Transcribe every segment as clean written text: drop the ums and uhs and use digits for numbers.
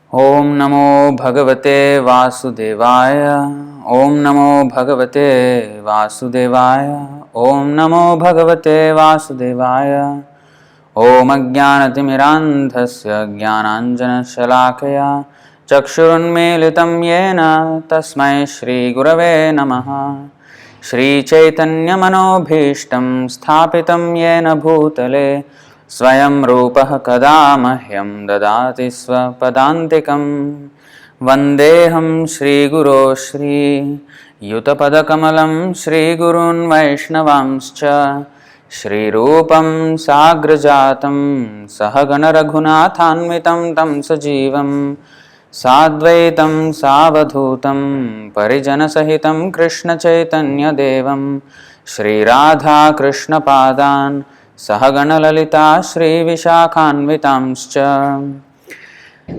Om Namo Bhagavate Vasudevaya. Om Namo Bhagavate Vasudevaya. Om Namo Bhagavate Vasudevaya. Om Ajnanatimirandhasya Jnananjana Shalakaya Chakshurunmilitam Yena Tasmai Shri Gurave Namaha. Shri Chaitanya Manobhishtam Sthapitam Yena Bhutale Swayam Rupah Kada Mahyam Dadati Swapadantikam Vandeham Shri Guru Shri Yutapadakamalam Shri Gurun Vaishnavamscha Shri Rupam Sagrajatam Sahagana Raghunathanvitam Tam Sajivam Sadvaitam Savadhutam Parijana Sahitam Krishna Chaitanya Devam Shri Radha Krishna Padan Sahagana Lalita Shri Vishakhanvitamscha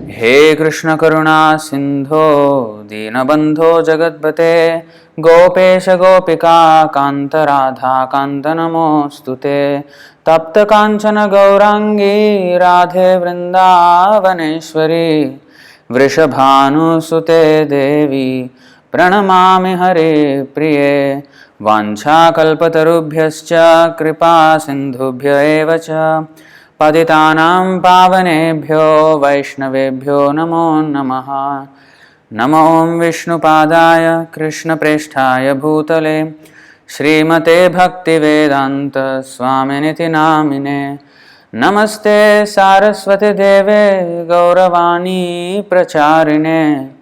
He Krishna Karuna Sindho Dinabandho Jagatpate Gopesha Gopika Kanta Radha Kanta Namostute Tapta Kanchana Gaurangi Radhe Vrindavaneshwari Vrishabhanu Sute Devi Pranamami Hare Priye Vancha Kalpatarubhyascha Kripa Sindhubhya Evacha Patitanam Pavanebhyo Vaishnavebhyo Namo Namaha Namo Om Vishnu Padaya Krishna Presthaya Bhutale Srimate Bhakti Vedanta Swaminiti Namine Namaste Saraswati Deve Gauravani Pracharine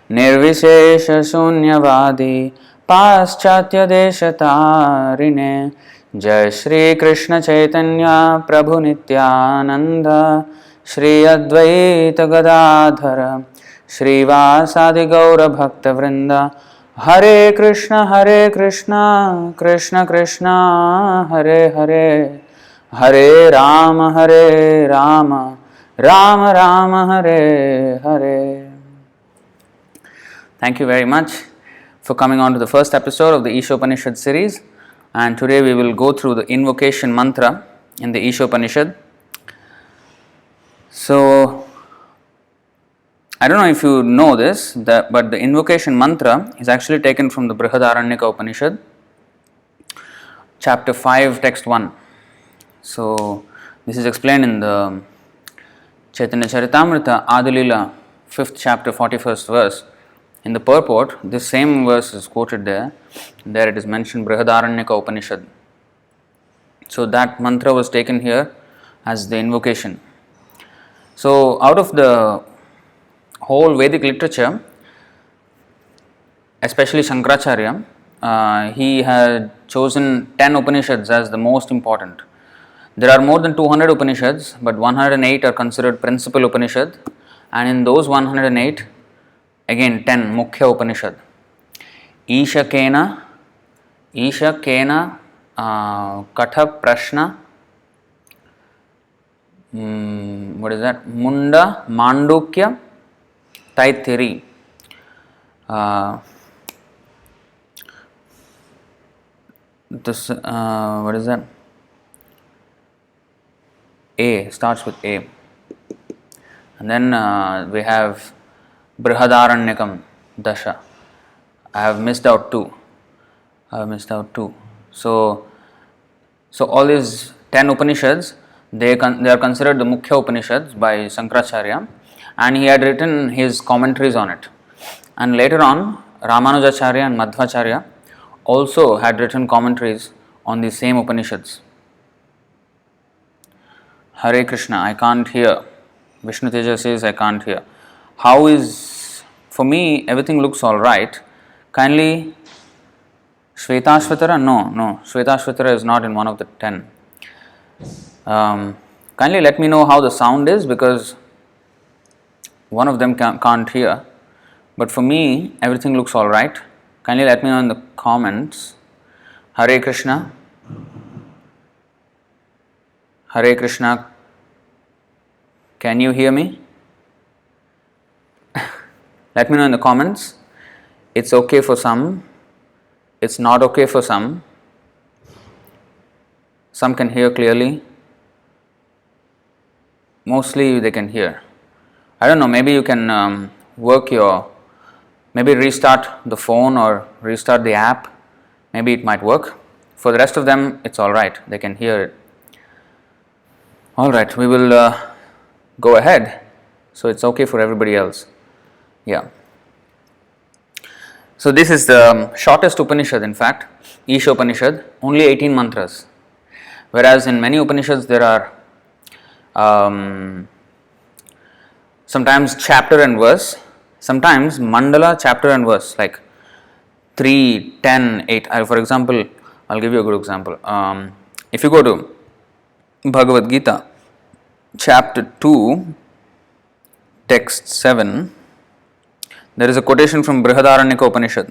Nirvishesha Shunyavadi Paschatya Deshatarine Jai Shri Krishna Chaitanya Prabhu Nityananda Shri Advaita Gadadhara Shri Vasadi Gaura Bhakta Vrinda Hare Krishna Krishna Krishna Hare Hare Hare Rama Rama Rama Hare Hare. Thank you very much for coming on to the first episode of the Īśopaniṣad series, and today we will go through the Invocation Mantra in the Īśopaniṣad. So, I don't know if you know this, but the Invocation Mantra is actually taken from the Bṛhad-āraṇyaka Upaniṣad, chapter 5, text 1. So, this is explained in the Chaitanya Charitamrita Adilila, 5th chapter, 41st verse. In the purport, this same verse is quoted there. There it is mentioned Bṛhad-āraṇyaka Upaniṣad. So that mantra was taken here as the invocation. So out of the whole Vedic literature, especially Shankaracharya, he had chosen 10 Upanishads as the most important. There are more than 200 Upanishads, but 108 are considered principal Upanishad, and in those 108, again 10 Mukhya Upaniṣad. Isha Kena Katha Prashna, what is that? Munda Mandukya Taitiri. What is that? A starts with A. And then we have Bṛhad-āraṇyakam Dasha. I have missed out two. So all these 10 Upanishads, they are considered the Mukhya Upanishads by Shankaracharya, and he had written his commentaries on it. And later on, Ramanujacharya and Madhvacharya also had written commentaries on the same Upanishads. Hare Krishna, I can't hear. Vishnu Teja says, I can't hear. How is, for me, everything looks alright. Kindly, Shvetashvatara? No, Shvetashvatara is not in one of the 10. Kindly let me know how the sound is, because one of them can't hear. But for me, everything looks alright. Kindly let me know in the comments. Hare Krishna. Hare Krishna. Can you hear me? Let me know in the comments. It's okay for some. It's not okay for some. Some can hear clearly. Mostly they can hear. I don't know, maybe you can maybe restart the phone or restart the app. Maybe it might work. For the rest of them, it's alright, they can hear it. Alright, we will go ahead. So it's okay for everybody else. Yeah. So this is the shortest Upanishad, in fact, Īśopaniṣad, only 18 mantras. Whereas in many Upanishads there are sometimes chapter and verse, sometimes mandala, chapter and verse, like 3, 10, 8. For example, I'll give you a good example. If you go to Bhagavad Gita, chapter 2, text 7, there is a quotation from Bṛhad-āraṇyaka Upaniṣad.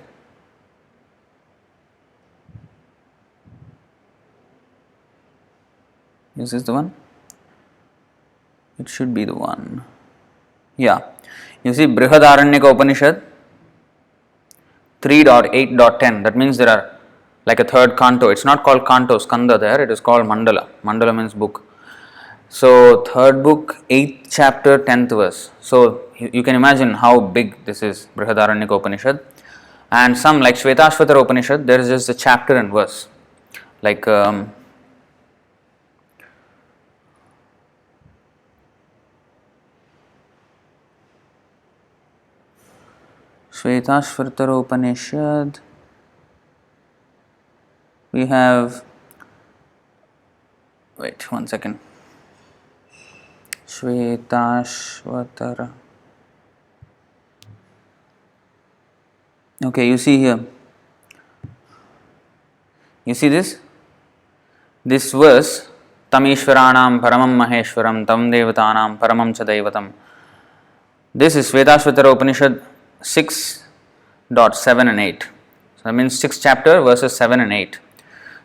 Is this the one? It should be the one. Yeah. You see Bṛhad-āraṇyaka Upaniṣad 3.8.10. That means there are like a third canto. It's not called canto, skanda there. It is called mandala. Mandala means book. So third book, 8th chapter, 10th verse. So you can imagine how big this is, Bṛhad-āraṇyaka Upaniṣad. And some like Shvetashvatara Upanishad, there is just a chapter and verse. Like Shvetashvatara Upanishad, we have, wait one second, Shvetashvatara. Okay, you see here, you see this verse, Tam Ishvaranam Paramam Maheshwaram Tam Devatanam Paramam Chadaivatam. This is Shvetashvatara Upanishad 6.7 and 8. So that means 6th chapter verses 7 and 8.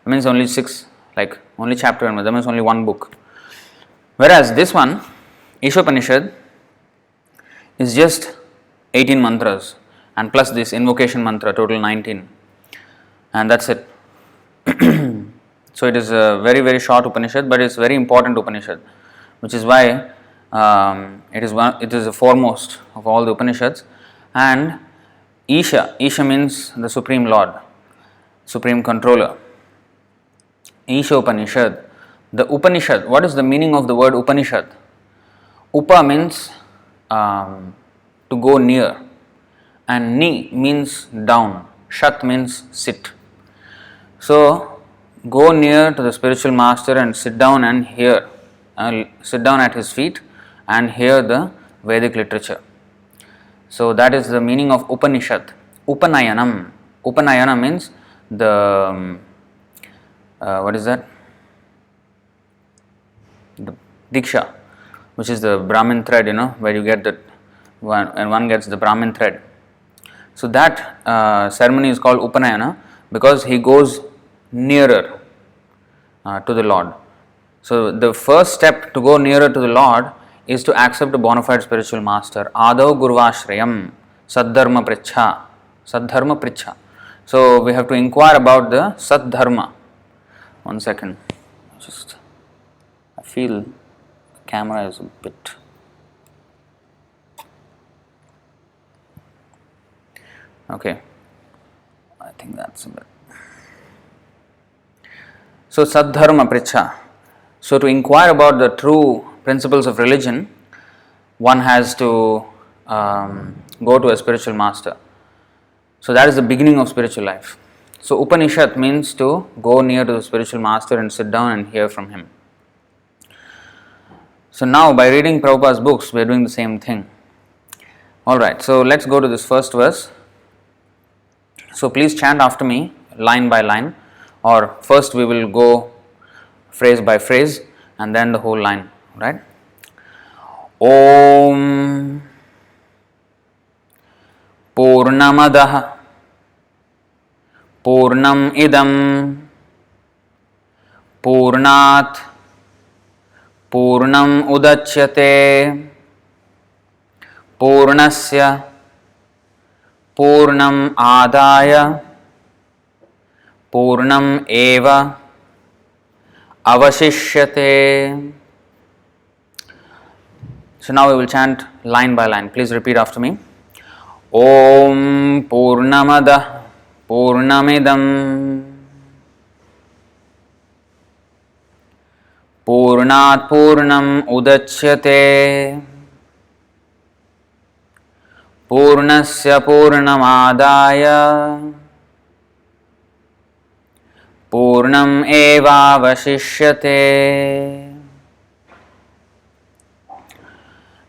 That means only 6, like only chapter and verse. That means only one book. Whereas this one, Īśopaniṣad, is just 18 mantras and plus this Invocation Mantra, total 19. And that's it. So it is a very, very short Upanishad, but it's very important Upanishad, which is why it is the foremost of all the Upanishads. And Isha means the Supreme Lord, Supreme Controller. Īśopaniṣad. The Upanishad, what is the meaning of the word Upanishad? Upa means to go near, and Ni means down, Shat means sit. So go near to the spiritual master and sit down and hear, sit down at his feet and hear the Vedic literature. So that is the meaning of Upanishad. Upanayanam. Upanayana means the what is that? The Diksha, which is the Brahmin thread, where you get that one gets the Brahmin thread. So that ceremony is called Upanayana because he goes nearer to the Lord. So the first step to go nearer to the Lord is to accept a bona fide spiritual master. Ādau gurvāshrayam saddharma prichha. Saddharma prichha. So we have to inquire about the saddharma. One second. I feel the camera is a bit. Okay. I think that's a bit. So saddharma prichha. So to inquire about the true principles of religion, one has to go to a spiritual master. So that is the beginning of spiritual life. So Upanishad means to go near to the spiritual master and sit down and hear from him. So now by reading Prabhupada's books, we are doing the same thing. Alright, so let's go to this first verse. So please chant after me, line by line, or first we will go phrase by phrase and then the whole line. Right? Om Purnamadah Purnam Idam Purnat Purnam Udachyate Purnasya Purnam Adaya Purnam Eva Avashishyate. So now we will chant line by line. Please repeat after me. Om Purnamada Purnamidam Purnat Purnam Udachyate Purnasya Purnamadaya Purnam Eva Vashishyate.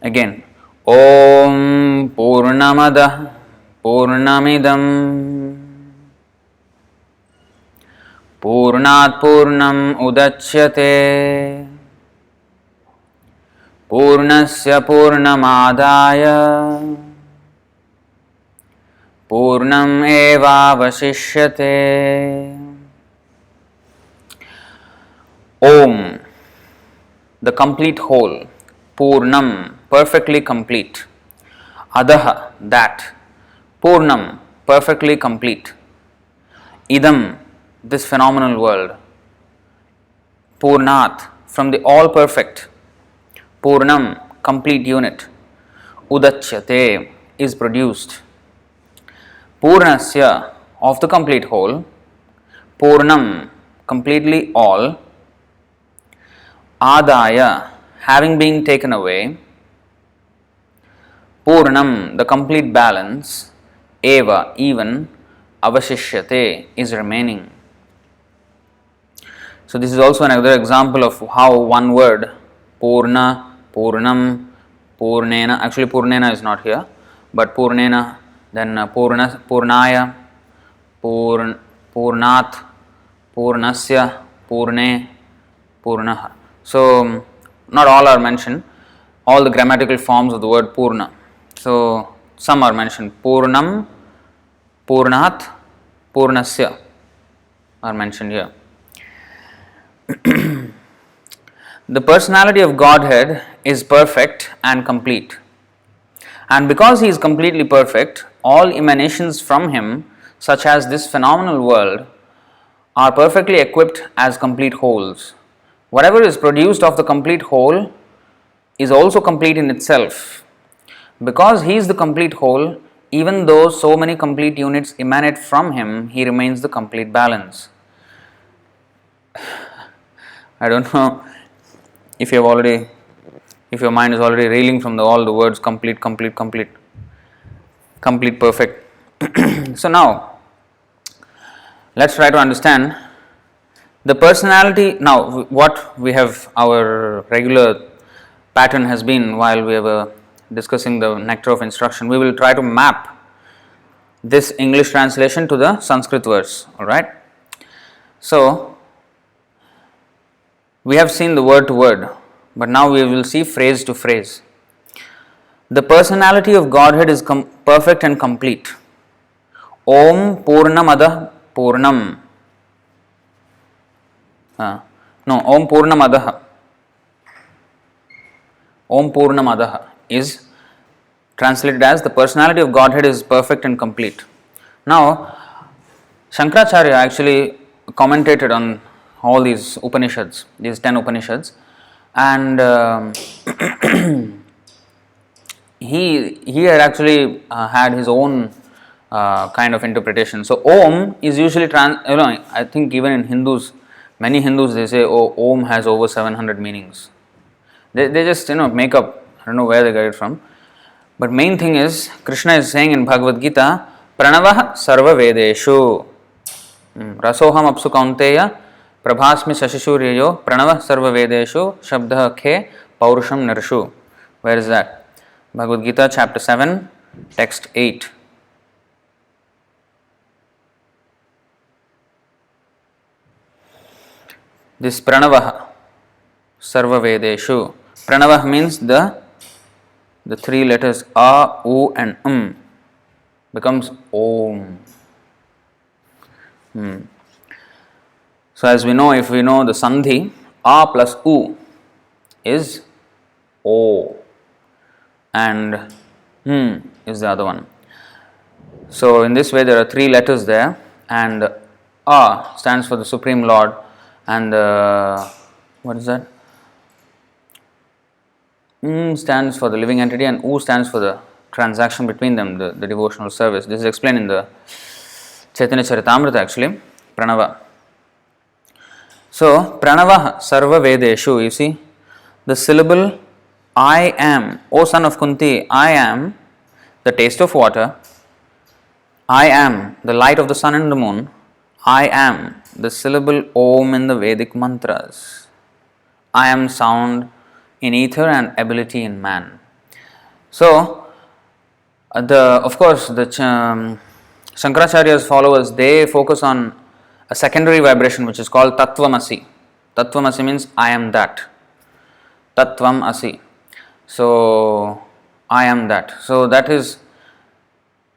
Again, Om Purnamada Purnamidam Purnat Purnam Udachyate Purnasya Purnamadaya Purnam Eva Vashishyate. Om, the complete whole. Purnam, perfectly complete. Adaha, that. Purnam, perfectly complete. Idam, this phenomenal world. Purnat, from the all perfect. Purnam, complete unit. Udachyate, is produced. Purnasya, of the complete whole. Purnam, completely all. Adaya, having been taken away. Purnam, the complete balance. Eva, even. Avashishyate, is remaining. So this is also another example of how one word, Purna, Purnam, Purnena, actually Purnena is not here, but Purnena, then Purnaya, Purnat, Purnasya, Purne, Purnaha. So not all are mentioned, all the grammatical forms of the word Purna. So some are mentioned, Purnam, Purnat, Purnasya are mentioned here. The personality of Godhead is perfect and complete. And because He is completely perfect, all emanations from Him, such as this phenomenal world, are perfectly equipped as complete wholes. Whatever is produced of the complete whole is also complete in itself. Because He is the complete whole, even though so many complete units emanate from Him, He remains the complete balance. I don't know if your mind is already reeling from all the words complete, perfect. So now, let's try to understand the personality. Now, what we have, our regular pattern has been, while we were discussing the nectar of instruction, we will try to map this English translation to the Sanskrit verse. Alright. So, we have seen the word to word, but now we will see phrase to phrase. The personality of Godhead is perfect and complete. Om Purnamada Purnam. Om Purnamadaha. Om Purnamadaha is translated as the personality of Godhead is perfect and complete. Now, Shankaracharya actually commentated on all these Upanishads, these 10 Upanishads, and he had actually had his own kind of interpretation. So Om is usually I think even in Hindus, many Hindus, they say, oh, Om has over 700 meanings. They just make up, I don't know where they get it from. But main thing is, Krishna is saying in Bhagavad Gita, Pranavah sarva vedeshu rasoham apsu kaunteya prabhasmi shashishuryayo pranavah sarva vedeshu shabdah khe paurusham nirshu. Where is that? Bhagavad Gita chapter 7, text 8. This Pranavah sarva vedeshu. Pranavah means the 3 letters A, U and becomes Om. So as we know, if we know the Sandhi, A plus U is O and is the other one. So in this way there are 3 letters there, and A stands for the Supreme Lord, and what is that? stands for the living entity and U stands for the transaction between them, the devotional service. This is explained in the Chaitanya Charitamrita actually, Pranava. So, Pranava Sarva Vedeshu, you see, the syllable I am, O son of Kunti, I am the taste of water, I am the light of the sun and the moon, I am the syllable Om in the Vedic mantras, I am sound in ether and ability in man. So, of course, the Shankaracharya's followers, they focus on a secondary vibration which is called Tattvamasi. Tattvamasi means I am that. Tattvam Asi. So, I am that. So, that is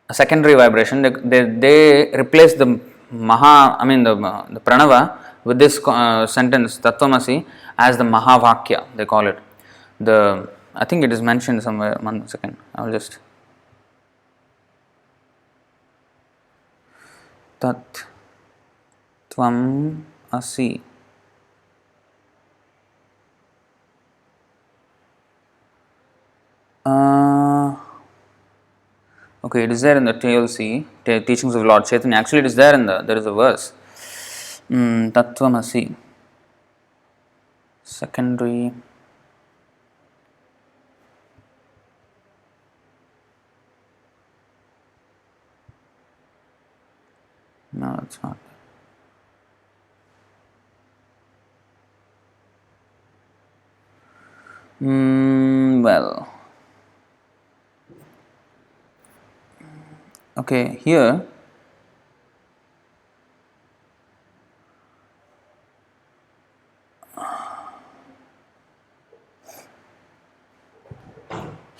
a secondary vibration. They replace the the Pranava with this sentence Tattvamasi as the Mahavakya, they call it. I think it is mentioned somewhere. 1 second, I will just. Tat Tvam Asi. Okay, it is there in the TLC, Teachings of Lord Chaitanya. Actually, it is there there is a verse. Tattvamasi. Secondary. No, it's not. Well. Okay, here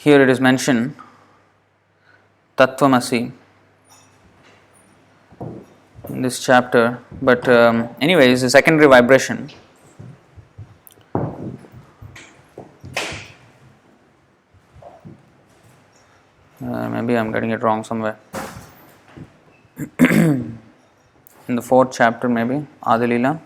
it is mentioned Tattvamasi in this chapter, but anyway, it's a secondary vibration. Maybe I'm getting it wrong somewhere. In the 4th chapter, maybe Adilila.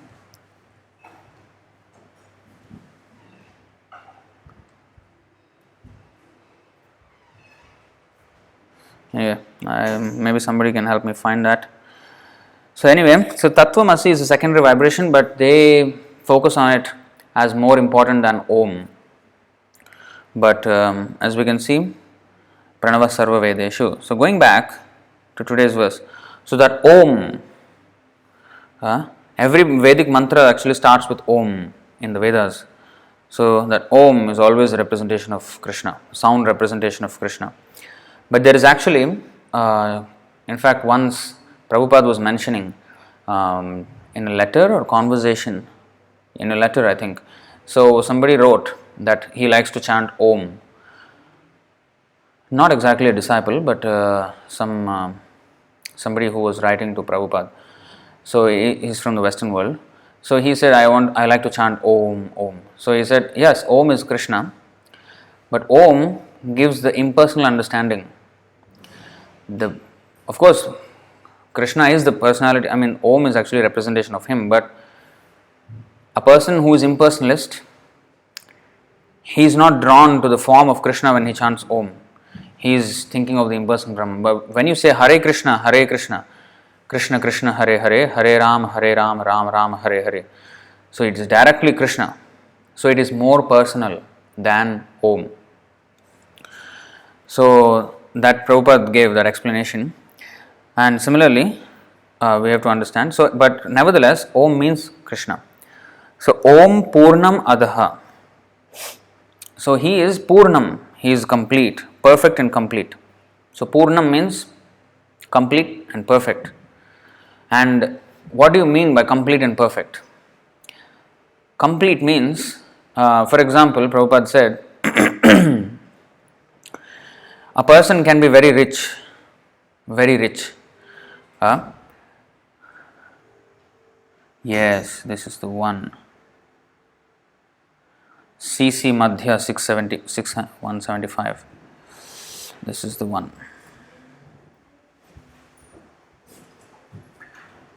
Yeah, maybe somebody can help me find that. So anyway, so Tattvamasi is a secondary vibration, but they focus on it as more important than Om. But as we can see, Pranava Sarva Vedeshu. So going back to today's verse, so that Om, every Vedic mantra actually starts with Om in the Vedas. So that Om is always a representation of Krishna, sound representation of Krishna. But there is actually, in fact, once Prabhupada was mentioning in a letter or conversation, in a letter I think, so somebody wrote that he likes to chant Om. Not exactly a disciple, but somebody who was writing to Prabhupada. So he's from the Western world. So he said, I like to chant Om, Om. So he said, yes, Om is Krishna, but Om gives the impersonal understanding. Of course, Krishna is the personality. Om is actually a representation of him, but a person who is impersonalist, he is not drawn to the form of Krishna when he chants Om. He is thinking of the impersonal Brahman. But when you say Hare Krishna, Krishna Krishna, Hare Hare, Hare Ram, Ram Ram, Hare Hare. So it is directly Krishna. So it is more personal than Om. So that Prabhupada gave that explanation. And similarly, we have to understand. So, but nevertheless, Om means Krishna. So Om Purnam Adaha. So he is Purnam. He is complete, perfect and complete. So Purnam means complete and perfect. And what do you mean by complete and perfect? Complete means, for example, Prabhupada said, a person can be very rich. Yes, this is the one. CC Madhya 175. This is the one.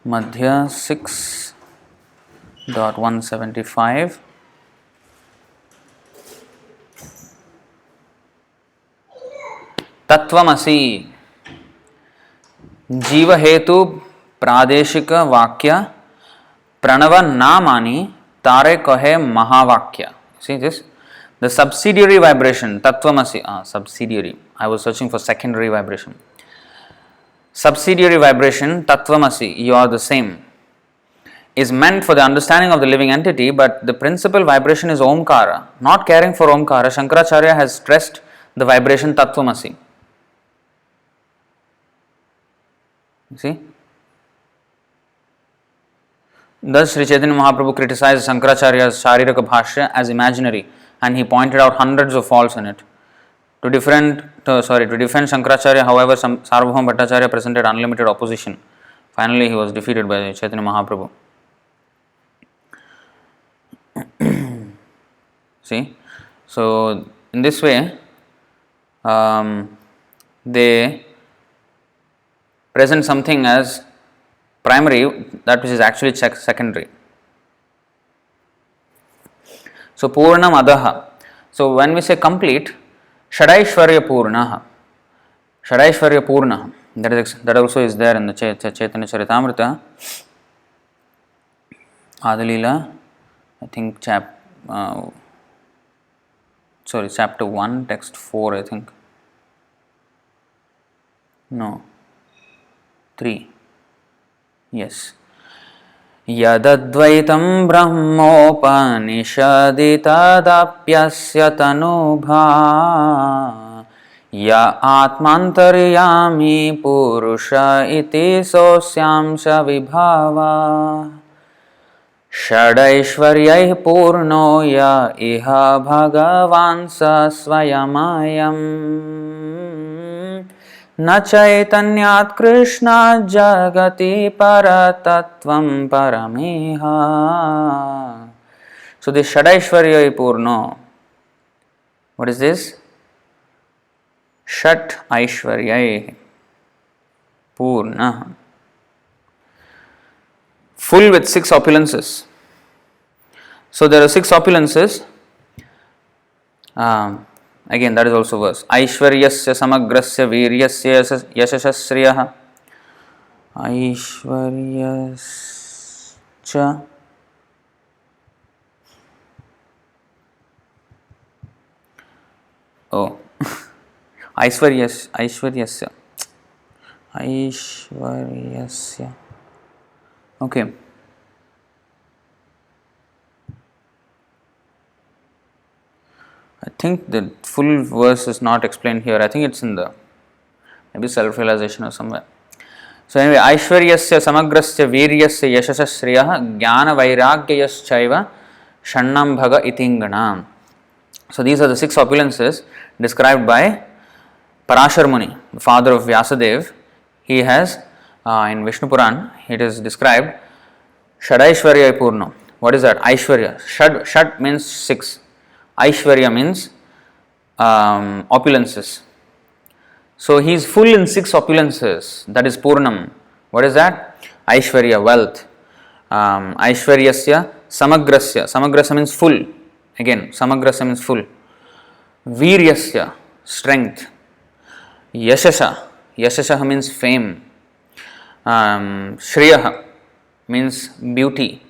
Madhya 6.175. Tattvamasi. Jiva hetu pradeshika vakya pranava namani tare kahe mahavakya. See this? The subsidiary vibration, Tattvamasi, subsidiary. I was searching for secondary vibration. Subsidiary vibration, Tattvamasi, you are the same, is meant for the understanding of the living entity, but the principal vibration is Omkara. Not caring for Omkara, Shankaracharya has stressed the vibration Tattvamasi. See? Thus, Sri Chaitanya Mahaprabhu criticized Shankaracharya's Shariraka Bhashya as imaginary, and he pointed out hundreds of faults in it. To defend Shankaracharya, however, Sarvabhauma Bhattacharya presented unlimited opposition. Finally, he was defeated by Chaitanya Mahaprabhu. See? So, in this way, they present something as primary, that which is actually secondary. So, Purnam Adaha. So, when we say complete, Shadaishvarya Purnaha. Shadaishvarya Purnaha. That also is there in the Chaitanya Charitamrita. Adalila, I think chapter 1, text 4, I think. No. 3. Yes. Yadadvaitam brahmopanishadi tadapyasya tanubha ya atmantaryami purusha iti sosyamsha vibhava shadaishvaryai purno ya iha bhagavan sa swayamayam na chaitanyat Krishna jagati paratattvam paramiha. So this Shadaishvaryai Purno, what is this? Shat Aishvaryai Purna. Full with 6 opulences. So there are 6 opulences. Again, that is also verse. Aishvaryasya samagrasya viryasya yashashasriyaha. Aishvaryasya. Oh. Aishvaryasya. Okay. I think the full verse is not explained here. I think it's in the maybe self-realization or somewhere. So anyway, Aishvaryasya samagrasya viryasya yashasasriyaha jnana vairagyayaschaiva shannam bhaga itingana. So these are the 6 opulences described by Parashar Muni, the father of Vyasadeva. He has in Vishnu Puran, it is described Shadaishvarya Purno. What is that? Aishvarya. Shad means 6. Aishvarya means opulences. So he is full in 6 opulences. That is Purnam. What is that? Aishvarya, wealth. Aishvaryasya samagrasya. Samagrasya means full. Again, samagrasya means full. Viryasya, strength. Yashasha. Yashasha means fame. Shriyaha means beauty.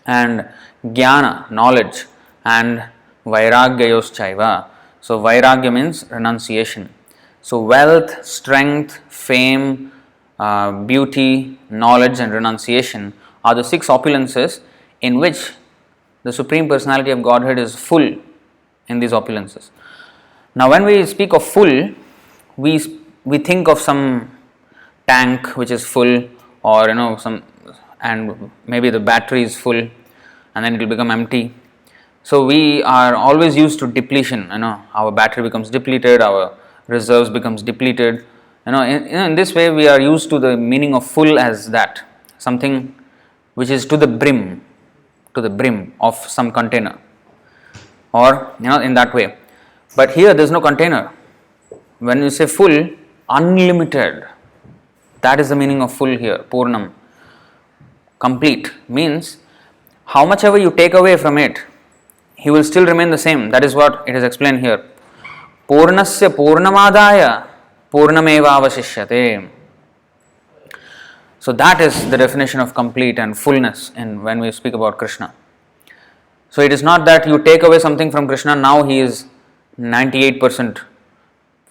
And jnana, knowledge. And vairagyayoschaiva. So vairagya means renunciation. So wealth, strength, fame, beauty, knowledge and renunciation are the 6 opulences in which the Supreme Personality of Godhead is full in these opulences. Now when we speak of full, we think of some tank which is full, or and maybe the battery is full and then it will become empty. So we are always used to depletion. Our battery becomes depleted, our reserves becomes depleted. In this way we are used to the meaning of full as that, something which is to the brim of some container, or in that way. But here there is no container. When you say full, unlimited, that is the meaning of full here. Purnam, complete, means how much ever you take away from it, he will still remain the same. That is what it is explained here. Purnasya Purnamadaya Purnameva Avashishyate. So that is the definition of complete and fullness in when we speak about Krishna. So it is not that you take away something from Krishna, now he is 98%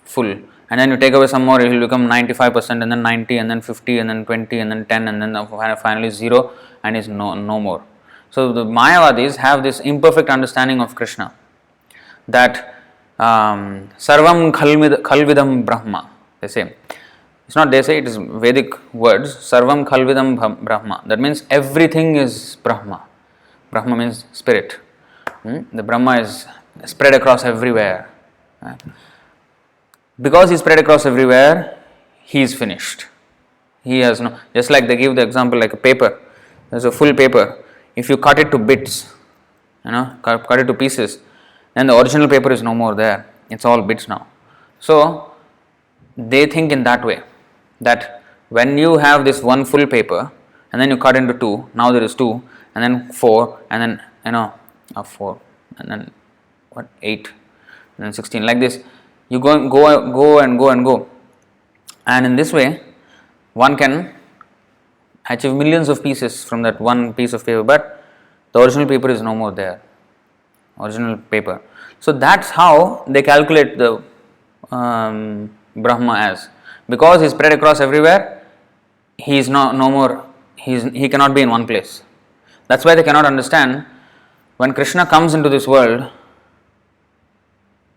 full, and then you take away some more, he will become 95%, and then 90, and then 50, and then 20, and then 10, and then finally 0, and is no more. So the Mayavadis have this imperfect understanding of Krishna, that Sarvam Khalvidam Brahma, they say. It's not they say, it is Vedic words, Sarvam Khalvidam Brahma. That means everything is Brahma. Brahma means spirit. The Brahma is spread across everywhere. Because he is spread across everywhere, he is finished. He has no, just like they give the example like a paper. There's a full paper. If you cut it to bits, cut it to pieces, then the original paper is no more there. It's all bits now. So they think in that way, that when you have this one full paper and then you cut into two, now there is 2, and then 4, and then 4, and then 8, and then 16, like this. You go and go, and in this way one can achieve millions of pieces from that one piece of paper, but the original paper is no more there. Original paper. So that's how they calculate the Brahma as. Because he is spread across everywhere, he is no more. He cannot be in one place. That's why they cannot understand when Krishna comes into this world.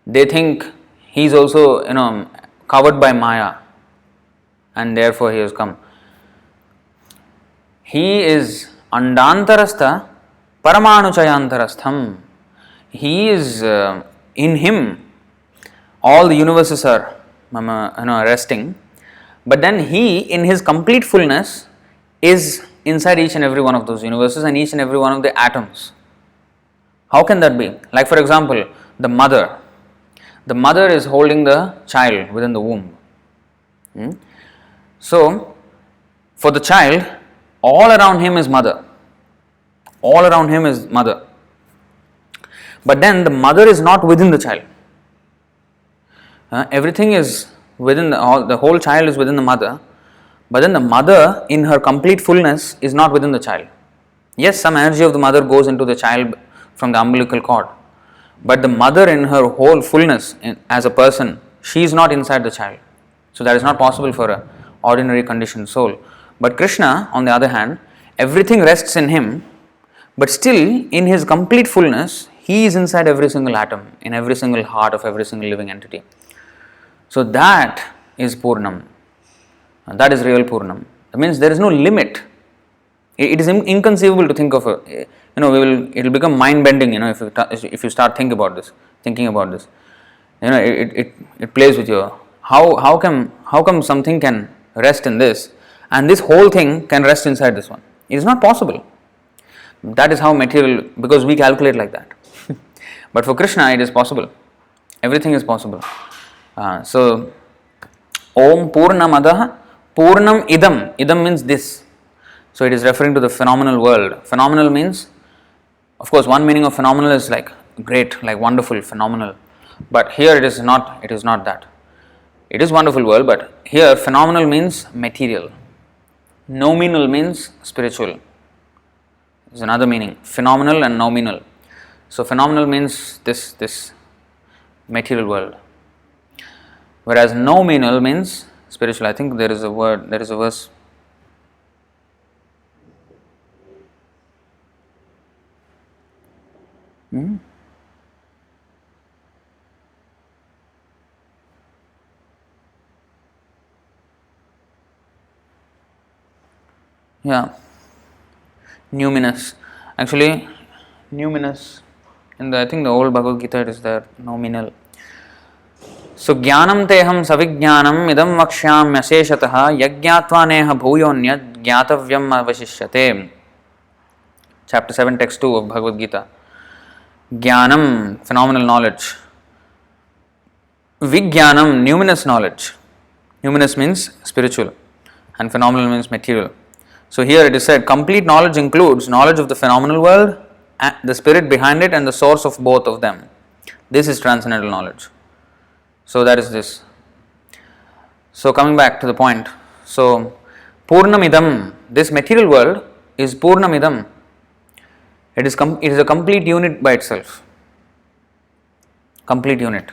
They think he is also covered by Maya, and therefore he has come. He is Andantarastha Paramanuchayantarastham. He is in him. All the universes are resting, but then he, in his complete fullness, is inside each and every one of those universes and each and every one of the atoms. How can that be? Like for example, the mother. The mother is holding the child within the womb. So, for the child, all around him is mother. All around him is mother. But then the mother is not within the child. Everything is within the whole child is within the mother, but then the mother in her complete fullness is not within the child. Yes, some energy of the mother goes into the child from the umbilical cord, but the mother in her whole fullness as a person, she is not inside the child. So that is not possible for an ordinary conditioned soul. But Krishna, on the other hand, everything rests in him, but still in his complete fullness, he is inside every single atom, in every single heart of every single living entity. So that is Purnam. That is real Purnam. That means there is no limit. It is inconceivable to think of it will become mind bending. If you start thinking about this, it plays with you. How come something can rest in this, and this whole thing can rest inside this one? It is not possible. That is how material, because we calculate like that. But for Krishna, it is possible. Everything is possible. So, Om Purnamadaha Purnam Idam. Idam means this. So it is referring to the phenomenal world. Phenomenal means, of course, one meaning of phenomenal is like great, like wonderful, phenomenal. But here it is not that. It is wonderful world, but here phenomenal means material. Nominal means spiritual. Is another meaning. Phenomenal and nominal. So phenomenal means this material world. Whereas nominal means spiritual. I think there is a verse. Yeah. Numinous. Actually, numinous. I think the old Bhagavad Gita it is there, nominal. So, Jnanam teham savijnanam idam vakshyam yaseshataha yajñātvā neha bhūyonyad jñātavyam avashishyate. Chapter 7, text 2 of Bhagavad Gita. Jnanam, phenomenal knowledge. Vijnanam, numinous knowledge. Numinous means spiritual and phenomenal means material. So here it is said, complete knowledge includes knowledge of the phenomenal world, the spirit behind it and the source of both of them. This is transcendental knowledge. So that is this. So coming back to the point. So Purnamidam, this material world is Purnamidam. It is a complete unit by itself. Complete unit.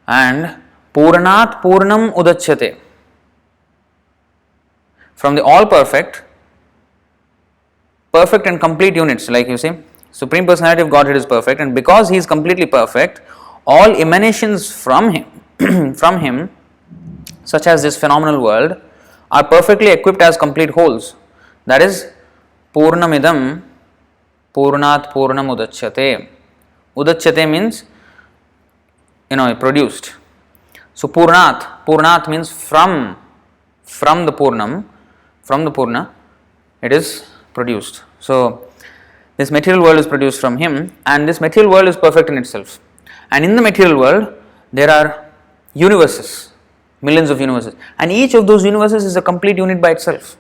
And Purnat Purnam Udachyate. From the all perfect and complete units, like you see, Supreme Personality of Godhead is perfect, and because He is completely perfect, all emanations from Him, such as this phenomenal world, are perfectly equipped as complete wholes. That is Purnamidam Purnat Purnam Udachyate. Udachyate means, produced. So Purnat means from the Purnam, from the Purna, it is produced. So this material world is produced from Him, and this material world is perfect in itself. And in the material world, there are universes, millions of universes, and each of those universes is a complete unit by itself.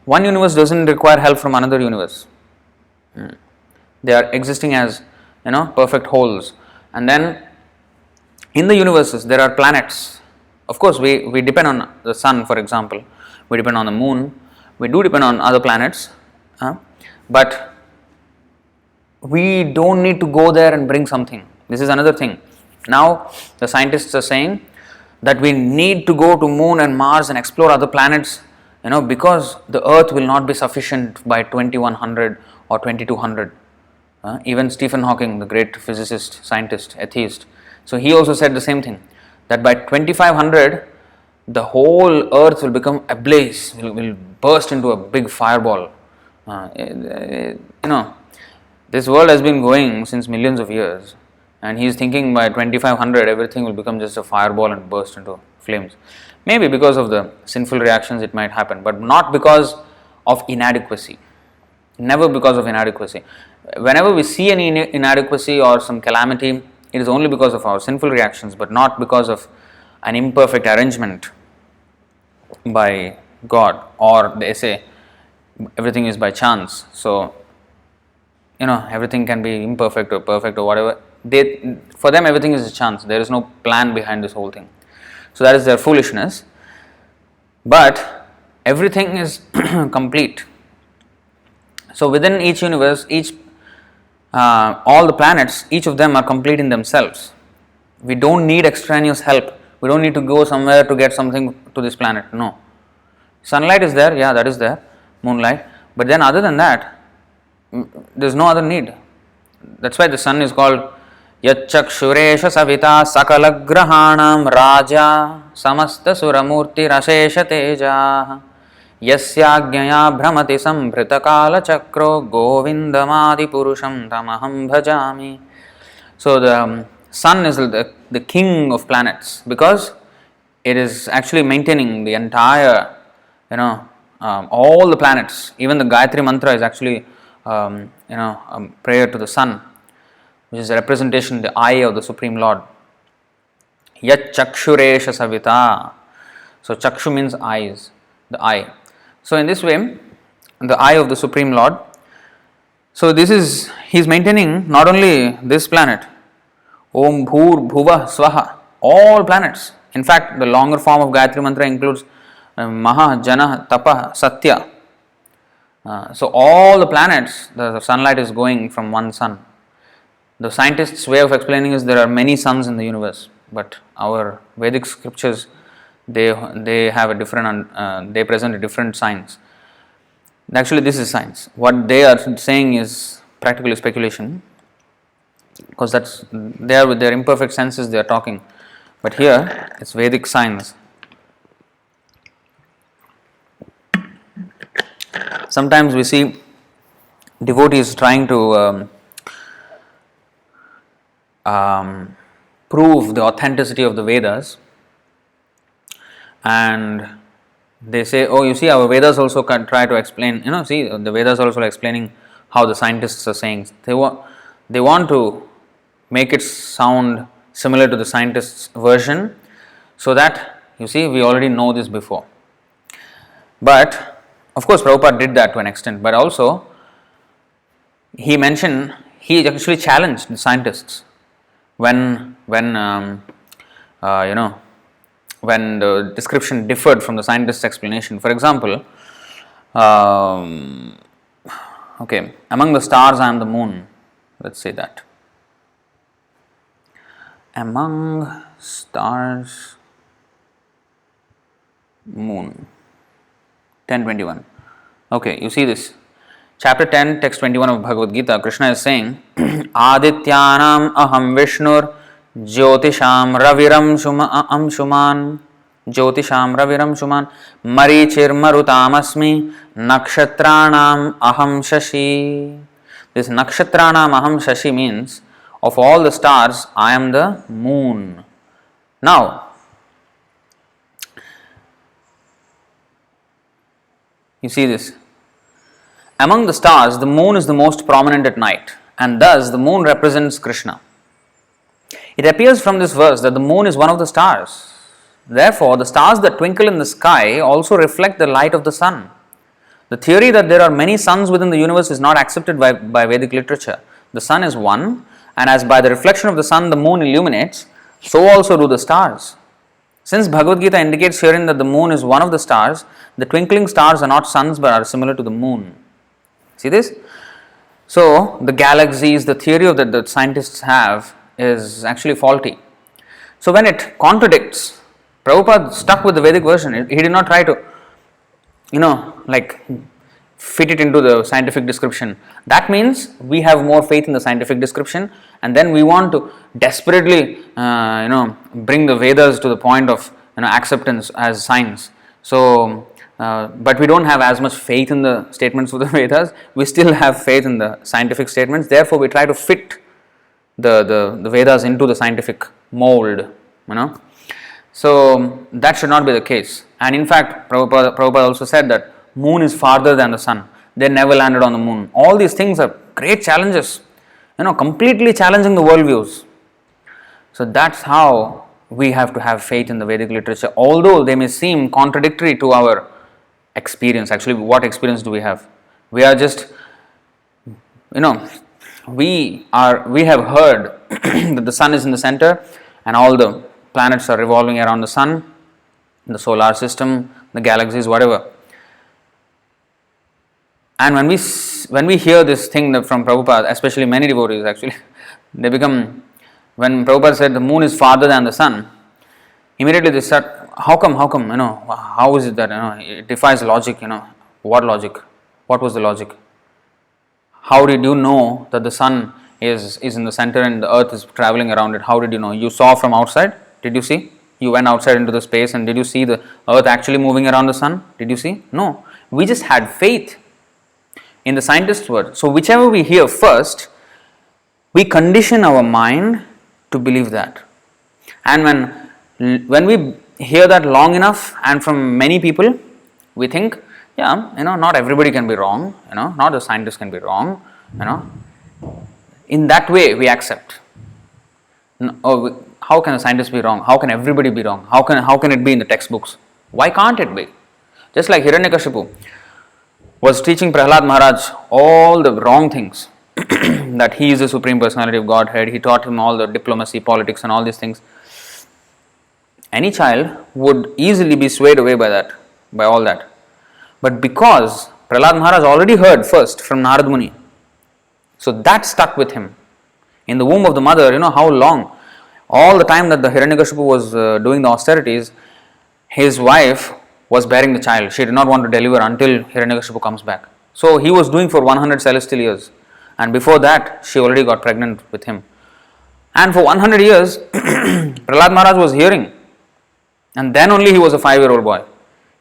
One universe doesn't require help from another universe. They are existing as, perfect wholes. And then in the universes, there are planets. Of course, we depend on the sun, for example. We depend on the moon. We do depend on other planets. But we don't need to go there and bring something. This is another thing. Now, the scientists are saying that we need to go to Moon and Mars and explore other planets, because the Earth will not be sufficient by 2100 or 2200. Even Stephen Hawking, the great physicist, scientist, atheist, so he also said the same thing, that by 2500 the whole Earth will become ablaze, will burst into a big fireball. This world has been going since millions of years, and he is thinking by 2500 everything will become just a fireball and burst into flames. Maybe because of the sinful reactions it might happen, but not because of inadequacy. Never because of inadequacy. Whenever we see any inadequacy or some calamity, it is only because of our sinful reactions, but not because of an imperfect arrangement by God, or they say everything is by chance. So, everything can be imperfect or perfect or whatever. For them, everything is a chance. There is no plan behind this whole thing. So that is their foolishness. But everything is complete. So within each universe, all the planets, each of them are complete in themselves. We don't need extraneous help. We don't need to go somewhere to get something to this planet. No. Sunlight is there, that is there. Moonlight. But then other than that, there's no other need. That's why the sun is called Yachakshuresha Savita Sakala Grahanam Raja Samasta Suramurti Rasesha Teja Yasyāgyaya Brahmati Sambrita Kala Chakro Govindamadi Purusham Tamaham Bhajami. So the sun is the king of planets, because it is actually maintaining the entire, all the planets. Even the Gayatri Mantra is actually, a prayer to the sun, which is a representation of the eye of the Supreme Lord. Yat Chakshuresha Savita. So Chakshu means eyes, the eye. So in this way, the eye of the Supreme Lord. So he is maintaining not only this planet, Om Bhur Bhuva Swaha, all planets. In fact, the longer form of Gayatri Mantra includes Maha, Jana, Tapa, Satya. So all the planets, the sunlight is going from one sun. The scientists' way of explaining is there are many suns in the universe, but our Vedic scriptures, they have a different, they present a different science. Actually, this is science. What they are saying is practically speculation, because that's there with their imperfect senses they are talking. But here it's Vedic science. Sometimes we see devotees trying to prove the authenticity of the Vedas, and they say, oh, you see, our Vedas also can try to explain, see, the Vedas also are explaining how the scientists are saying. They want to make it sound similar to the scientists' version, so that, you see, we already know this before. But of course, Prabhupada did that to an extent, but also he actually challenged the scientists when when the description differed from the scientist's explanation. For example, among the stars I am the moon. Let's say that. Among stars, moon. 10:21. Okay, you see this. Chapter 10, text 21 of Bhagavad Gita, Krishna is saying, Adityanam aham Vishnur Jyotisham Raviram Shuman Jyotisham Raviram Shuman Marichir Marutamasmi Nakshatranam aham Shashi. This Nakshatranam aham Shashi means, of all the stars, I am the moon. Now, you see this. Among the stars, the moon is the most prominent at night, and thus the moon represents Krishna. It appears from this verse that the moon is one of the stars. Therefore, the stars that twinkle in the sky also reflect the light of the sun. The theory that there are many suns within the universe is not accepted by Vedic literature. The sun is one, and as by the reflection of the sun the moon illuminates, so also do the stars. Since Bhagavad Gita indicates herein that the moon is one of the stars, the twinkling stars are not suns but are similar to the moon. See this? So, the galaxies, the theory of that scientists have is actually faulty. So, when it contradicts, Prabhupada stuck with the Vedic version. He did not try to, fit it into the scientific description. That means we have more faith in the scientific description, and then we want to desperately, bring the Vedas to the point of acceptance as science. So, but we don't have as much faith in the statements of the Vedas. We still have faith in the scientific statements. Therefore, we try to fit the Vedas into the scientific mold. So that should not be the case. And in fact, Prabhupada also said that moon is farther than the sun. They never landed on the moon. All these things are great challenges. Completely challenging the worldviews. So that's how we have to have faith in the Vedic literature, although they may seem contradictory to our experience. Actually, what experience do we have? We are just, we have heard that the sun is in the center and all the planets are revolving around the sun, the solar system, the galaxies, whatever. And when we hear this thing from Prabhupada, especially many devotees actually, they become, when Prabhupada said the moon is farther than the sun, immediately they start, how come, how is it that, it defies logic, what logic? What was the logic? How did you know that the sun is in the center and the earth is traveling around it? How did you know? You saw from outside? Did you see? You went outside into the space and did you see the earth actually moving around the sun? Did you see? No. We just had faith in the scientist's word. So whichever we hear first, we condition our mind to believe that. And when we hear that long enough and from many people, we think, not everybody can be wrong, not the scientist can be wrong, In that way we accept. How can a scientist be wrong? How can everybody be wrong? How can it be in the textbooks? Why can't it be? Just like Hiranyakashipu was teaching Prahlad Maharaj all the wrong things, that he is the Supreme Personality of Godhead. He taught him all the diplomacy, politics and all these things. Any child would easily be swayed away by all that. But because Prahlad Maharaj already heard first from Narad Muni, so that stuck with him. In the womb of the mother, how long? All the time that the Hiranyakashipu was doing the austerities, his wife was bearing the child. She did not want to deliver until Hiranyakashipu comes back. So he was doing for 100 celestial years. And before that, she already got pregnant with him. And for 100 years, Prahlad Maharaj was hearing. And then only he was a 5-year-old boy.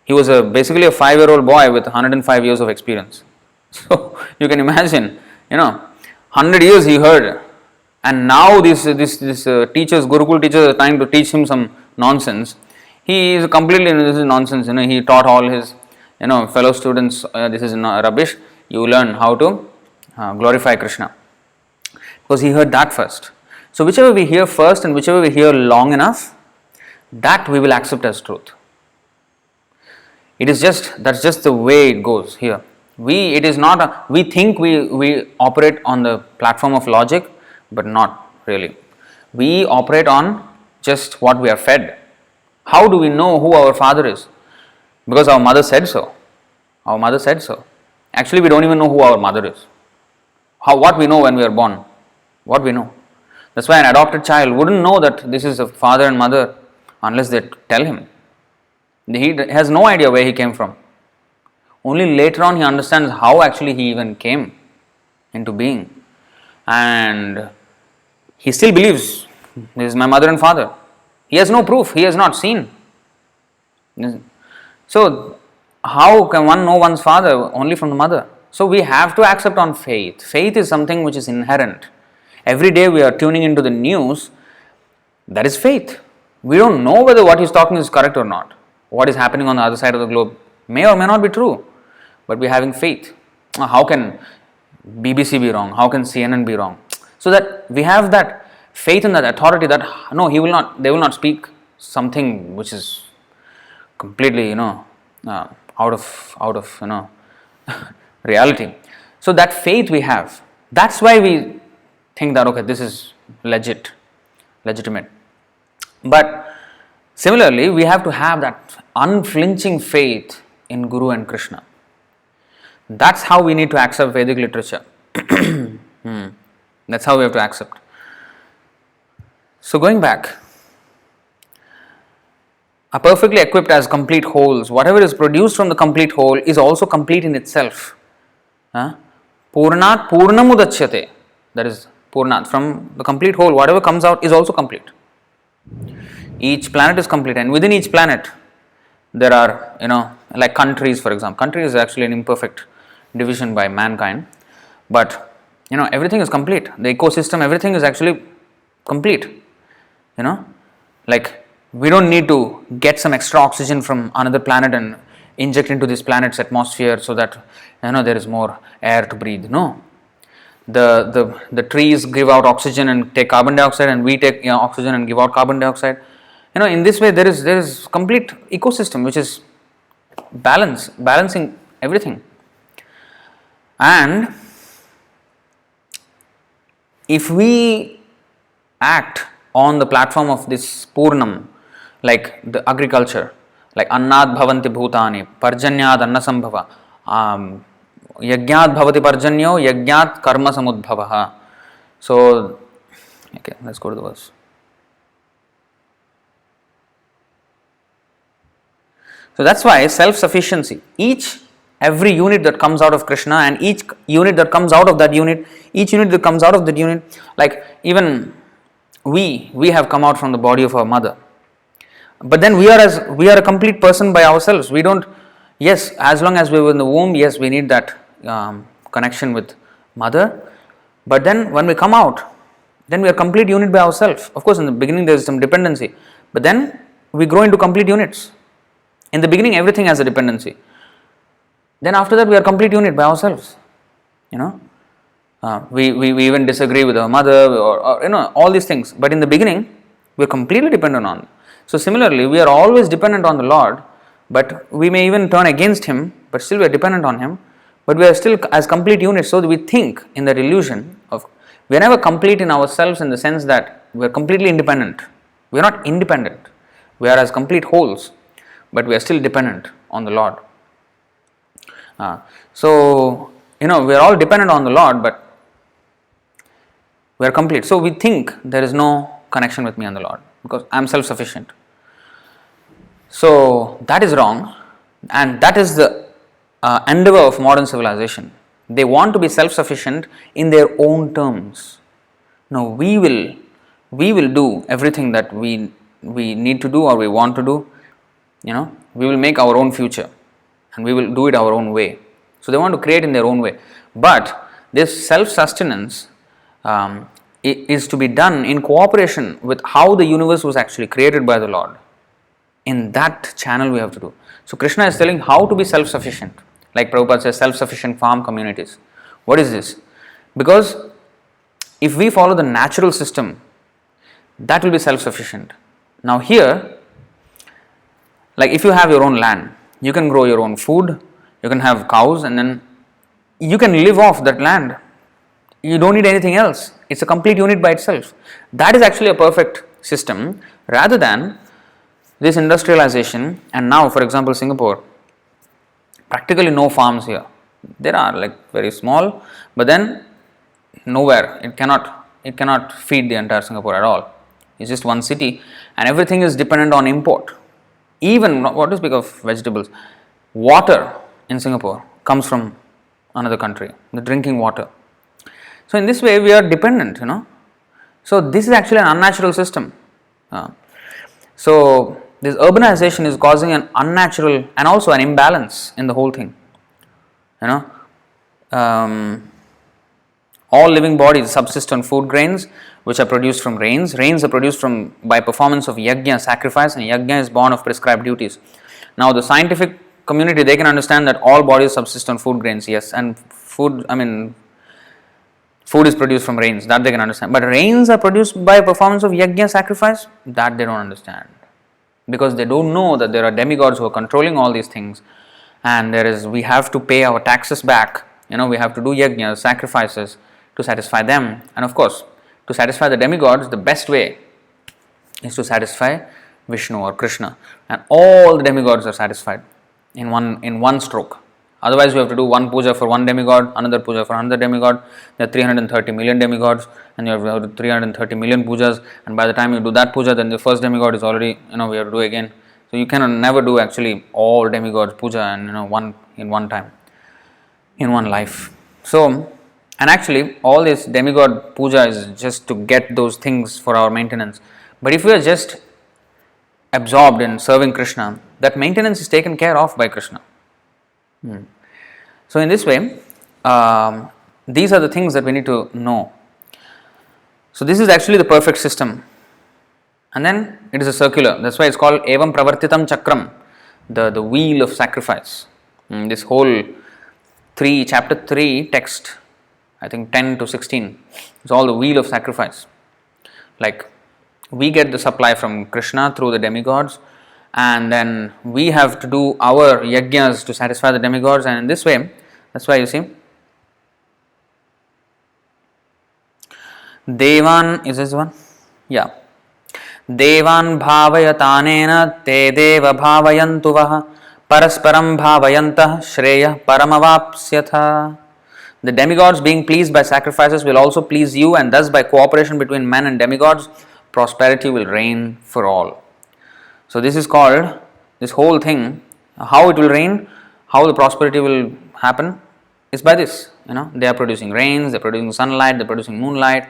He was basically a 5-year-old boy with 105 years of experience. So you can imagine, 100 years he heard. And now these teachers, Gurukul teachers are trying to teach him some nonsense. He is completely, this is nonsense. He taught all his, fellow students, this is rubbish. You learn how to glorify Krishna. Because he heard that first. So whichever we hear first and whichever we hear long enough, that we will accept as truth. That's just the way it goes here. We think we operate on the platform of logic, but not really. We operate on just what we are fed. How do we know who our father is? Because our mother said so. Our mother said so. Actually, we don't even know who our mother is. What we know when we are born? What we know? That's why an adopted child wouldn't know that this is a father and mother unless they tell him. He has no idea where he came from. Only later on he understands how actually he even came into being. And he still believes, this is my mother and father. He has no proof, he has not seen. So, how can one know one's father? Only from the mother. So, we have to accept on faith. Faith is something which is inherent. Every day we are tuning into the news, that is faith. We don't know whether what he's talking is correct or not. What is happening on the other side of the globe may or may not be true, but we are having faith. How can BBC be wrong? How can CNN be wrong? So that we have that faith in that authority that no, they will not speak something which is completely, out of reality. So that faith we have. That's why we think that okay, this is legitimate. But similarly, we have to have that unflinching faith in Guru and Krishna. That's how we need to accept Vedic literature. That's how we have to accept. So going back, are perfectly equipped as complete wholes. Whatever is produced from the complete whole is also complete in itself. Purnat purnamudachyate. That is Purnat. From the complete whole, whatever comes out is also complete. Each planet is complete, and within each planet there are, like countries, for example. Country is actually an imperfect division by mankind, but everything is complete. The ecosystem, everything is actually complete. Like we don't need to get some extra oxygen from another planet and inject into this planet's atmosphere so that there is more air to breathe. No, the trees give out oxygen and take carbon dioxide, and we take oxygen and give out carbon dioxide. In this way there is complete ecosystem which is balancing everything. And if we act on the platform of this Purnam, like the agriculture, like Annad Bhavanti Bhutani, Parjanyad Annasambhava, Yajñād Bhavati Parjanyo, Yajñād Karma Samudbhavaha. So, okay, let's go to the verse. So that's why self-sufficiency, every unit that comes out of Krishna and each unit that comes out of that unit, each unit that comes out of that unit, like even we have come out from the body of our mother. But then we are a complete person by ourselves. We don't, yes, as long as we were in the womb, yes, we need that connection with mother. But then when we come out, then we are a complete unit by ourselves. Of course, in the beginning there is some dependency, but then we grow into complete units. In the beginning, everything has a dependency. Then after that, we are a complete unit by ourselves. We even disagree with our mother or all these things. But in the beginning, we are completely dependent on. So similarly, we are always dependent on the Lord, but we may even turn against Him, but still we are dependent on Him. But we are still as complete units, so that we think in that illusion of, we are never complete in ourselves in the sense that we are completely independent. We are not independent. We are as complete wholes, but we are still dependent on the Lord. So, we are all dependent on the Lord, but we are complete. So, we think there is no connection with me and the Lord because I am self-sufficient. So, that is wrong, and that is the endeavor of modern civilization. They want to be self-sufficient in their own terms. No, we will do everything that we need to do or we want to do. We will make our own future and we will do it our own way. So they want to create in their own way. But this self-sustenance is to be done in cooperation with how the universe was actually created by the Lord. In that channel we have to do. So Krishna is telling how to be self-sufficient. Like Prabhupada says, self-sufficient farm communities. What is this? Because if we follow the natural system, that will be self-sufficient. Now here, like if you have your own land, you can grow your own food, you can have cows, and then you can live off that land. You don't need anything else. It's a complete unit by itself. That is actually a perfect system Rather than this industrialization, and now, for example, Singapore, practically no farms here. There are like very small, but then nowhere. It cannot feed the entire Singapore at all. It's just one city, and everything is dependent on import. Even what to speak of vegetables, water in Singapore comes from another country. The drinking water. So in this way, we are dependent. So this is actually an unnatural system. So this urbanization is causing an unnatural and also an imbalance in the whole thing. All living bodies subsist on food grains which are produced from rains. Rains are produced by performance of yajna, sacrifice, and yajna is born of prescribed duties. Now the scientific community, they can understand that all bodies subsist on food grains, yes, and food is produced from rains, that they can understand. But rains are produced by performance of yajna, sacrifice, that they don't understand. Because they don't know that there are demigods who are controlling all these things, and we have to pay our taxes back. We have to do yajnas, sacrifices to satisfy them. And of course, to satisfy the demigods, the best way is to satisfy Vishnu or Krishna, and all the demigods are satisfied in one stroke. Otherwise, you have to do one puja for one demigod, another puja for another demigod. There are 330 million demigods, and you have to do 330 million pujas. And by the time you do that puja, then the first demigod is already, we have to do again. So you cannot never do actually all demigods puja and one time, in one life. So, and actually, all this demigod puja is just to get those things for our maintenance. But if we are just absorbed in serving Krishna, that maintenance is taken care of by Krishna. So in this way, these are the things that we need to know. So this is actually the perfect system. And then it is a circular. That's why it's called Evam Pravartitam Chakram, the wheel of sacrifice. This whole chapter 3 text, I think 10 to 16, it's all the wheel of sacrifice. Like, we get the supply from Krishna through the demigods, and then we have to do our yajnas to satisfy the demigods, and in this way, that's why you see, Devan, is this one? Yeah. Devan bhavayatanena te deva bhavayantu vaha parasparam bhavayantah shreya paramavapsyatha. The demigods, being pleased by sacrifices, will also please you, and thus by cooperation between men and demigods, prosperity will reign for all. So this is called, this whole thing, how it will reign, how the prosperity will happen, is by this. They are producing rains, they are producing sunlight, they are producing moonlight,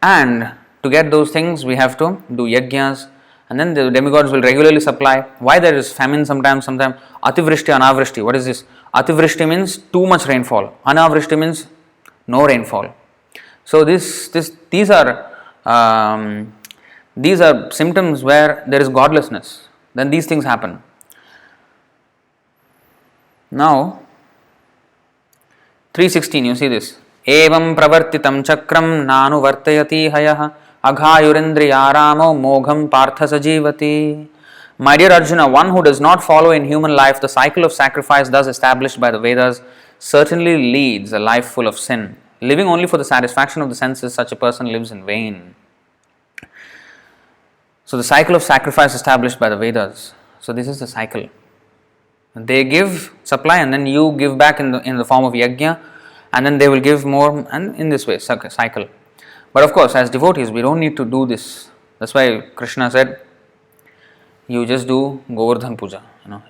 and to get those things we have to do yajnas, and then the demigods will regularly supply. Why there is famine sometimes? Ativrishti, anavrishti. What is this? Ativrishti means too much rainfall, anavrishti means no rainfall. So these are symptoms where there is godlessness. Then these things happen. Now 3:16, you see this. Evam pravartitam chakram nanu vartayati hayah aghayurindriyaramo mogham partha sajivati. My dear Arjuna, one who does not follow in human life the cycle of sacrifice thus established by the Vedas certainly leads a life full of sin. Living only for the satisfaction of the senses, such a person lives in vain. So the cycle of sacrifice established by the Vedas. So this is the cycle. They give supply, and then you give back in the form of yajna, and then they will give more, and in this way, cycle. But of course, as devotees, we don't need to do this. That's why Krishna said, you just do Govardhan Puja.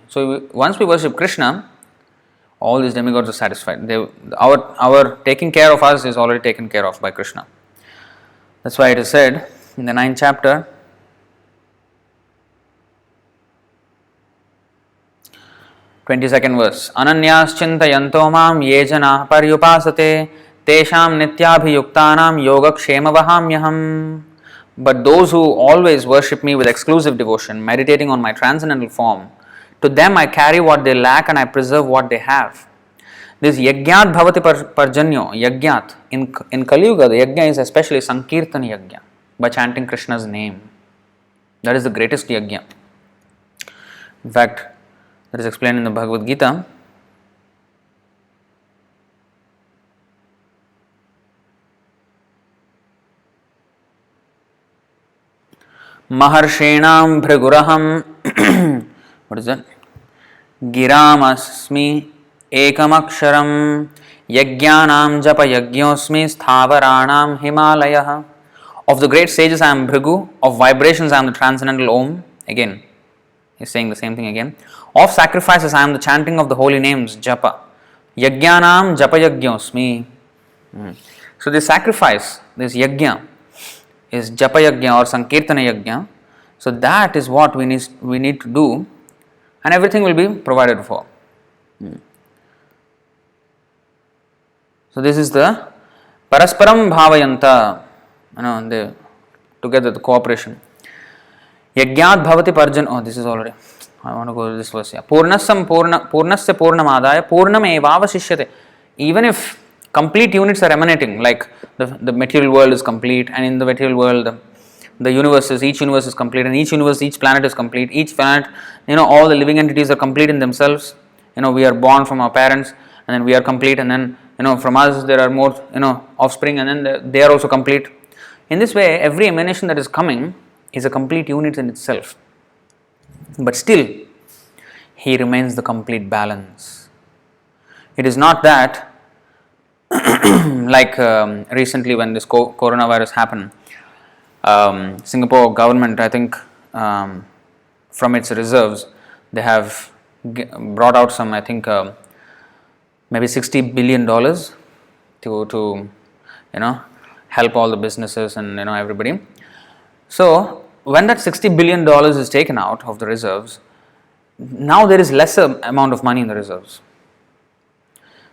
So once we worship Krishna, all these demigods are satisfied. Our taking care of us is already taken care of by Krishna. That's why it is said in the 9th chapter, 22nd verse, Ananyas chintayanto mam ye jana paryupasate tesham nityabhiyuktanam yogakshema vahamyaham. But those who always worship me with exclusive devotion, meditating on my transcendental form, to them I carry what they lack and I preserve what they have. This yajnat bhavati parjanyo, yajnat, in Kali Yuga, the yajna is especially Sankirtan yajna, by chanting Krishna's name. That is the greatest yajna. In fact, that is explained in the Bhagavad Gita. Maharshinam Bhriguraham. What is that? Giramasmi Ekamaksharam Yajnanam Japa Yajñosmi Sthavarāṇam Himalayah. Of the great sages I am Bhrigu, of vibrations I am the transcendental Om. Again, he's saying the same thing again. Of sacrifices I am the chanting of the holy names, Japa. Yajnanam Japa Yajñosmi. So this sacrifice, this Yajna, is Japa Yajna or Sankirtana Yajna. So that is what we need to do, and everything will be provided for. So this is the Parasparam Bhavayanta, together the cooperation. Yajnat Bhavati Parjan. Oh, this is already. I want to go to this verse. Yeah. Purnasya Purnamadaya Purnam Evavasishyate. Even if complete units are emanating, like the material world is complete, and in the material world the universes, each universe is complete, and each universe, each planet is complete. Each planet, all the living entities are complete in themselves. We are born from our parents, and then we are complete, and then from us there are more offspring, and then they are also complete. In this way, every emanation that is coming is a complete unit in itself. But still, he remains the complete balance. It is not that like recently when this coronavirus happened, Singapore government, I think, from its reserves, they have brought out some, I think, maybe $60 billion to help all the businesses and everybody. So when that $60 billion is taken out of the reserves, now there is lesser amount of money in the reserves.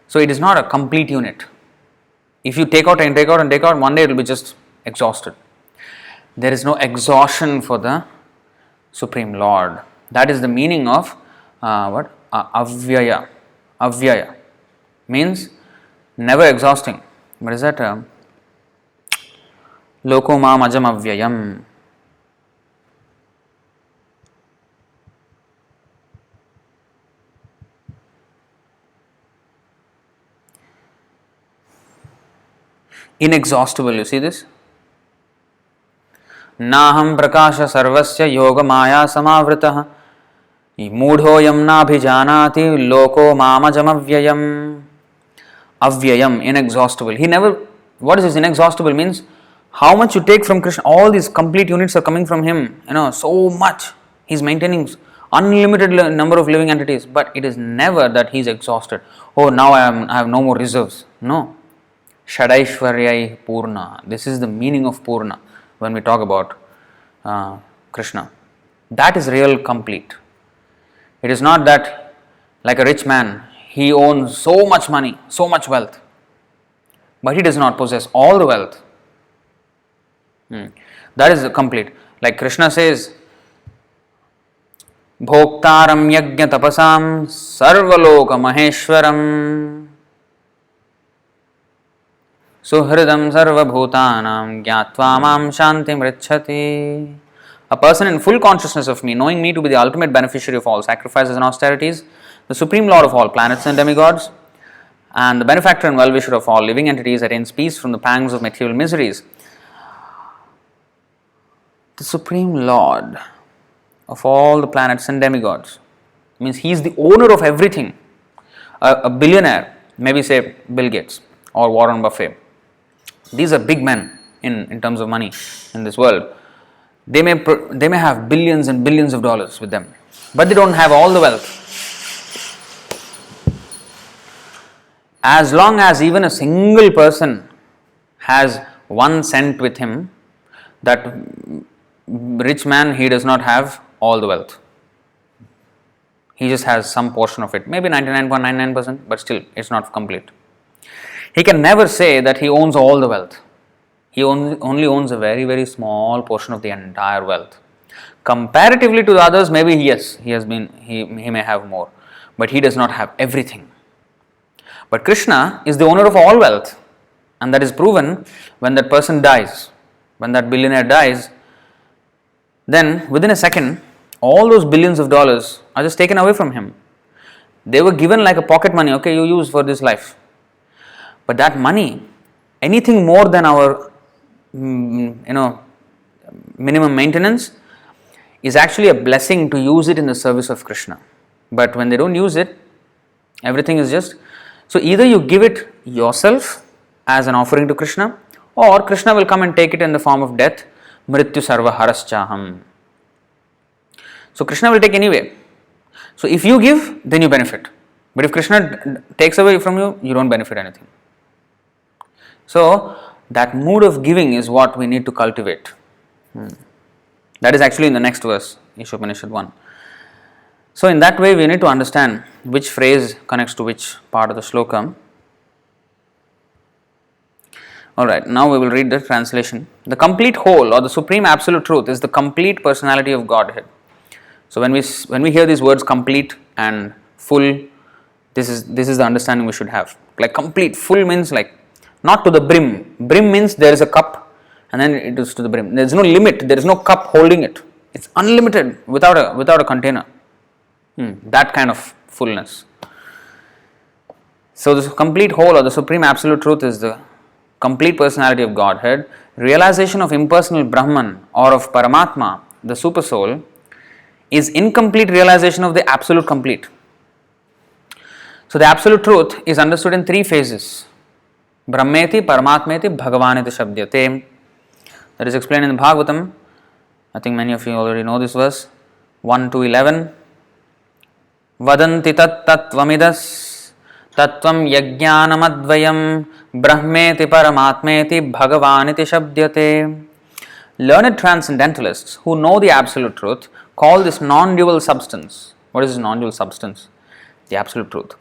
So it is not a complete unit. If you take out and take out and take out, one day it will be just exhausted. There is no exhaustion for the Supreme Lord. That is the meaning of what? Avyaya. Avyaya means never exhausting. What is that? Loko mam ajam avyayam. Inexhaustible, you see this? Naham prakasha sarvasya yoga maya samavritah mudhoyam nabhijanati loko mamajam avyayam. Avyayam, inexhaustible. He never, what is this inexhaustible means? How much you take from Krishna, all these complete units are coming from him, so much. He's maintaining unlimited number of living entities, but it is never that he's exhausted. Oh, now I have no more reserves. No. Shadaishvaryai Purna. This is the meaning of Purna when we talk about Krishna. That is real complete. It is not that like a rich man, he owns so much money, so much wealth, but he does not possess all the wealth. That is complete. Like Krishna says, Bhoktaram Yajna Tapasam Sarvaloka Maheshwaram Suhridam Sarva Bhutanam Gyatva Mam Shanti Mrichati. A person in full consciousness of me, knowing me to be the ultimate beneficiary of all sacrifices and austerities, the Supreme Lord of all planets and demigods, and the benefactor and well-wisher of all living entities, attains peace from the pangs of material miseries. The Supreme Lord of all the planets and demigods means he is the owner of everything. A billionaire, maybe say Bill Gates or Warren Buffett, these are big men in terms of money in this world. They may have billions and billions of dollars with them, but they don't have all the wealth. As long as even a single person has 1 cent with him, that rich man, he does not have all the wealth. He just has some portion of it, maybe 99.99%, but still it's not complete. He can never say that he owns all the wealth. He only owns a very, very small portion of the entire wealth. Comparatively to the others, maybe yes, he may have more, but he does not have everything. But Krishna is the owner of all wealth, and that is proven when that person dies. When that billionaire dies, then within a second, all those billions of dollars are just taken away from him. They were given like a pocket money, okay, you use for this life. But that money, anything more than our minimum maintenance, is actually a blessing to use it in the service of Krishna. But when they don't use it, everything is just... So either you give it yourself as an offering to Krishna, or Krishna will come and take it in the form of death. Mrityu sarva haraschaham. So Krishna will take anyway. So if you give, then you benefit. But if Krishna takes away from you, you don't benefit anything. So that mood of giving is what we need to cultivate. That is actually in the next verse, Īśopaniṣad 1. So in that way we need to understand which phrase connects to which part of the sloka. Alright, now we will read the translation. The complete whole or the supreme absolute truth is the complete personality of Godhead. So when we hear these words complete and full, this is the understanding we should have. Like complete, full means like not to the brim. Brim means there is a cup and then it is to the brim. There is no limit, there is no cup holding it. It's unlimited without a container. That kind of fullness. So the complete whole or the supreme absolute truth is the complete personality of Godhead. Realization of impersonal Brahman or of Paramatma, the super soul, is incomplete realization of the absolute complete. So the absolute truth is understood in three phases. Brahmeti, Paramatmeti, Bhagavaniti Shabdyate. That is explained in the Bhagavatam. I think many of you already know this verse. 1 to 11. Vadanti tattvamidas tattvam yajnanamadvayam brahmeti paramatmeti bhagavaniti shabdyate. Learned transcendentalists who know the absolute truth call this non-dual substance. What is this non-dual substance? The absolute truth.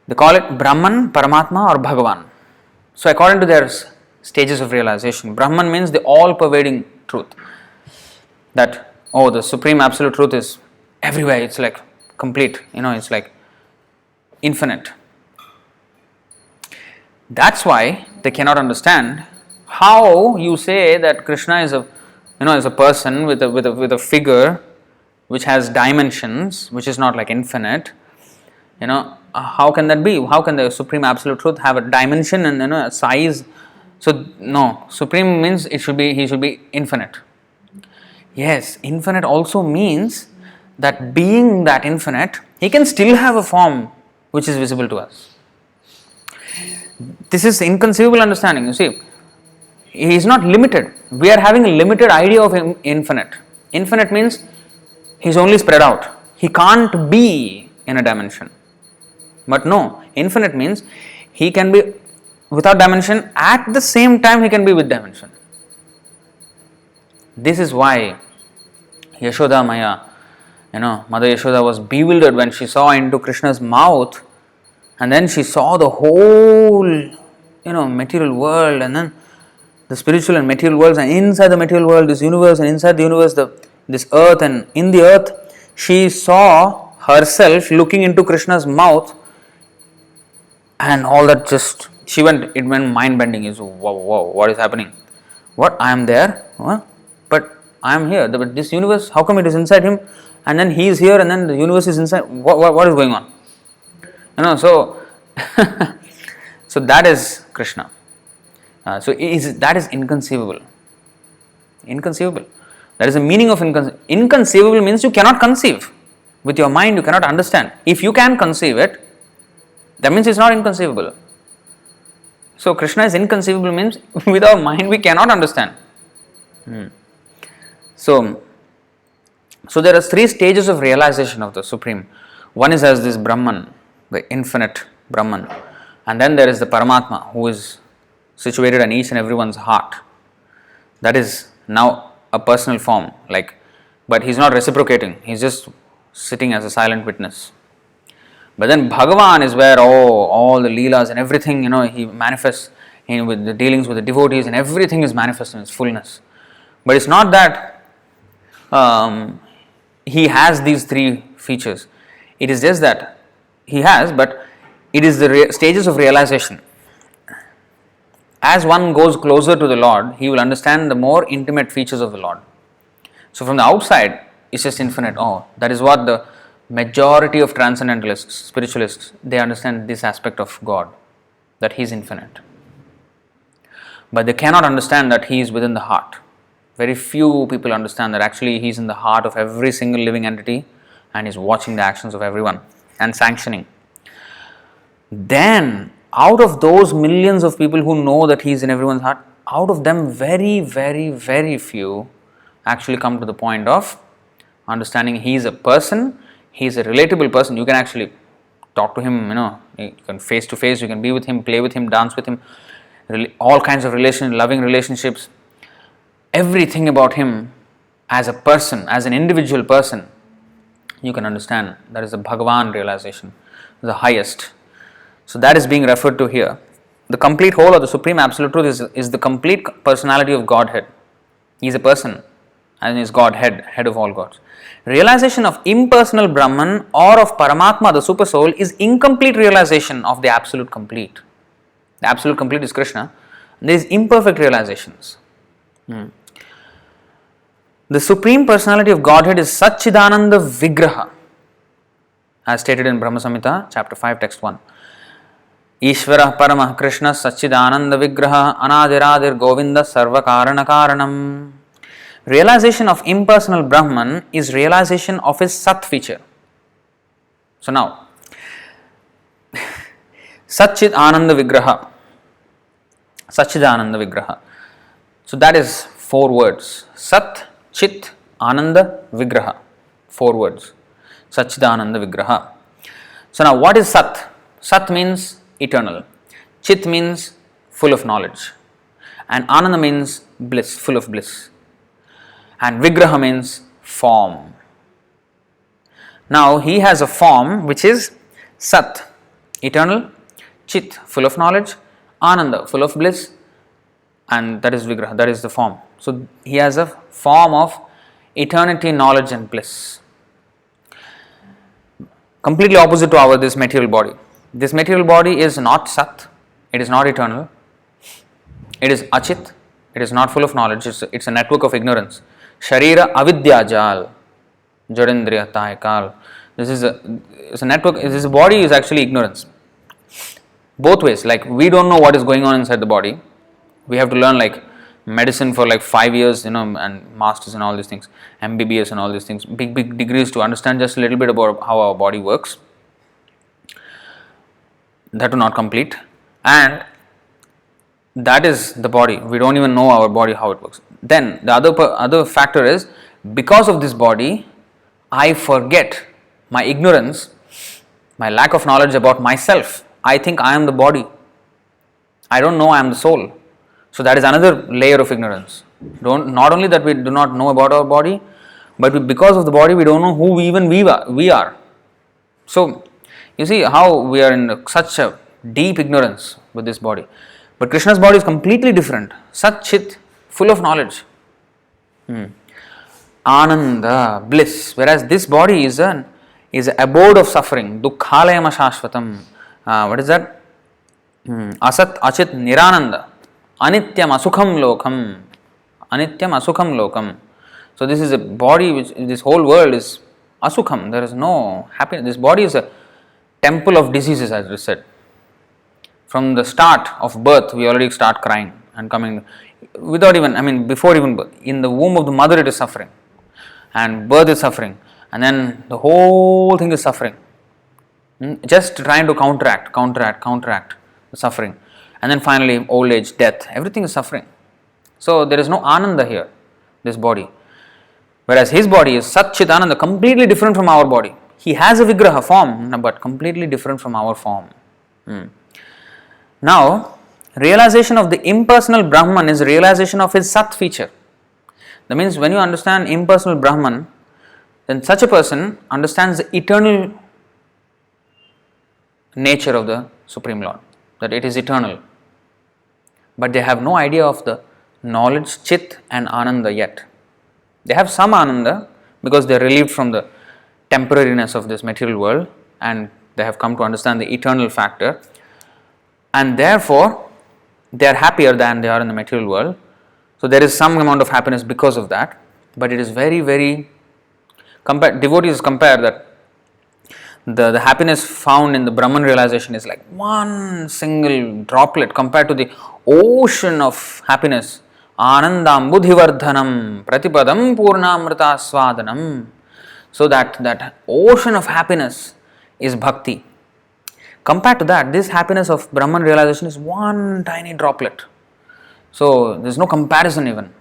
They call it Brahman, Paramatma or Bhagavan. So according to their stages of realization, Brahman means the all-pervading truth. That, the supreme absolute truth is everywhere, it's like complete, it's like infinite. That's why they cannot understand how you say that Krishna is a person with a figure which has dimensions, which is not like infinite. How can that be? How can the supreme absolute truth have a dimension and a size? So no, supreme means he should be infinite. Yes, infinite also means that being that infinite, he can still have a form which is visible to us. This is inconceivable understanding. You see, he is not limited. We are having a limited idea of him infinite. Infinite means he is only spread out. He can't be in a dimension. But no, infinite means he can be without dimension, at the same time he can be with dimension. This is why Yashoda Maya, Mother Yashoda was bewildered when she saw into Krishna's mouth, and then she saw the whole, material world, and then the spiritual and material worlds, and inside the material world, this universe, and inside the universe, this earth, and in the earth, she saw herself looking into Krishna's mouth, and all that it went mind-bending. Wow, what is happening? What? I am there? But I am here. But this universe, how come it is inside him? And then he is here, and then the universe is inside. What is going on? So so that is Krishna. That is inconceivable. Inconceivable. That is the meaning of inconceivable. Inconceivable means you cannot conceive. With your mind, you cannot understand. If you can conceive it, that means it's not inconceivable. So Krishna is inconceivable means with our mind we cannot understand. So there are three stages of realization of the Supreme. One is as this Brahman, the infinite Brahman. And then there is the Paramatma, who is situated in each and everyone's heart. That is now a personal form, but he's not reciprocating. He's just sitting as a silent witness. But then Bhagavan is where all the leelas and everything, he manifests with the dealings with the devotees, and everything is manifest in its fullness. But it's not that he has these three features. It is just that he has, but it is the stages of realization. As one goes closer to the Lord, he will understand the more intimate features of the Lord. So from the outside, it's just infinite. That is what the majority of transcendentalists, spiritualists, they understand this aspect of God, that he is infinite. But they cannot understand that he is within the heart. Very few people understand that actually He is in the heart of every single living entity and is watching the actions of everyone and sanctioning. Then, out of those millions of people who know that He is in everyone's heart, out of them very, very, very few actually come to the point of understanding He is a person, He is a relatable person. You can actually talk to Him, you can face to face, you can be with Him, play with Him, dance with Him, all kinds of loving relationships. Everything about Him as a person, as an individual person, you can understand. That is the Bhagavan realization, the highest. So that is being referred to here. The complete whole or the Supreme Absolute Truth is the complete personality of Godhead. He is a person and is Godhead, head of all gods. Realization of impersonal Brahman or of Paramatma, the Super Soul, is incomplete realization of the Absolute Complete. The Absolute Complete is Krishna. There is imperfect realizations. The Supreme Personality of Godhead is Satchidananda Vigraha, as stated in Brahma Samhita, chapter 5, text 1. Ishvara Paramah Krishna Satchidananda Vigraha Anadiradir Govinda Sarva Karana Karanam. Realization of impersonal Brahman is realization of his Sat feature. So now, Satchidananda Vigraha. Satchidananda Vigraha. So that is 4 words. Sat, Chit, Ananda, Vigraha. 4 words. Satchidananda Vigraha. So now what is Sat? Sat means eternal. Chit means full of knowledge. And Ananda means bliss, full of bliss. And Vigraha means form. Now he has a form which is Sat, eternal, Chit, full of knowledge, Ananda, full of bliss, and that is Vigraha, that is the form. So he has a form of eternity, knowledge and bliss. Completely opposite to this material body. This material body is not Sat, it is not eternal, it is Achit, it is not full of knowledge, it's a network of ignorance. Sharira avidya jal, Jadindriya taikal. This is a network, this body is actually ignorance. Both ways, like we don't know what is going on inside the body. We have to learn like medicine for like 5 years, and masters and all these things, MBBS and all these things, big degrees to understand just a little bit about how our body works. That is not complete, and that is the body. We don't even know our body, how it works. Then the other factor is, because of this body, I forget my ignorance, my lack of knowledge about myself. I think I am the body. I don't know I am the soul. So that is another layer of ignorance. Not only that we do not know about our body, but because of the body we don't know who we are. So you see how we are in such a deep ignorance with this body. But Krishna's body is completely different. Sat Chit, full of knowledge. Ananda, bliss. Whereas this body is an abode of suffering. Dukkhalayam ashashvatam. What is that? Asat Achit Nirananda. Anityam Asukham Lokam. Anityam Asukham Lokam. So this is a body which, this whole world is Asukham. There is no happiness. This body is a temple of diseases, as we said. From the start of birth, we already start crying and coming, before even birth. In the womb of the mother it is suffering. And birth is suffering. And then the whole thing is suffering. Just trying to counteract the suffering. And then finally old age, death, everything is suffering. So there is no Ananda here, this body. Whereas his body is Sat Chit Ananda, completely different from our body. He has a Vigraha form, but completely different from our form. Now, realization of the impersonal Brahman is realization of his Sat feature. That means when you understand impersonal Brahman, then such a person understands the eternal nature of the Supreme Lord, that it is eternal. But they have no idea of the knowledge, Chit and Ananda yet. They have some Ananda because they are relieved from the temporariness of this material world and they have come to understand the eternal factor, and therefore they are happier than they are in the material world. So there is some amount of happiness because of that, but it is very, very devotees compare that the happiness found in the Brahman realization is like one single droplet compared to the ocean of happiness Anandambudhivardhanam Pratipadam Purnamrita Swadanam. So that ocean of happiness is bhakti. Compared to that, this happiness of Brahman realization is one tiny droplet. So there is no comparison even.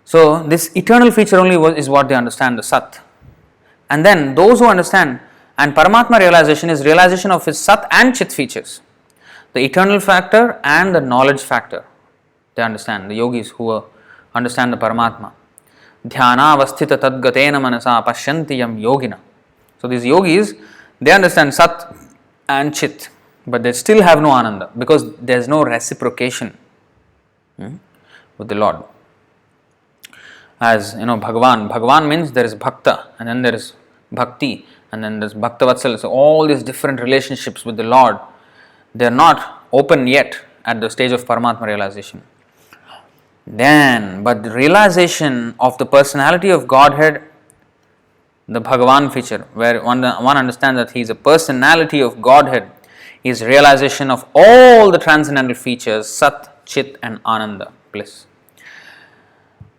So this eternal feature only is what they understand, the Sat. And then those who understand, and Paramatma realization is realization of his Sat and Chit features. The eternal factor and the knowledge factor. They understand, the yogis who understand the Paramatma. Dhyana avasthita tadgatena manasa pashyantiyam yogina. So these yogis, they understand Sat and Chit, but they still have no Ananda because there is no reciprocation with the Lord. As Bhagavan means there is Bhakta and then there is Bhakti and then there is Bhakta Vatsal. So all these different relationships with the Lord, they are not open yet at the stage of Paramatma realization. But the realization of the personality of Godhead, the Bhagavan feature, where one understands that he is a personality of Godhead, is realization of all the transcendental features, Sat, Chit and Ananda, bliss.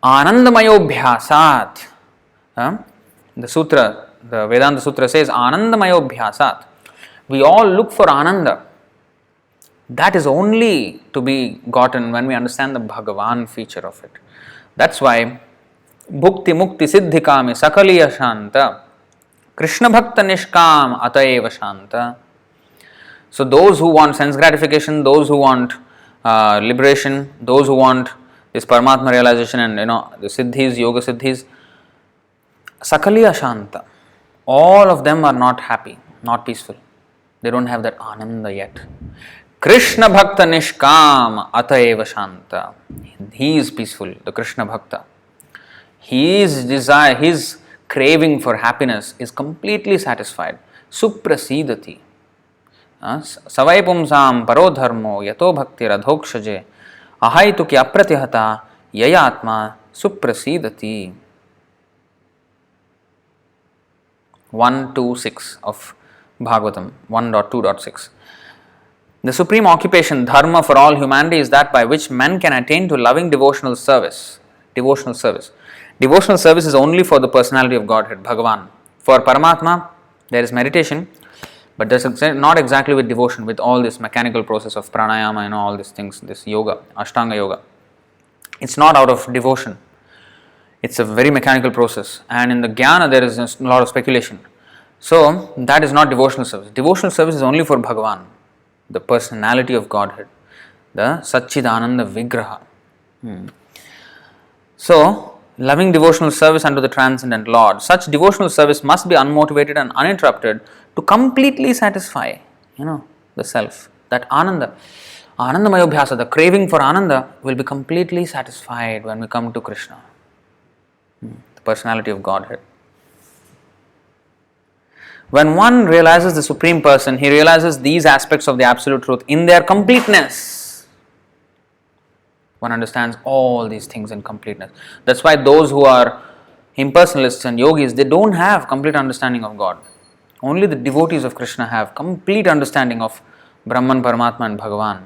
Anandamayobhyasat. The sutra, the Vedanta Sutra says Anandamayobhyasat. We all look for Ananda. That is only to be gotten when we understand the Bhagavan feature of it. That's why Bhukti Mukti Siddhikami Sakaliya Shanta Krishna Bhakta Nishkam Ataeva Shanta. So those who want sense gratification, those who want liberation, those who want this Paramatma realization and the Siddhis, Yoga Siddhis, Sakaliya Shanta, all of them are not happy, not peaceful. They don't have that Ananda yet. Krishna Bhakta Nishkam Ataeva Shanta. He is peaceful, the Krishna Bhakta. His desire, his craving for happiness is completely satisfied. Suprasidati. Savai pumsam parodharmo yato bhakti radhokshaje ahaituki apratihata yayatma suprasidati. 1.2.6 of Bhagavatam, 1.2.6. The supreme occupation, dharma for all humanity, is that by which men can attain to loving devotional service. Devotional service. Devotional service is only for the personality of Godhead, Bhagavan. For Paramatma, there is meditation, but that's not exactly with devotion, with all this mechanical process of pranayama and all these things, this yoga, Ashtanga yoga. It's not out of devotion. It's a very mechanical process. And in the jnana, there is a lot of speculation. So, that is not devotional service. Devotional service is only for Bhagavan, the personality of Godhead, the Satchidananda Vigraha. So, loving devotional service unto the transcendent Lord. Such devotional service must be unmotivated and uninterrupted to completely satisfy, the self. That Ananda, Anandamayobhyasa, the craving for Ananda will be completely satisfied when we come to Krishna, the personality of Godhead. When one realizes the Supreme Person, he realizes these aspects of the Absolute Truth in their completeness. One understands all these things in completeness. That's why those who are impersonalists and yogis, they don't have complete understanding of God. Only the devotees of Krishna have complete understanding of Brahman, Paramatma and Bhagavan.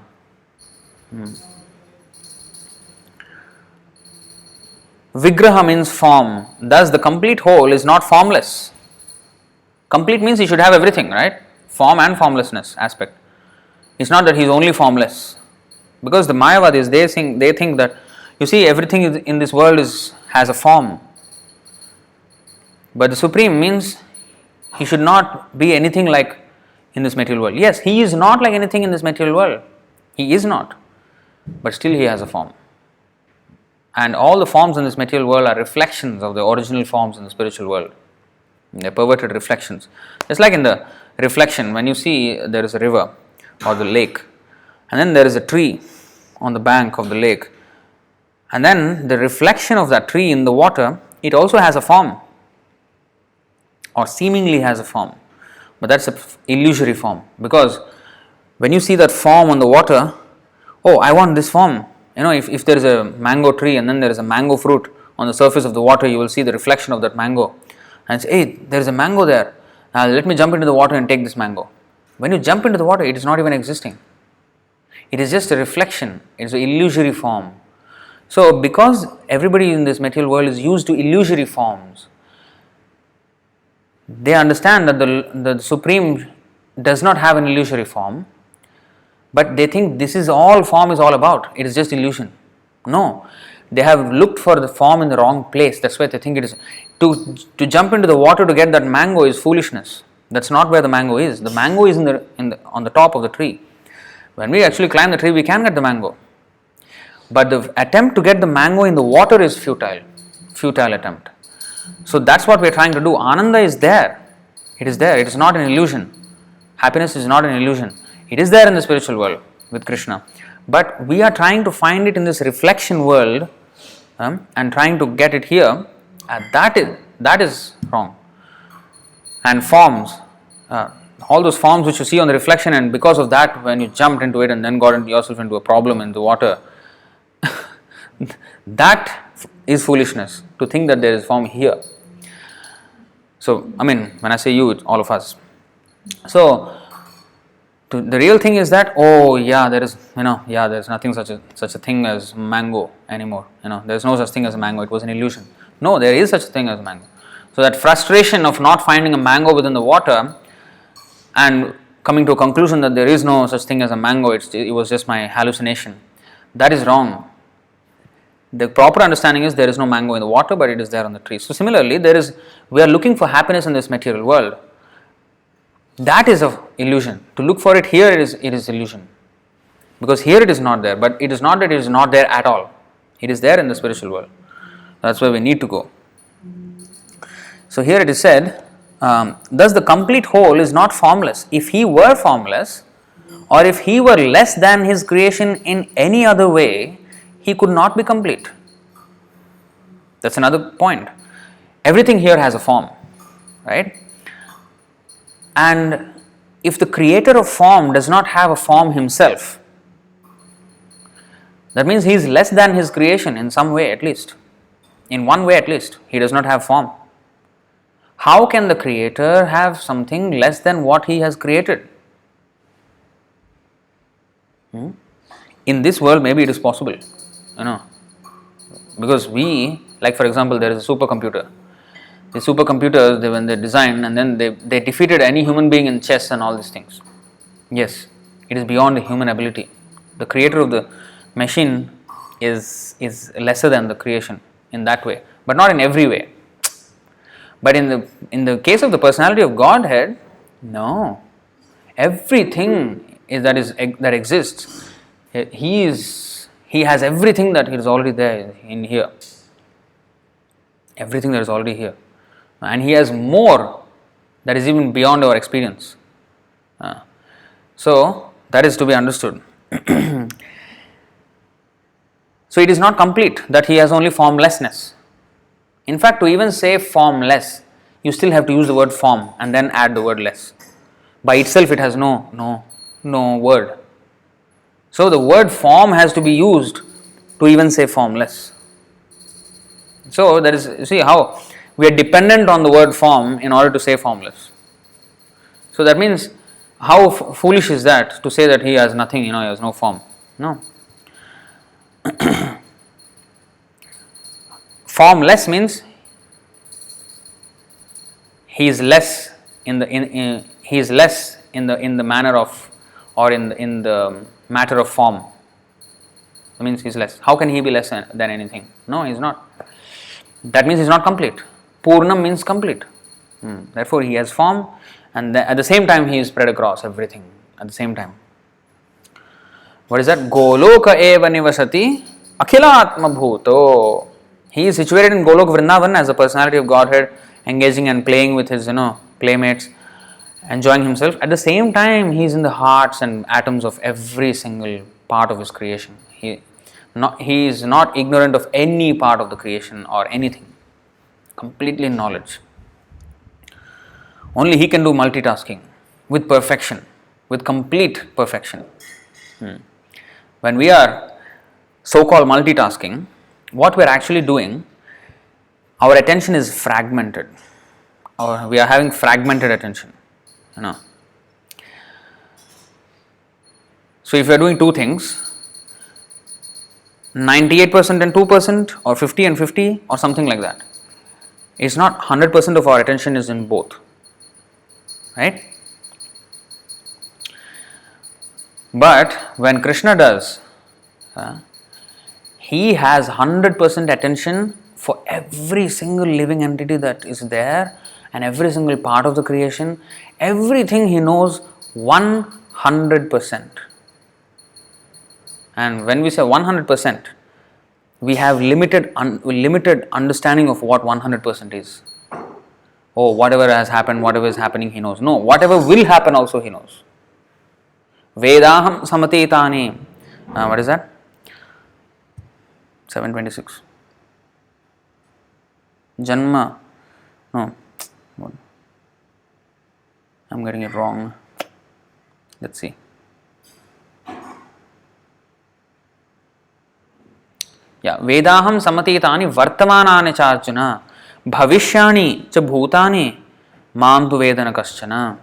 Vigraha means form. Thus the complete whole is not formless. Complete means he should have everything, right? Form and formlessness aspect. It's not that he is only formless. Because the Mayavadis, they think that, everything in this world has a form. But the Supreme means he should not be anything like in this material world. Yes, he is not like anything in this material world. He is not. But still he has a form. And all the forms in this material world are reflections of the original forms in the spiritual world. They are perverted reflections. Just like in the reflection, when you see there is a river or the lake, and then there is a tree on the bank of the lake, and then the reflection of that tree in the water, it also has a form, or seemingly has a form, but that's an illusory form. Because when you see that form on the water, I want this form. If there is a mango tree and then there is a mango fruit on the surface of the water, you will see the reflection of that mango. And say, hey, there is a mango there. Let me jump into the water and take this mango. When you jump into the water, it is not even existing. It is just a reflection. It is an illusory form. So, because everybody in this material world is used to illusory forms, they understand that the Supreme does not have an illusory form, but they think this is all form is all about. It is just illusion. No, they have looked for the form in the wrong place. That's why they think it is. To jump into the water to get that mango is foolishness. That's not where the mango is. The mango is on the top of the tree. When we actually climb the tree, we can get the mango. But the attempt to get the mango in the water is futile attempt. So that's what we are trying to do. Ananda is there. It is there. It is not an illusion. Happiness is not an illusion. It is there in the spiritual world with Krishna. But we are trying to find it in this reflection world and trying to get it here. That is wrong. And forms, all those forms which you see on the reflection, and because of that, when you jumped into it and then got yourself into a problem in the water, that is foolishness to think that there is form here. So, I mean, when I say you, it's all of us. So, the real thing is that, there's nothing such a thing as mango anymore. There's no such thing as a mango. It was an illusion. No, there is such a thing as a mango. So that frustration of not finding a mango within the water and coming to a conclusion that there is no such thing as a mango, it was just my hallucination, that is wrong. The proper understanding is there is no mango in the water, but it is there on the tree. So similarly, we are looking for happiness in this material world. That is an illusion. To look for it here, it is illusion. Because here it is not there, but it is not that it is not there at all. It is there in the spiritual world. That's where we need to go. So here it is said, thus the complete whole is not formless. If he were formless, or if he were less than his creation in any other way, he could not be complete. That's another point. Everything here has a form, right? And if the creator of form does not have a form himself, that means he is less than his creation in some way at least. In one way at least, he does not have form. How can the creator have something less than what he has created? In this world, maybe it is possible, because like for example, there is a supercomputer. The supercomputers, when they designed and then they defeated any human being in chess and all these things. Yes, it is beyond the human ability. The creator of the machine is lesser than the creation in that way, but not in every way. But in the case of the personality of Godhead, no. Everything that exists, he has everything that is already there in here. Everything that is already here. And he has more that is even beyond our experience. So that is to be understood. So it is not complete that he has only formlessness. In fact, to even say formless, you still have to use the word form and then add the word less. By itself, it has no word. So the word form has to be used to even say formless. So that is, see how we are dependent on the word form in order to say formless. So that means, how foolish is that to say that he has nothing, he has no form. No. Formless means he is less in the manner of, or in the matter of form. That means he is less. How can he be less than anything? No, he is not. That means he is not complete. Purnam means complete. Therefore, he has form, and at the same time he is spread across everything. At the same time. What is that? Goloka eva nivasati akhilatma bhuto. He is situated in Golok Vrindavan as the personality of Godhead, engaging and playing with his playmates, enjoying himself. At the same time, he is in the hearts and atoms of every single part of his creation. He is not ignorant of any part of the creation or anything. Completely in knowledge. Only he can do multitasking with perfection, with complete perfection. When we are so-called multitasking, what we are actually doing, our attention is fragmented, or we are having fragmented attention. So if you are doing two things, 98% and 2% or 50 and 50 or something like that. It's not 100% of our attention is in both. Right? But when Krishna does, he has 100% attention for every single living entity that is there and every single part of the creation. Everything he knows 100%. And when we say 100%, we have limited understanding of what 100% is. Oh, whatever has happened, whatever is happening, he knows. No, whatever will happen also he knows. Vedāham samatētāni. What is that? 726. Janma. No. I'm getting it wrong. Let's see. Yeah. Vedāham samatētāni vartamānāni ca arjuna bhavishyāni ca bhūtāni māṁ tu vedana kaśchana.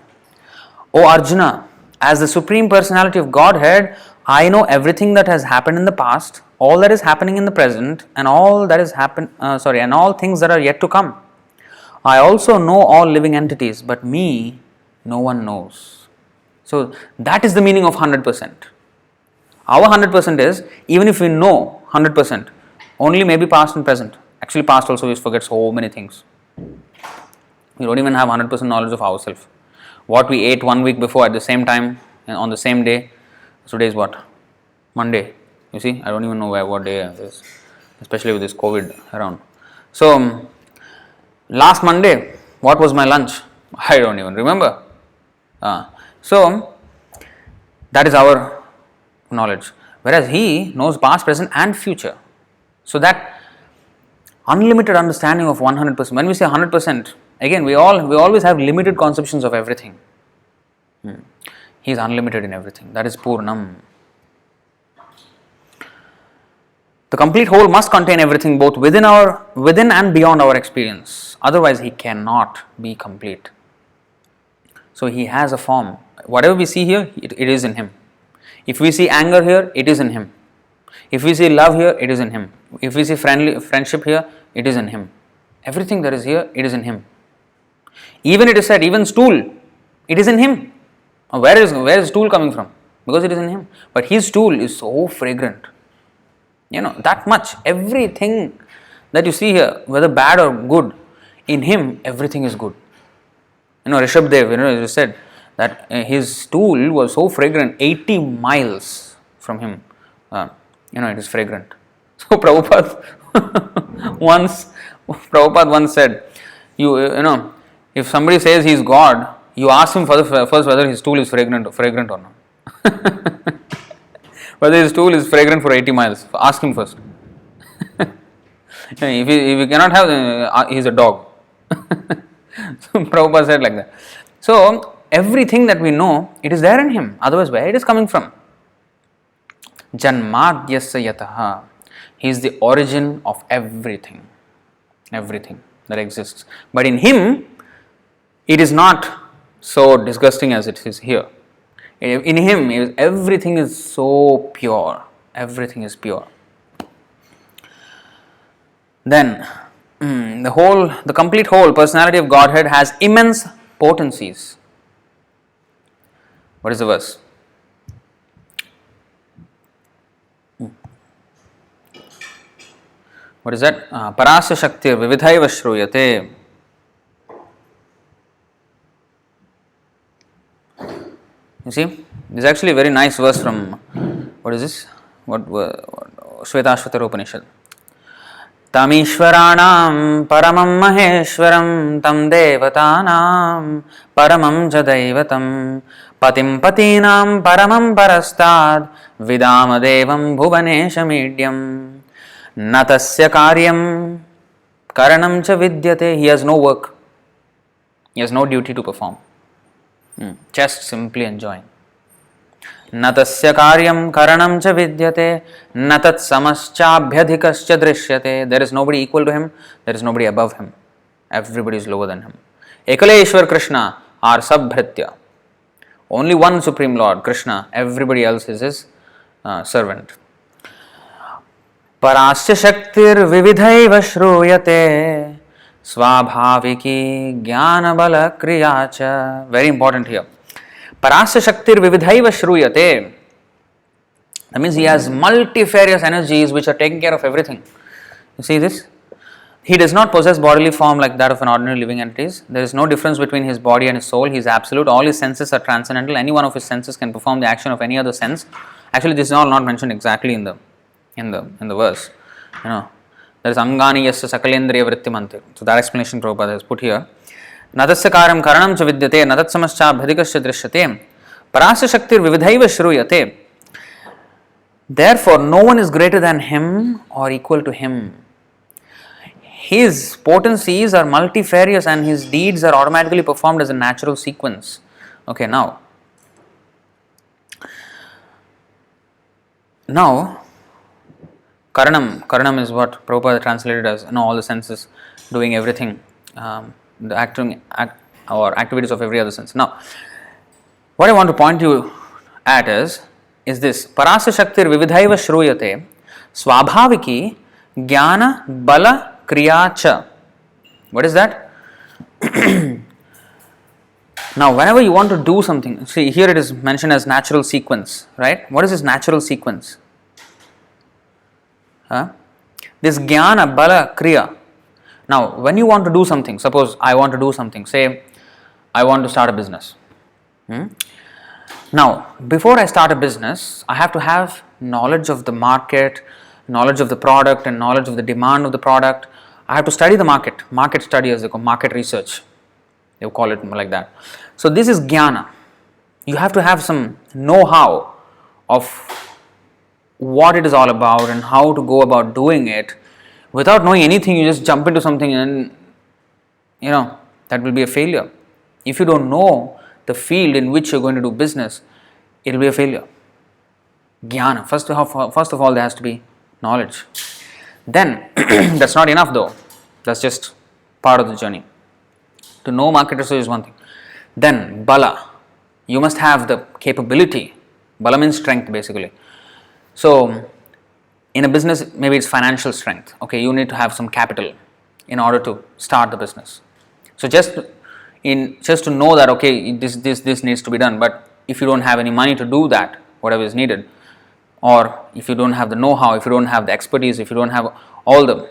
O Arjuna, as the Supreme Personality of Godhead, I know everything that has happened in the past, all that is happening in the present, and all that is and all things that are yet to come. I also know all living entities, but me, no one knows. So that is the meaning of 100%. Our 100% is, even if we know 100%, only maybe past and present. Actually, past also we forget so many things. We don't even have 100% knowledge of ourselves. What we ate 1 week before at the same time and on the same day. Today is what? Monday. You see, I don't even know what day it is, especially with this COVID around. So, last Monday, what was my lunch? I don't even remember. So, that is our knowledge. Whereas he knows past, present and future. So that unlimited understanding of 100%. When we say 100%, again, we always have limited conceptions of everything. He is unlimited in everything. That is Purnam. The complete whole must contain everything both within and beyond our experience. Otherwise, he cannot be complete. So he has a form. Whatever we see here, it is in him. If we see anger here, it is in him. If we see love here, it is in him. If we see friendship here, it is in him. Everything that is here, it is in him. Even it is said, even stool, it is in him. Where is stool coming from? Because it is in him. But his stool is so fragrant. That much. Everything that you see here, whether bad or good, in him, everything is good. Rishabdev, it said that his stool was so fragrant, 80 miles from him. It is fragrant. So Prabhupada once said, if somebody says he is God, you ask him first whether his stool is fragrant or not. Whether his stool is fragrant for 80 miles, ask him first. If he cannot have, he is a dog. So Prabhupada said like that. So everything that we know, it is there in him. Otherwise, where it is coming from? Janmadhyasya yataha. He is the origin of everything that exists. But in him, it is not so disgusting as it is here. In him, everything is so pure. Everything is pure. Then, the complete whole personality of Godhead has immense potencies. What is the verse? What is that? Parasya Shaktir Vividhaiva Shruyate. You see, this is actually a very nice verse from, what is this? Shvetashvatara Upanishad. Tamishvaranam paramam maheshwaram tam devatanam paramam jadaivatam patim patinam paramam parastad vidama devam bhuvanesha medyam natasya karyam karanam cha vidyate. He has no work. He has no duty to perform. Just simply enjoying. Natasya karyam karanam cha vidyate natat samaschabhyadhikascha drishyate. There is nobody equal to him. There is nobody above him. Everybody is lower than him. Ekaleshwar Krishna are sabhritya. Only one Supreme Lord, Krishna. Everybody else is his servant. Parasya Shaktir Vividhaiva Shruyate Svabhaviki Jnana Bala Kriyacha. Very important here. Parasya Shaktir Vividhaiva Shruyate. That means he has multifarious energies which are taking care of everything. You see this? He does not possess bodily form like that of an ordinary living entities. There is no difference between his body and his soul. He is absolute. All his senses are transcendental. Any one of his senses can perform the action of any other sense. Actually, this is all not mentioned exactly in the verse. There is angani yasya sakalendriya vrittimantir. So that explanation Prabhupada has put here. Natasya karam karanam cha vidyate natat samascha bhadikasya drishyate parasya shaktir vividhaiva shruyate. Therefore, no one is greater than him or equal to him. His potencies are multifarious and his deeds are automatically performed as a natural sequence. Okay, now Karanam is what Prabhupada translated as all the senses doing everything, the activities of every other sense. Now, what I want to point you at is this: Parasya Shaktir Vividhaiva Shruyate Swabhaviki Jnana Bala Kriyacha. What is that? Now, whenever you want to do something, see here it is mentioned as natural sequence, right? What is this natural sequence? This Jnana Bala Kriya. Now, when you want to do something, suppose I want to do something, say I want to start a business. Now, before I start a business, I have to have knowledge of the market, knowledge of the product, and knowledge of the demand of the product. I have to study the market study, as they call market research. They call it like that. So this is jnana. You have to have some know-how of what it is all about and how to go about doing it. Without knowing anything, you just jump into something and that will be a failure. If you don't know the field in which you're going to do business, it will be a failure. Jnana. First of all, there has to be knowledge. Then, that's not enough though. That's just part of the journey. To know market research is one thing. Then, bala. You must have the capability. Bala means strength basically. So, in a business, maybe it's financial strength. Okay, you need to have some capital in order to start the business. So, just to know that, okay, this needs to be done. But if you don't have any money to do that, whatever is needed, or if you don't have the know-how, if you don't have the expertise, if you don't have all the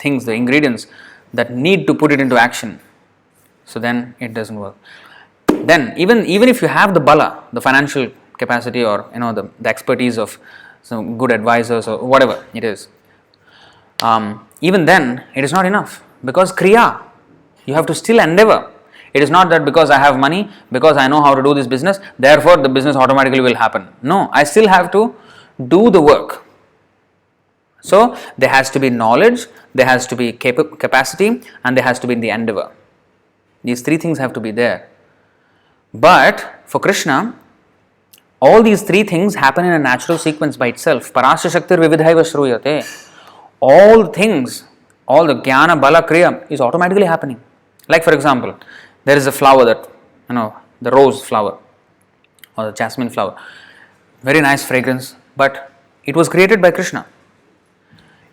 things, the ingredients that need to put it into action, so then it doesn't work. Then even if you have the bala, the financial capacity, or the expertise of some good advisors or whatever it is, even then it is not enough, because kriya, you have to still endeavor. It is not that because I have money, because I know how to do this business, therefore the business automatically will happen. No, I still have to do the work. So there has to be knowledge, there has to be capacity, and there has to be the endeavor. These three things have to be there. But for Krishna, all these three things happen in a natural sequence by itself. Parasya Shaktir Vividhaiva Shruyate. All things, all the Jnana Bala Kriya is automatically happening. Like for example, there is a flower that, the rose flower or the jasmine flower. Very nice fragrance, but it was created by Krishna.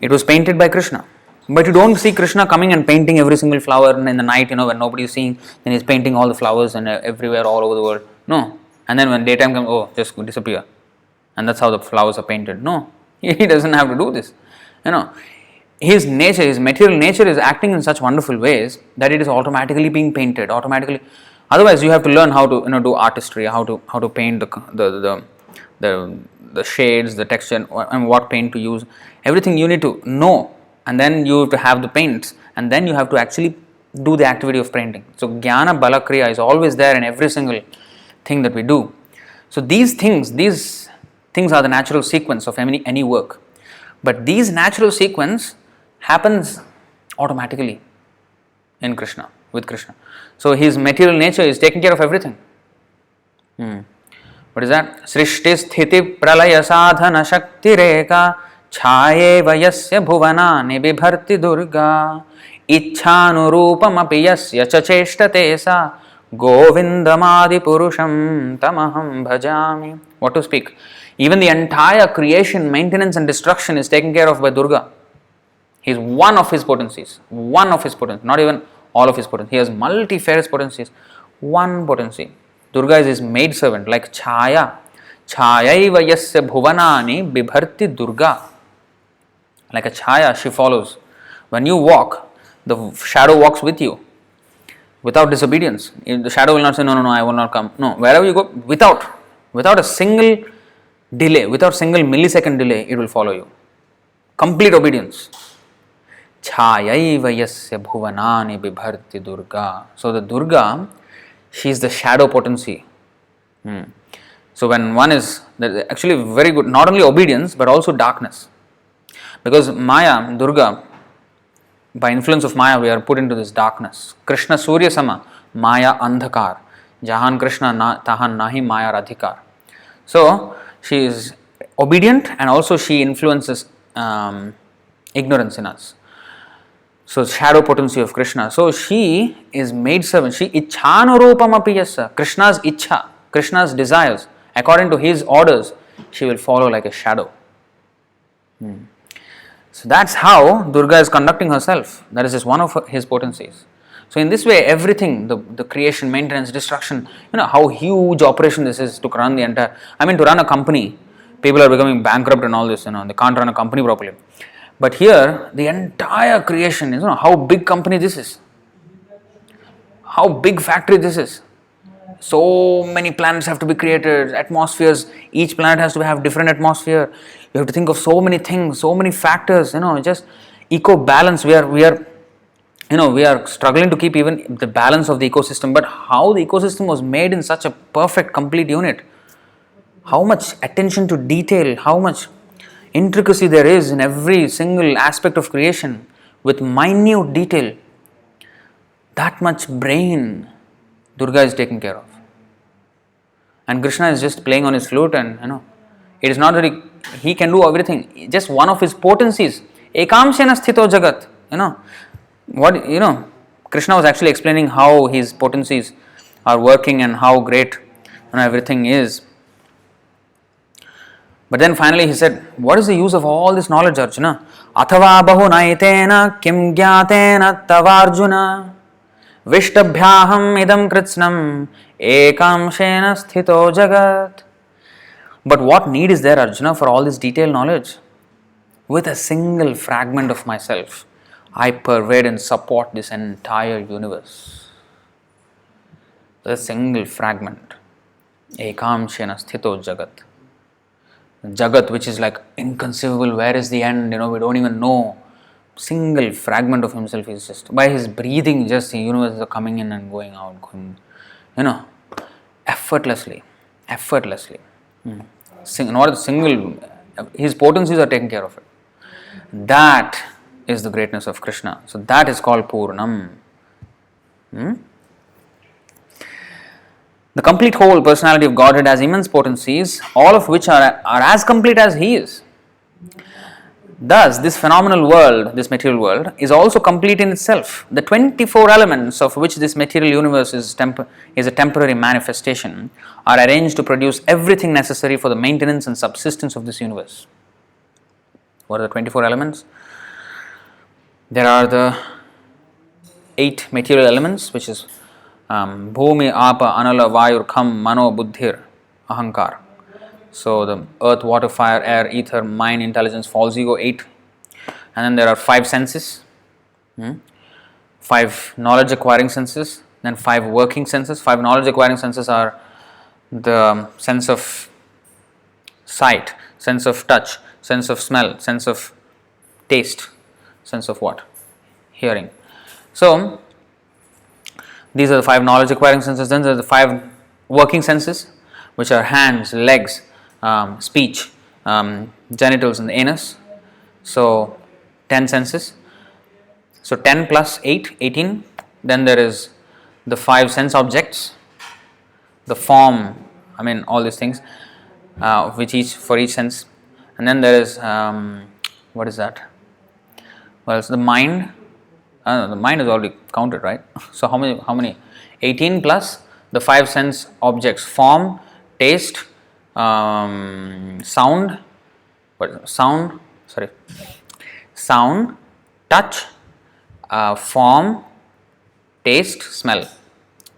It was painted by Krishna. But you don't see Krishna coming and painting every single flower in the night, when nobody is seeing, then he's painting all the flowers and everywhere all over the world. No. And then when daytime comes, just disappear. And that's how the flowers are painted. No. He doesn't have to do this. His nature, his material nature is acting in such wonderful ways that it is automatically being painted, automatically. Otherwise, you have to learn how to, do artistry, how to paint the shades, the texture, and what paint to use. Everything you need to know, and then you have to have the paints, and then you have to actually do the activity of painting. So, Jnana Bala Kriya is always there in every single thing that we do. So, these things are the natural sequence of any work. But these natural sequence happens automatically in Krishna, with Krishna. So his material nature is taking care of everything. What is that? Srishti sthiti pralaya sadhana shakti reka chhaye vayasya bhuvanani bibharti durga ichhanurupam api yasya chacheshtate sa govindamadi purusham tamaham bhajami. What to speak? Even the entire creation, maintenance and destruction is taken care of by Durga. He is one of his potencies. One of his potencies. Not even all of his potencies. He has multifarious potencies. One potency. Durga is his maidservant, like Chaya. Chayaiva yasya bhuvanani bibharti Durga. Like a Chaya, she follows. When you walk, the shadow walks with you. Without disobedience. The shadow will not say, no, I will not come. No, wherever you go, without a single delay, without single millisecond delay, it will follow you. Complete obedience. Chayaiva yasya bhuvanani bibharti Durga. So the Durga, she is the shadow potency. So when one is, actually very good, not only obedience but also darkness. Because Maya, Durga, by influence of Maya, we are put into this darkness. Krishna Surya Sama, Maya Andhakar. Jahan Krishna tahan nahi Maya Radhikar. So, she is obedient and also she influences ignorance in us. So, shadow potency of Krishna. So, she is maidservant. She Ichhanurupam api yassa. Krishna's Ichha, Krishna's desires. According to his orders, she will follow like a shadow. So that's how Durga is conducting herself. That is just one of his potencies. So in this way, everything, the creation, maintenance, destruction, how huge operation this is to run the entire, to run a company. People are becoming bankrupt and all this, they can't run a company properly. But here, the entire creation, how big company this is. How big factory this is. So many planets have to be created, atmospheres, each planet has to have different atmosphere. You have to think of so many things, so many factors, just eco-balance. We are struggling to keep even the balance of the ecosystem, but how the ecosystem was made in such a perfect, complete unit. How much attention to detail, how much intricacy there is in every single aspect of creation with minute detail. That much brain Durga is taking care of. And Krishna is just playing on his flute and, it is not that he can do everything. Just one of his potencies. Ekamshena sthito jagat. Krishna was actually explaining how his potencies are working and how great everything is. But then finally he said, what is the use of all this knowledge, Arjuna? Athava bahu naitena kim gyatena tavarjuna. Vishtabhyaham idam kritsnam ekamshena sthito jagat. But what need is there, Arjuna, for all this detailed knowledge? With a single fragment of myself, I pervade and support this entire universe. A single fragment. Ekamshena sthito jagat. Jagat, which is like inconceivable, where is the end? We don't even know. Single fragment of himself is just, by his breathing, just the universe is coming in and going out, effortlessly. Not a single, his potencies are taken care of it. That is the greatness of Krishna. So that is called Purnam. The complete whole personality of Godhead has immense potencies, all of which are as complete as he is. Thus, this phenomenal world, this material world, is also complete in itself. The 24 elements of which this material universe is a temporary manifestation are arranged to produce everything necessary for the maintenance and subsistence of this universe. What are the 24 elements? There are the 8 material elements, which is Bhumi, Apa, Anala, Vayur, Kham, Mano, Buddhir, Ahankar. So the earth, water, fire, air, ether, mind, intelligence, false ego, 8. And then there are 5 senses, 5 knowledge acquiring senses, then 5 working senses. 5 knowledge acquiring senses are the sense of sight, sense of touch, sense of smell, sense of taste, sense of what? Hearing. So these are the 5 knowledge acquiring senses. Then there are the 5 working senses, which are hands, legs, speech, genitals and the anus. So 10 senses. So 10 plus 8, 18. Then there is the 5 sense objects, the form, all these things, for each sense. And then there is, what is that? Well, it's the mind. The mind is already counted, right? So how many? 18 plus the 5 sense objects, form, taste, sound, sound, touch, form, taste, smell.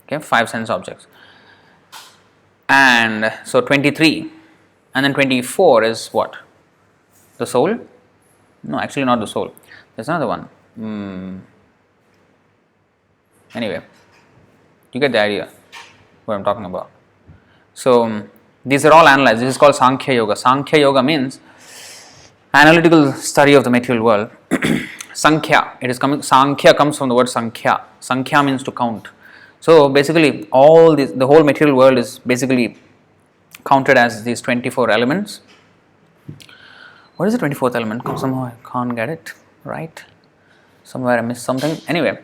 Okay, 5 sense objects. And so 23, and then 24 is what? The soul? No, actually not the soul. There's another one. Anyway, you get the idea what I'm talking about. So these are all analyzed. This is called Sankhya Yoga. Sankhya Yoga means analytical study of the material world. Sankhya, Sankhya comes from the word Sankhya. Sankhya means to count. So basically, the whole material world is basically counted as these 24 elements. What is the 24th element? Somehow I can't get it right. Somewhere I missed something. Anyway,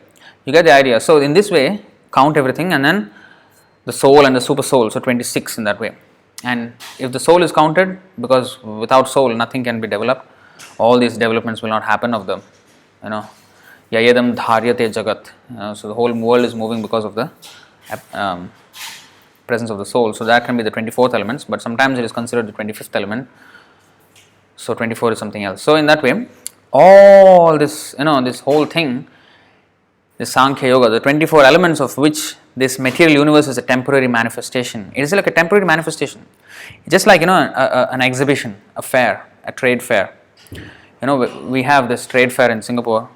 you get the idea. So in this way, count everything, and then the soul and the super soul. So 26 in that way. And if the soul is counted, because without soul nothing can be developed, all these developments will not happen of them. Yayadam dharyate jagat. So the whole world is moving because of the presence of the soul. So that can be the 24th elements, but sometimes it is considered the 25th element. So 24 is something else. So in that way, all this, this whole thing, this Sankhya Yoga, the 24 elements of which this material universe is a temporary manifestation. It is like a temporary manifestation. Just like, an exhibition, a fair, a trade fair. We have this trade fair in Singapore.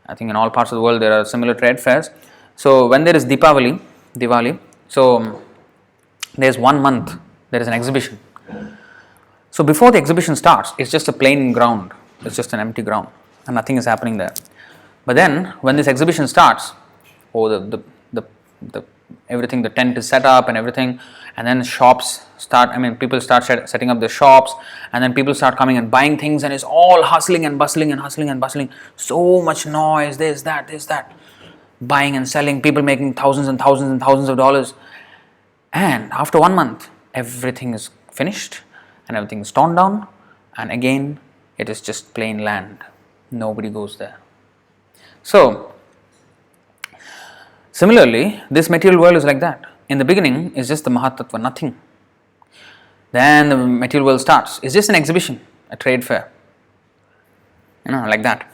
I think in all parts of the world there are similar trade fairs. So when there is Diwali, so there is 1 month, there is an exhibition. So before the exhibition starts, it's just a plain ground. It's just an empty ground and nothing is happening there. But then when this exhibition starts, everything, the tent is set up and everything, and then shops start, people start setting up their shops, and then people start coming and buying things, and it's all hustling and bustling and hustling and bustling. So much noise, this, that. Buying and selling, people making thousands and thousands and thousands of dollars. And after 1 month, everything is finished and everything is torn down, and again it is just plain land. Nobody goes there. So similarly, this material world is like that. In the beginning, it's just the Mahatattva, nothing. Then the material world starts. It's just an exhibition, a trade fair. Like that.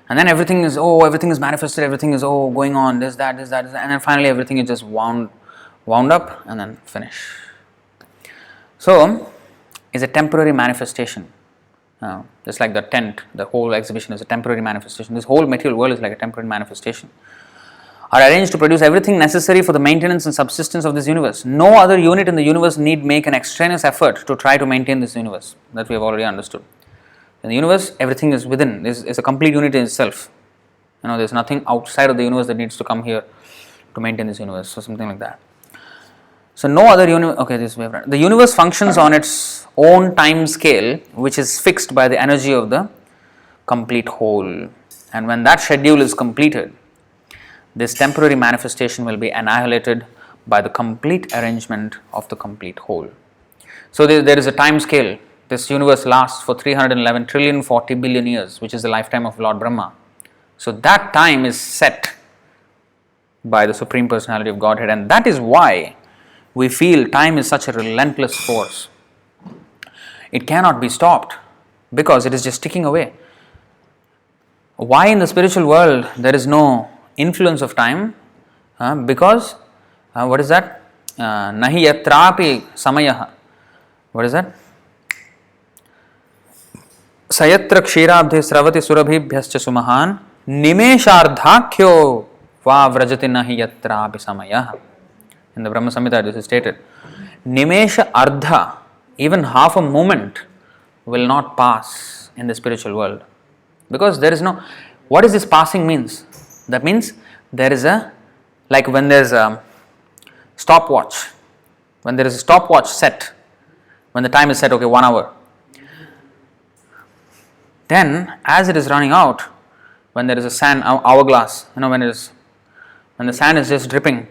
And then everything is manifested, everything is going on, this, that, and then finally everything is just wound up and then finish. So, it's a temporary manifestation. Just like the tent, the whole exhibition is a temporary manifestation. This whole material world is like a temporary manifestation. Are arranged to produce everything necessary for the maintenance and subsistence of this universe. No other unit in the universe need make an extraneous effort to try to maintain this universe. That we have already understood. In the universe, everything is within. It's a complete unit in itself. There's nothing outside of the universe that needs to come here to maintain this universe. So something like that. So no other universe. Okay, this way around. The universe functions on its own time scale, which is fixed by the energy of the complete whole. And when that schedule is completed, this temporary manifestation will be annihilated by the complete arrangement of the complete whole. So there is a time scale. This universe lasts for 311 trillion 40 billion years, which is the lifetime of Lord Brahma. So that time is set by the Supreme Personality of Godhead, and that is why we feel time is such a relentless force. It cannot be stopped because it is just ticking away. Why in the spiritual world there is no influence of time? Because what is that? Nahi yatrapi samayah. What is that? Sayatra kshirabdhe sravati surabhibhyascha sumahan nimeshardhakyo va vrajati nahi yatrapi samayah. In the Brahma Samhita this is stated. Nimesha ardha, even half a moment, will not pass in the spiritual world. Because there is no... What is this passing means? That means there is like when there is a stopwatch. When there is a stopwatch set, when the time is set, 1 hour. Then as it is running out, when there is a sand hourglass, when the sand is just dripping,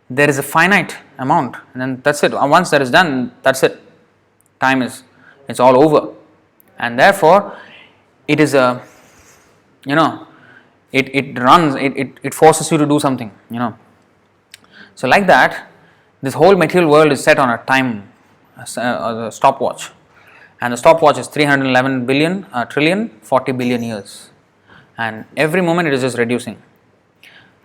there is a finite amount, and then that's it. Once that is done, that's it. Time is, it's all over. And therefore, it is a, it runs, it forces you to do something, So like that, this whole material world is set on a time the stopwatch, and the stopwatch is 311 billion, trillion, 40 billion years, and every moment it is just reducing.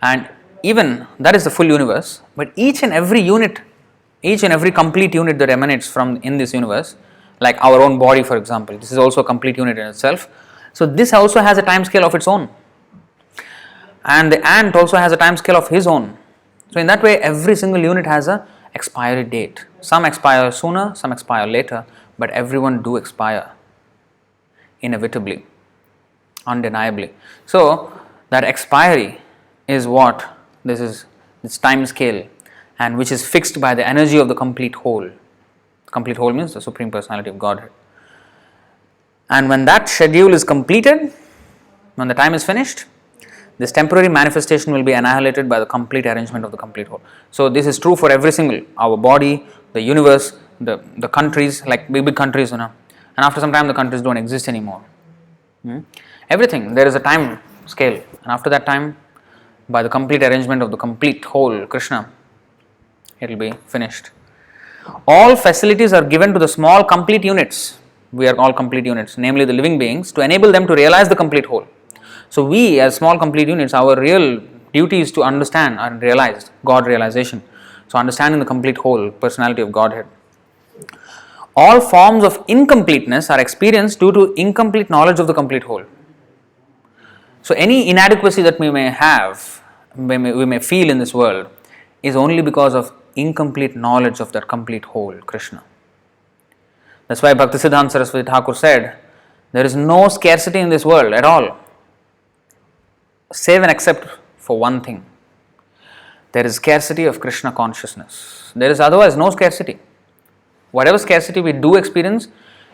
And even that is the full universe, but each and every complete unit that emanates from in this universe, like our own body, for example, this is also a complete unit in itself. So this also has a time scale of its own, and the ant also has a time scale of his own. So in that way, every single unit has a expiry date. Some expire sooner, some expire later, but everyone do expire inevitably, undeniably. So that expiry is what this time scale, and which is fixed by the energy of the complete whole. Complete whole means the Supreme Personality of Godhead. And when that schedule is completed, when the time is finished, this temporary manifestation will be annihilated by the complete arrangement of the complete whole. So this is true for every single, our body, the universe, the countries, like big countries, and after some time the countries don't exist anymore. Everything, there is a time scale, and after that time, by the complete arrangement of the complete whole, Krishna, it will be finished. All facilities are given to the small complete units. We are all complete units, namely the living beings, to enable them to realize the complete whole. So we, as small complete units, our real duty is to understand and realize God realization. So understanding the complete whole, personality of Godhead. All forms of incompleteness are experienced due to incomplete knowledge of the complete whole. So any inadequacy that we may have, we may feel in this world, is only because of incomplete knowledge of that complete whole, Krishna. That's why Bhaktisiddhanta Saraswati Thakur said, there is no scarcity in this world at all, save and except for one thing. There is scarcity of Krishna consciousness. There is otherwise no scarcity. Whatever scarcity we do experience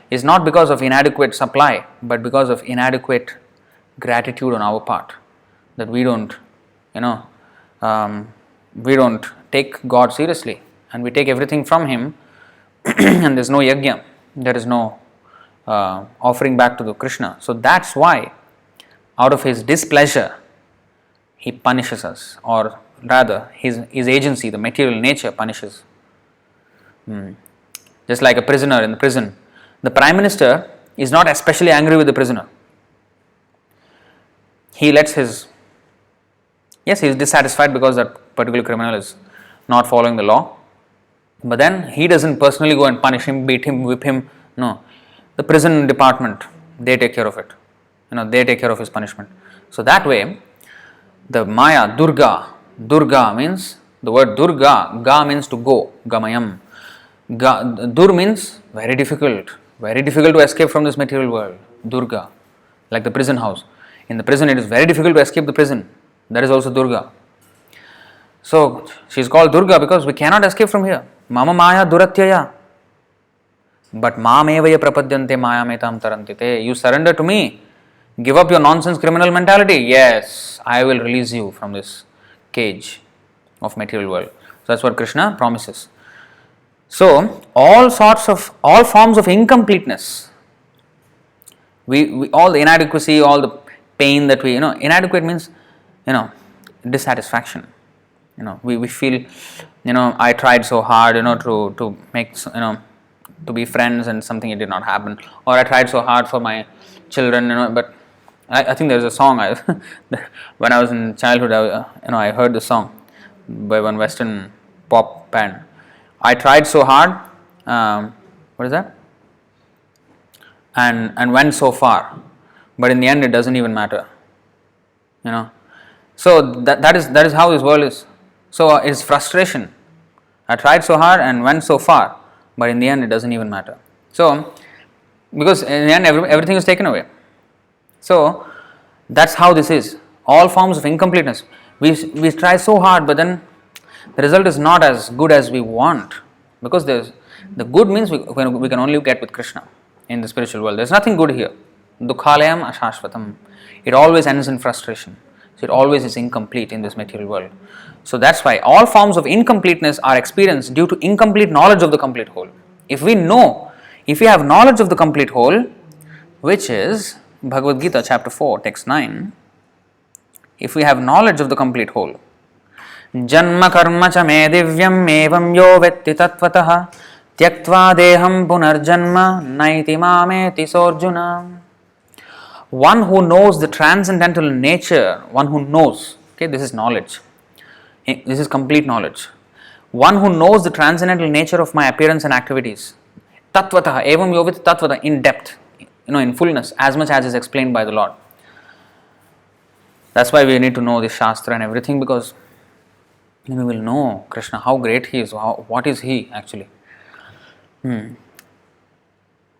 is not because of inadequate supply, but because of inadequate gratitude on our part, that we don't take God seriously, and we take everything from Him, and there is no yajna, there is no offering back to the Krishna. So that's why, out of His displeasure, He punishes us, or rather His agency, the material nature, punishes. Just like a prisoner in the prison, the Prime Minister is not especially angry with the prisoner. He lets he is dissatisfied because that particular criminal is not following the law, but then he doesn't personally go and punish him, beat him, whip him. No, the prison department, they take care of it. They take care of his punishment. So that way, the Maya, Durga means, the word Durga, Ga means to go, Gamayam. Dur means very difficult to escape from this material world, Durga, like the prison house. In the prison, it is very difficult to escape the prison. That is also Durga. So she is called Durga because we cannot escape from here. Mama Maya Duratyaya. But Mamevaya Prapadyante Maya Metam Tarantite. You surrender to me. Give up your nonsense criminal mentality. Yes, I will release you from this cage of material world. So that's what Krishna promises. So all forms of incompleteness, we all the inadequacy, all the pain that we, inadequate means, dissatisfaction. We feel, I tried so hard, to make, to be friends, and something it did not happen. Or I tried so hard for my children, but I think there's a song, when I was in childhood, I heard the song by one Western pop band. I tried so hard, what is that? And went so far, but in the end it doesn't even matter. So that is how this world is. So it's frustration. I tried so hard and went so far, but in the end it doesn't even matter. So because in the end everything is taken away. So that's how this is. All forms of incompleteness. We try so hard, but then the result is not as good as we want, because the good means we can only get with Krishna in the spiritual world. There's nothing good here. Dukhalayam ashashvatam. It always ends in frustration. So it always is incomplete in this material world. So that's why all forms of incompleteness are experienced due to incomplete knowledge of the complete whole. If we have knowledge of the complete whole, which is Bhagavad Gita chapter 4 text 9, if we have knowledge of the complete whole, Janma karma cha me divyam evam yo vetti tattvataha Tyaktva deham punarjanma naiti mameti sorjuna. One who knows the transcendental nature, one who knows, okay, this is knowledge. This is complete knowledge. One who knows the transcendental nature of my appearance and activities. Tattvataha, evam yovit tattvata, in depth, in fullness, as much as is explained by the Lord. That's why we need to know the Shastra and everything, because we will know Krishna, how great He is, what is He actually.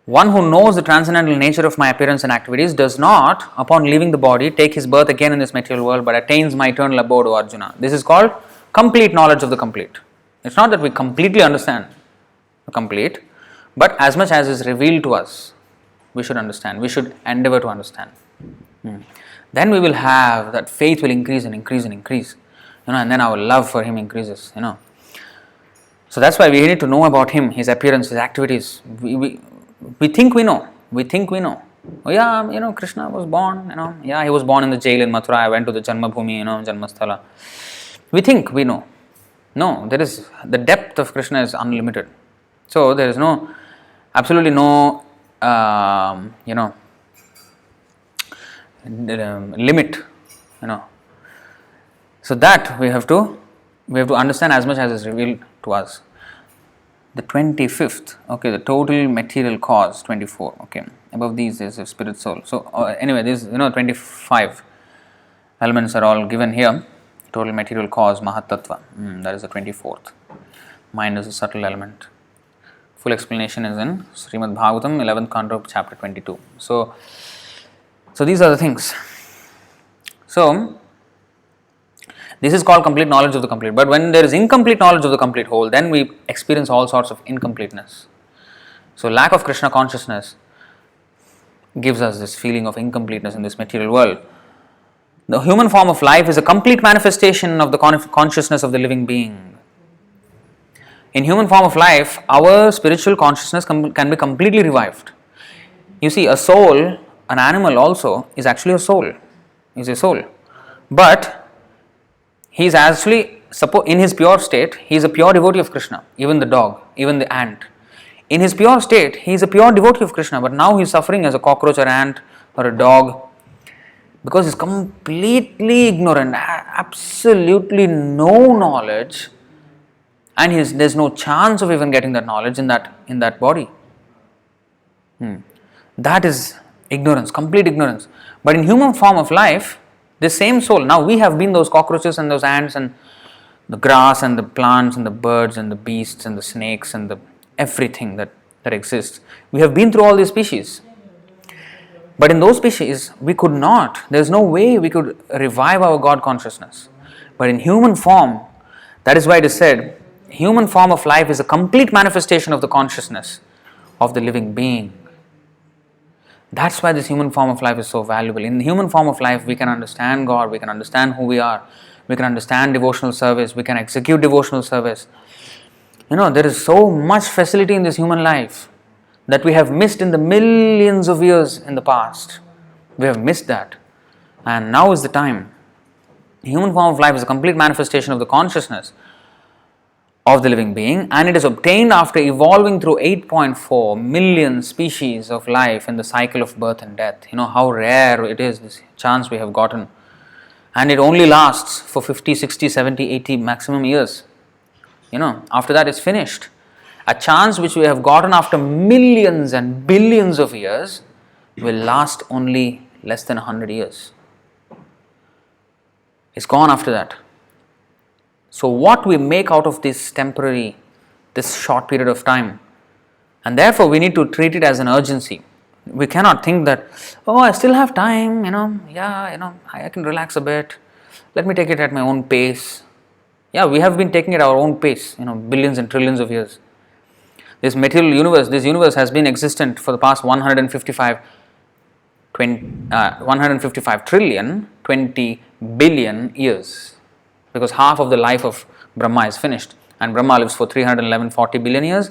One who knows the transcendental nature of my appearance and activities does not, upon leaving the body, take his birth again in this material world, but attains my eternal abode, O Arjuna. This is called complete knowledge of the complete. It's not that we completely understand the complete, but as much as is revealed to us, we should understand. We should endeavor to understand. Then we will have that faith will increase and increase and increase, and then our love for Him increases. So that's why we need to know about Him, His appearance, His activities. We think we know. Oh yeah, Krishna was born. Yeah, he was born in the jail in Mathura. I went to the Janma Bhumi, Janmasthala. We think we know. No, the depth of Krishna is unlimited. So there is absolutely no, limit. So that we have to understand as much as is revealed to us. The 25th, okay, the total material cause, 24, okay. Above these is a spirit soul. So anyway, these 25 elements are all given here. Total material cause, Mahatattva, that is the 24th. Mind is a subtle element. Full explanation is in Srimad Bhagavatam, 11th canto, chapter 22. So these are the things. So this is called complete knowledge of the complete. But when there is incomplete knowledge of the complete whole, then we experience all sorts of incompleteness. So lack of Krishna consciousness gives us this feeling of incompleteness in this material world. The human form of life is a complete manifestation of the consciousness of the living being. In human form of life, our spiritual consciousness can be completely revived. You see, a soul, an animal also, is actually a soul. Is a soul. But he is actually, in his pure state, he is a pure devotee of Krishna. Even the dog, even the ant. In his pure state, he is a pure devotee of Krishna. But now he is suffering as a cockroach or ant or a dog, because he is completely ignorant, absolutely no knowledge, and there is no chance of even getting that knowledge in that body. That is ignorance, complete ignorance. But in human form of life, this same soul, now we have been those cockroaches and those ants and the grass and the plants and the birds and the beasts and the snakes and the everything that exists. We have been through all these species. But in those species, we could not, there is no way we could revive our God consciousness. But in human form, that is why it is said, human form of life is a complete manifestation of the consciousness of the living being. That's why this human form of life is so valuable. In the human form of life, we can understand God, we can understand who we are, we can understand devotional service, we can execute devotional service. There is so much facility in this human life that we have missed in the millions of years in the past. We have missed that. And now is the time. The human form of life is a complete manifestation of the consciousness of the living being, and it is obtained after evolving through 8.4 million species of life in the cycle of birth and death. How rare it is, this chance we have gotten. And it only lasts for 50, 60, 70, 80 maximum years. After that it's finished. A chance which we have gotten after millions and billions of years will last only less than 100 years. It's gone after that. So what we make out of this short period of time, and therefore we need to treat it as an urgency. We cannot think that, I still have time, I can relax a bit, let me take it at my own pace. Yeah, we have been taking it at our own pace, billions and trillions of years. This material universe, this universe has been existent for the past 155 trillion, 20 billion years. Because half of the life of Brahma is finished, and Brahma lives for 340 billion years,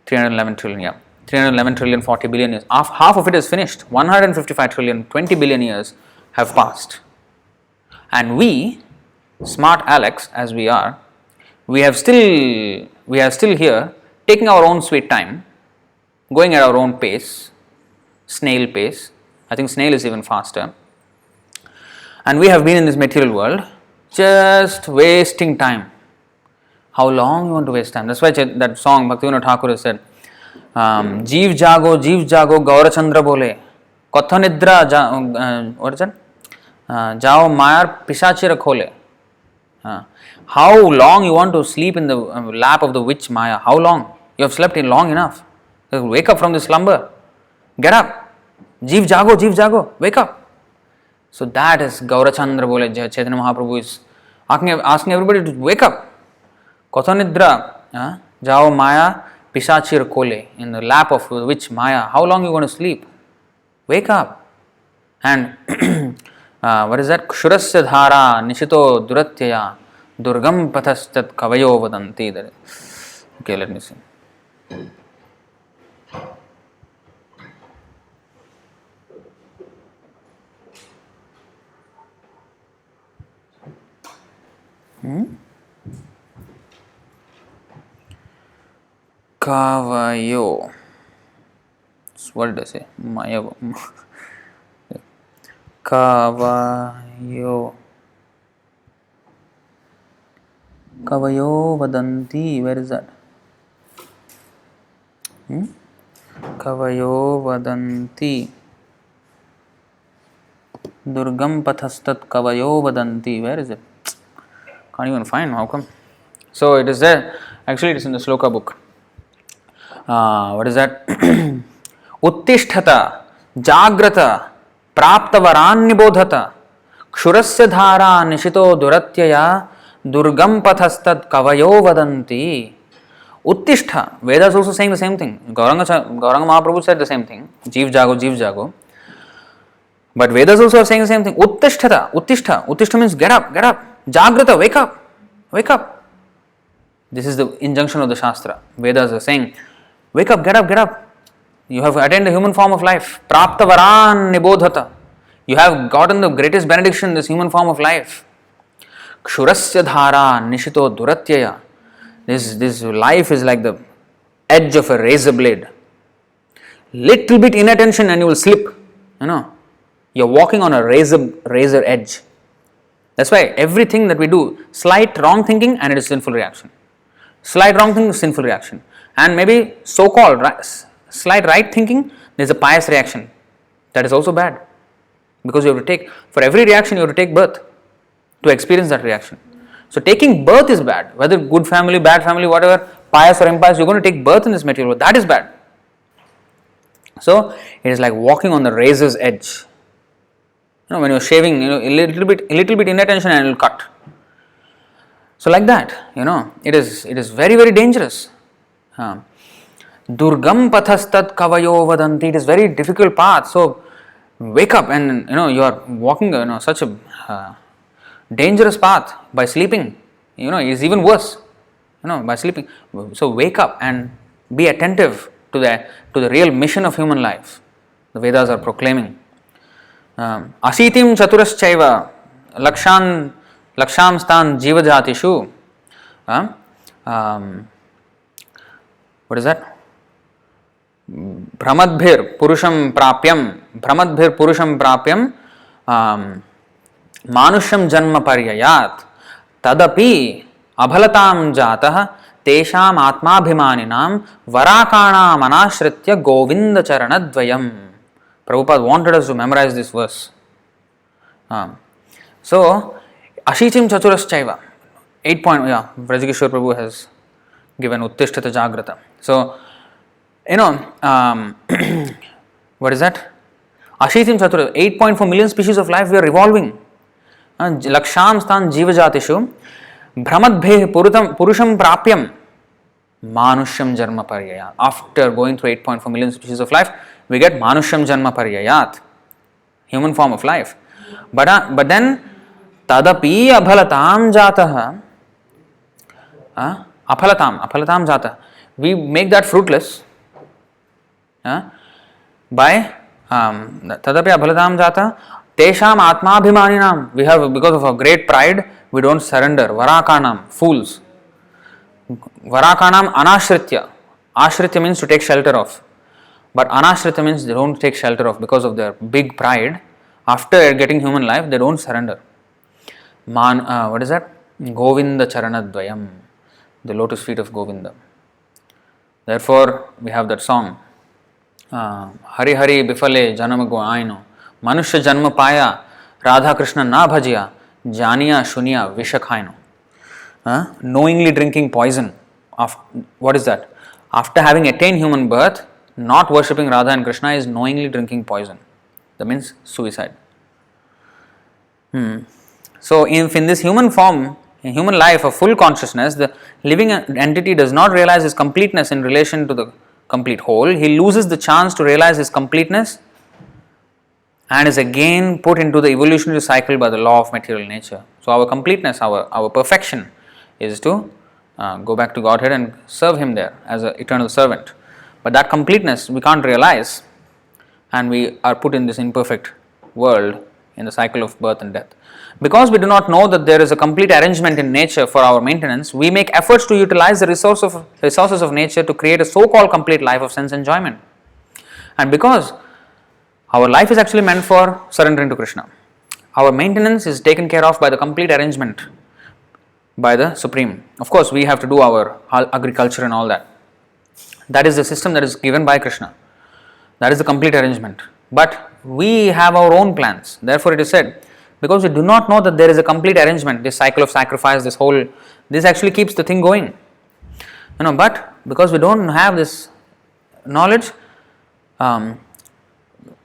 311 trillion, 40 billion years. Half of it is finished. 155 trillion, 20 billion years have passed. And we, smart Alex as we are, we are still here taking our own sweet time, going at our own pace, snail pace. I think snail is even faster. And we have been in this material world just wasting time. How long you want to waste time? That's why that song Bhaktivinoda Thakur said, Jeev jago, Gaurachandra bole. Katha nidra, what is it? Jao mayar pisachira khole. How long you want to sleep in the lap of the witch Maya? How long? You have slept in long enough. Wake up from the slumber. Get up. Jeev jago, wake up. So that is Gaurachandra bole. Chaitanya Mahaprabhu is asking everybody to wake up. Katha nidra, jao maya pisachir kole, in the lap of which Maya. How long you going to sleep? Wake up. And what is that? Kshurasya dhara nishito duratyaya durgam pathastat kavayo vadanti. Okay, let me see. Kavayo. What does it say? Mayago. Kavayo. Kavayo vadanti. Where is that? Kavayo vadanti. Durgam pathastat kavayo vadanti. Where is it? Can't even find. How come? So it is there. Actually, it is in the Sloka book. What is that? Uttisthata jagrata praptavaran nibodhata kshurasya dhara nishito duratyaya durgam pathastat kavayo vadanti. Uttistha. Vedas also saying the same thing. Gauranga Mahaprabhu said the same thing. Jeev jago. But Vedas also are saying the same thing. Uttisthata. Uttistha means get up. Jagrata, wake up. This is the injunction of the Shastra. Vedas are saying, wake up, get up. You have attained the human form of life. Praptavaran nibodhata. You have gotten the greatest benediction in this human form of life. Kshurasya dhara nishito duratyaya. This life is like the edge of a razor blade. Little bit inattention and you will slip. You're walking on a razor edge. That's why everything that we do, slight wrong thinking and it is sinful reaction. Slight wrong thinking is sinful reaction. And maybe so-called slight right thinking, there is a pious reaction. That is also bad. Because you have to take, for every reaction you have to take birth to experience that reaction. So taking birth is bad. Whether good family, bad family, whatever, pious or impious, you're going to take birth in this material world. That is bad. So it is like walking on the razor's edge. When you're shaving, a little bit inattention and it will cut. So like that, it is very, very dangerous. Durgam pathastat kavayo vadanti. It is very difficult path. So wake up and you are walking such a dangerous path by sleeping. It is even worse. By sleeping. So wake up and be attentive to the real mission of human life. The Vedas are proclaiming. Asitim chatuраಶ್ಚೈವ laksham jivajatishu. What is that? Brahmadbhir purusham prapyam manusham janma paryayat tadapi abhalatam jatah tesham atmabhimaninam varakanam anashritya govinda charanadvayam. Prabhupada wanted us to memorize this verse. So, Ashichim Chaturashchaiva. 8 point, Vrajageshwar Prabhu has given Uttishtata Jagrata. So, what is that? Ashichim Chaturashchaiva. 8.4 million species of life we are revolving. Laksham stan jivajatishu Brahmadbhe purusham prapyam manusham janma paryayat. After going through 8.4 million species of life, we get manusham janma paryayat, human form of life. But then tadapi abhalatam jatah, apalatam jatah. We make that fruitless by tadapi abhalatam jatah tesham atmabhimaninam. We have, because of our great pride, we don't surrender. Varakanam, fools. Varakanam anashritya. Ashritya means to take shelter of. But anashrita means they don't take shelter of because of their big pride. After getting human life, they don't surrender. What is that? Govinda Charanadvayam, the lotus feet of Govinda. Therefore, we have that song. Hari Hari Bifale Janama Aino Manushya Janma Paya Radha Krishna Na Bhajiya Janiya Shunya Vishakhaino. Knowingly drinking poison. What is that? After having attained human birth, not worshipping Radha and Krishna is knowingly drinking poison. That means suicide. So, if in this human form, in human life of full consciousness, the living entity does not realize his completeness in relation to the complete whole, he loses the chance to realize his completeness and is again put into the evolutionary cycle by the law of material nature. So, our completeness, our perfection is to go back to Godhead and serve Him there as an eternal servant. But that completeness we can't realize, and we are put in this imperfect world in the cycle of birth and death. Because we do not know that there is a complete arrangement in nature for our maintenance, we make efforts to utilize the resources of nature to create a so-called complete life of sense enjoyment. And because our life is actually meant for surrendering to Krishna, our maintenance is taken care of by the complete arrangement by the Supreme. Of course, we have to do our agriculture and all that. That is the system that is given by Krishna. That is the complete arrangement. But we have our own plans. Therefore, it is said, because we do not know that there is a complete arrangement, this cycle of sacrifice, this actually keeps the thing going. But because we don't have this knowledge,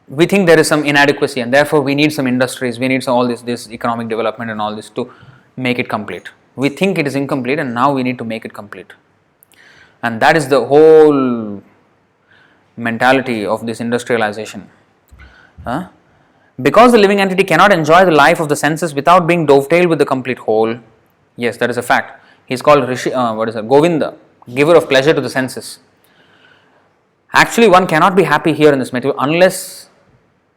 we think there is some inadequacy, and therefore we need some industries, we need all this economic development and all this to make it complete. We think it is incomplete, and now we need to make it complete. And that is the whole mentality of this industrialization. Because the living entity cannot enjoy the life of the senses without being dovetailed with the complete whole. Yes, that is a fact. He is called Govinda, giver of pleasure to the senses. Actually, one cannot be happy here in this material unless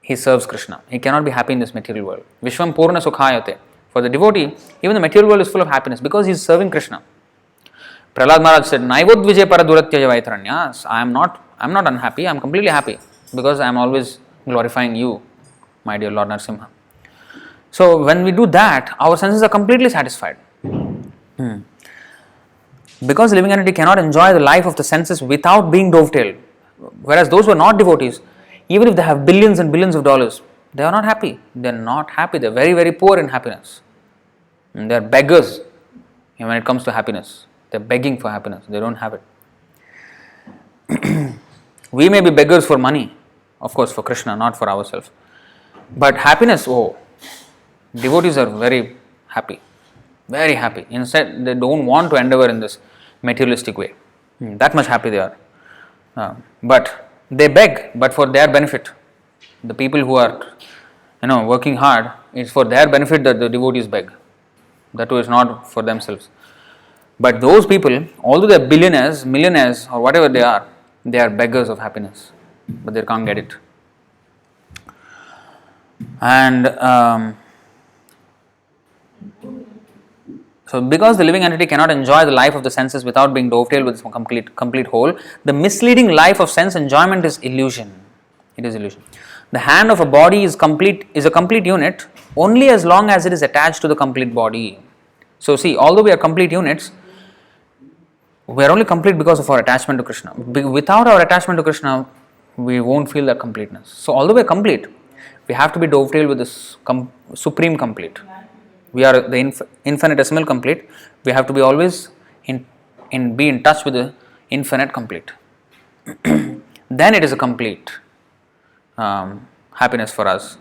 he serves Krishna. He cannot be happy in this material world. Vishwam Purna Sukhayate. For the devotee, even the material world is full of happiness because he is serving Krishna. Prahlad Maharaj said, Naivodvijay Paraduratya Vaitaranyas. I am not unhappy, I am completely happy because I am always glorifying you, my dear Lord Narasimha. So when we do that, our senses are completely satisfied. Because the living entity cannot enjoy the life of the senses without being dovetailed. Whereas those who are not devotees, even if they have billions and billions of dollars, they are not happy. They are not happy. They are very, very poor in happiness. They are beggars when it comes to happiness. They are begging for happiness. They don't have it. We may be beggars for money, of course for Krishna, not for ourselves. But happiness, devotees are very happy. Very happy. Instead, they don't want to endeavor in this materialistic way. That much happy they are. But they beg, but for their benefit. The people who are working hard, it's for their benefit that the devotees beg. That too is not for themselves. But those people, although they are billionaires, millionaires or whatever they are beggars of happiness. But they can't get it. And so because the living entity cannot enjoy the life of the senses without being dovetailed with its complete whole, the misleading life of sense enjoyment is illusion. It is illusion. The hand of a body is a complete unit only as long as it is attached to the complete body. So see, although we are complete units, we are only complete because of our attachment to Krishna. Without our attachment to Krishna, we won't feel that completeness. So although we are complete, we have to be dovetailed with this supreme complete. We are the infinitesimal complete. We have to be always be in touch with the infinite complete. Then it is a complete happiness for us.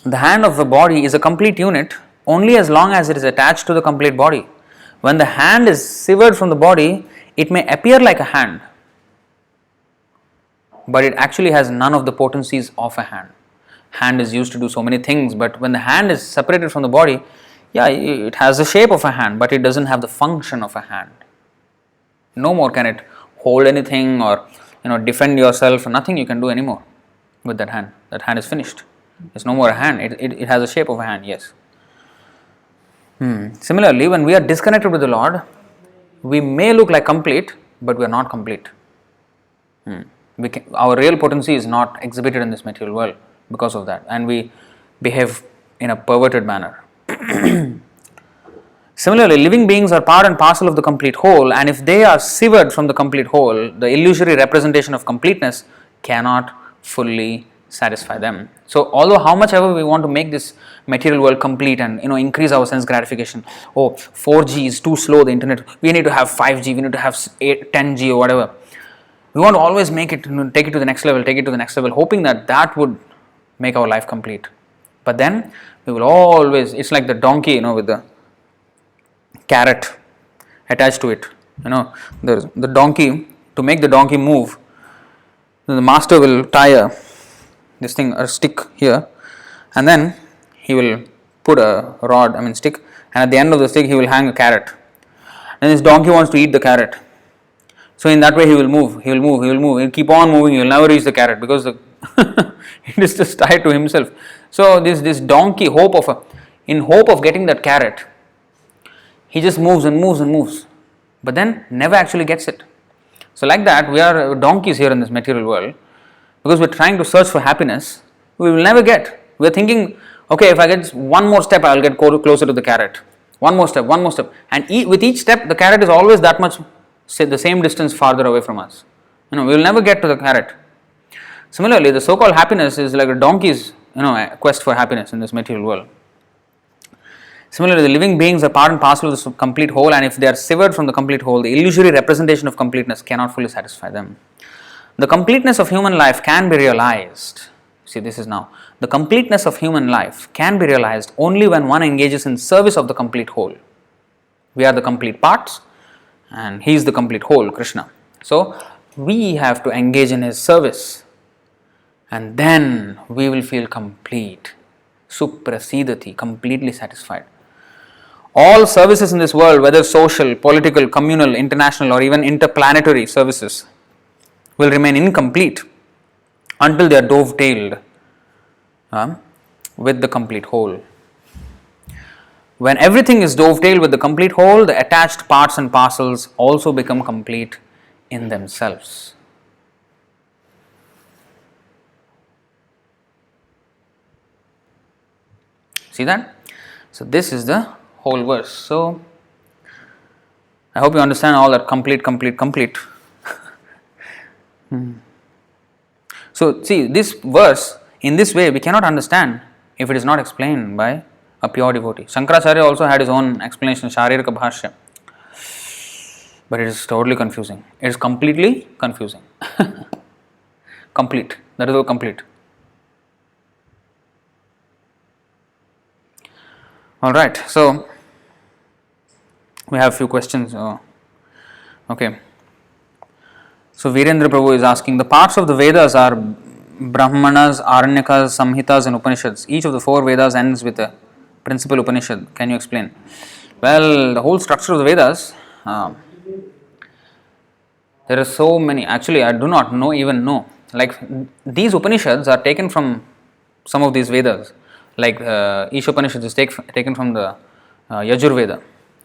The hand of the body is a complete unit only as long as it is attached to the complete body. When the hand is severed from the body, it may appear like a hand, but it actually has none of the potencies of a hand. Hand is used to do so many things, but when the hand is separated from the body, it has the shape of a hand, but it doesn't have the function of a hand. No more can it hold anything or defend yourself. Nothing you can do anymore with that hand. That hand is finished. It's no more a hand. It has the shape of a hand, yes. Similarly, when we are disconnected with the Lord, we may look like complete, but we are not complete. Our real potency is not exhibited in this material world because of that, and we behave in a perverted manner. Similarly, living beings are part and parcel of the complete whole, and if they are severed from the complete whole, the illusory representation of completeness cannot fully satisfy them. So, although how much ever we want to make this material world complete and increase our sense gratification, 4G is too slow, the internet, we need to have 5G, we need to have 10G or whatever. We want to always make it, take it to the next level, hoping that would make our life complete. But then we will always, it's like the donkey, with the carrot attached to it. The donkey, to make the donkey move, the master will tie a stick here, and then he will put a stick, and at the end of the stick he will hang a carrot. And this donkey wants to eat the carrot. So in that way he will move, he'll keep on moving, he will never reach the carrot because it is just tied to himself. So this donkey, in hope of getting that carrot, he just moves and moves, but then never actually gets it. So like that, we are donkeys here in this material world, because we are trying to search for happiness, we will never get. We are thinking, okay, if I get one more step, I will get closer to the carrot. One more step, and with each step, the carrot is always that much, the same distance farther away from us. We will never get to the carrot. Similarly, the so-called happiness is like a donkey's, quest for happiness in this material world. Similarly, the living beings are part and parcel of the complete whole, and if they are severed from the complete whole, the illusory representation of completeness cannot fully satisfy them. The completeness of human life can be realized. See, this is now. The completeness of human life can be realized only when one engages in service of the complete whole. We are the complete parts, and He is the complete whole, Krishna. So, we have to engage in His service, and then we will feel complete, suprasidati, completely satisfied. All services in this world, whether social, political, communal, international, or even interplanetary services, will remain incomplete until they are dovetailed with the complete whole. When everything is dovetailed with the complete whole, the attached parts and parcels also become complete in themselves. See that? So this is the whole verse. So I hope you understand all that complete. So see, this verse, in this way we cannot understand if it is not explained by a pure devotee. Shankaracharya also had his own explanation, Sharirika Bhashya, but it is totally confusing. It is completely confusing. Complete. That is all complete. Alright, so we have a few questions. Okay. So Virendra Prabhu is asking, the parts of the Vedas are Brahmanas, Āraṇyakas, Samhitas and Upanishads. Each of the 4 Vedas ends with a principal Upanishad. Can you explain? Well, the whole structure of the Vedas, there are so many. Actually, I do not even know. Like, these Upanishads are taken from some of these Vedas. Like Śrī Īśopaniṣad is taken from the Yajurveda.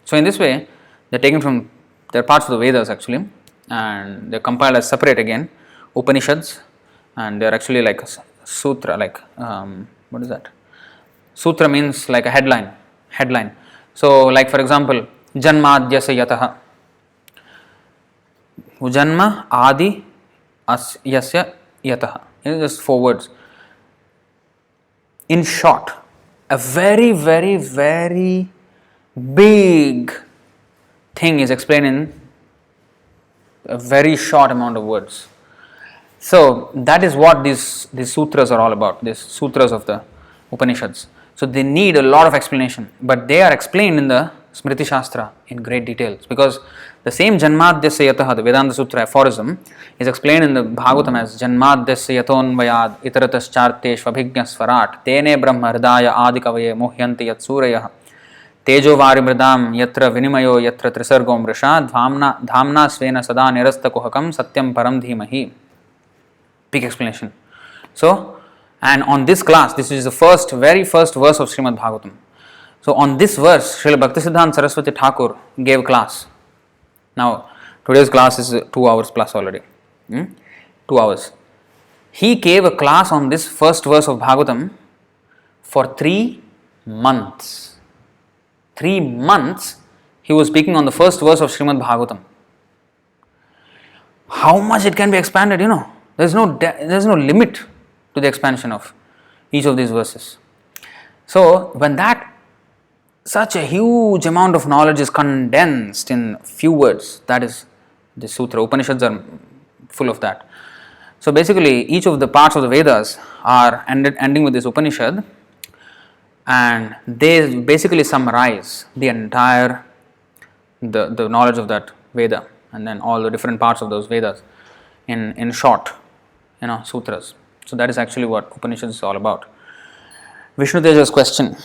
So in this way, they're parts of the Vedas actually, and they're compiled as separate again, Upanishads, and they're actually like sutra, like what is that? Sutra means like a headline. So like for example, Janmadhyasya yataha. Janma adi yasya yataha. Just 4 words. In short, a very, very, very big thing is explained in a very short amount of words. So that is what these sutras are all about, these sutras of the Upanishads. So they need a lot of explanation, but they are explained in the Smriti Shastra in great details, because the same Janmadhyasya yataha, the Vedanta Sutra aphorism, is explained in the Bhagavatam as Janmadhyasya yatonvayad itarataschartesh vabhigyasvarat tene brahma hridaya adikavaye muhyanti yatsurayah tejo varimridam yatra vinimayo yatra trisargom vrishad dhamna svena sada nirasta kuhakam satyam param dhimahi. Big explanation. So, and on this class, this is the very first verse of Srimad Bhagavatam. So on this verse, Srila Bhaktisiddhanta Saraswati Thakur gave class. Now, today's class is 2 hours plus already. 2 hours. He gave a class on this first verse of Bhagavatam for 3 months. 3 months he was speaking on the first verse of Srimad Bhagavatam. How much it can be expanded, There's no limit to the expansion of each of these verses. So, when such a huge amount of knowledge is condensed in few words, that is the sutra. Upanishads are full of that. So basically, each of the parts of the Vedas are ending with this Upanishad, and they basically summarize the entire the knowledge of that Veda, and then all the different parts of those Vedas in short, sutras. So that is actually what Upanishad is all about. Vishnu Teja's question: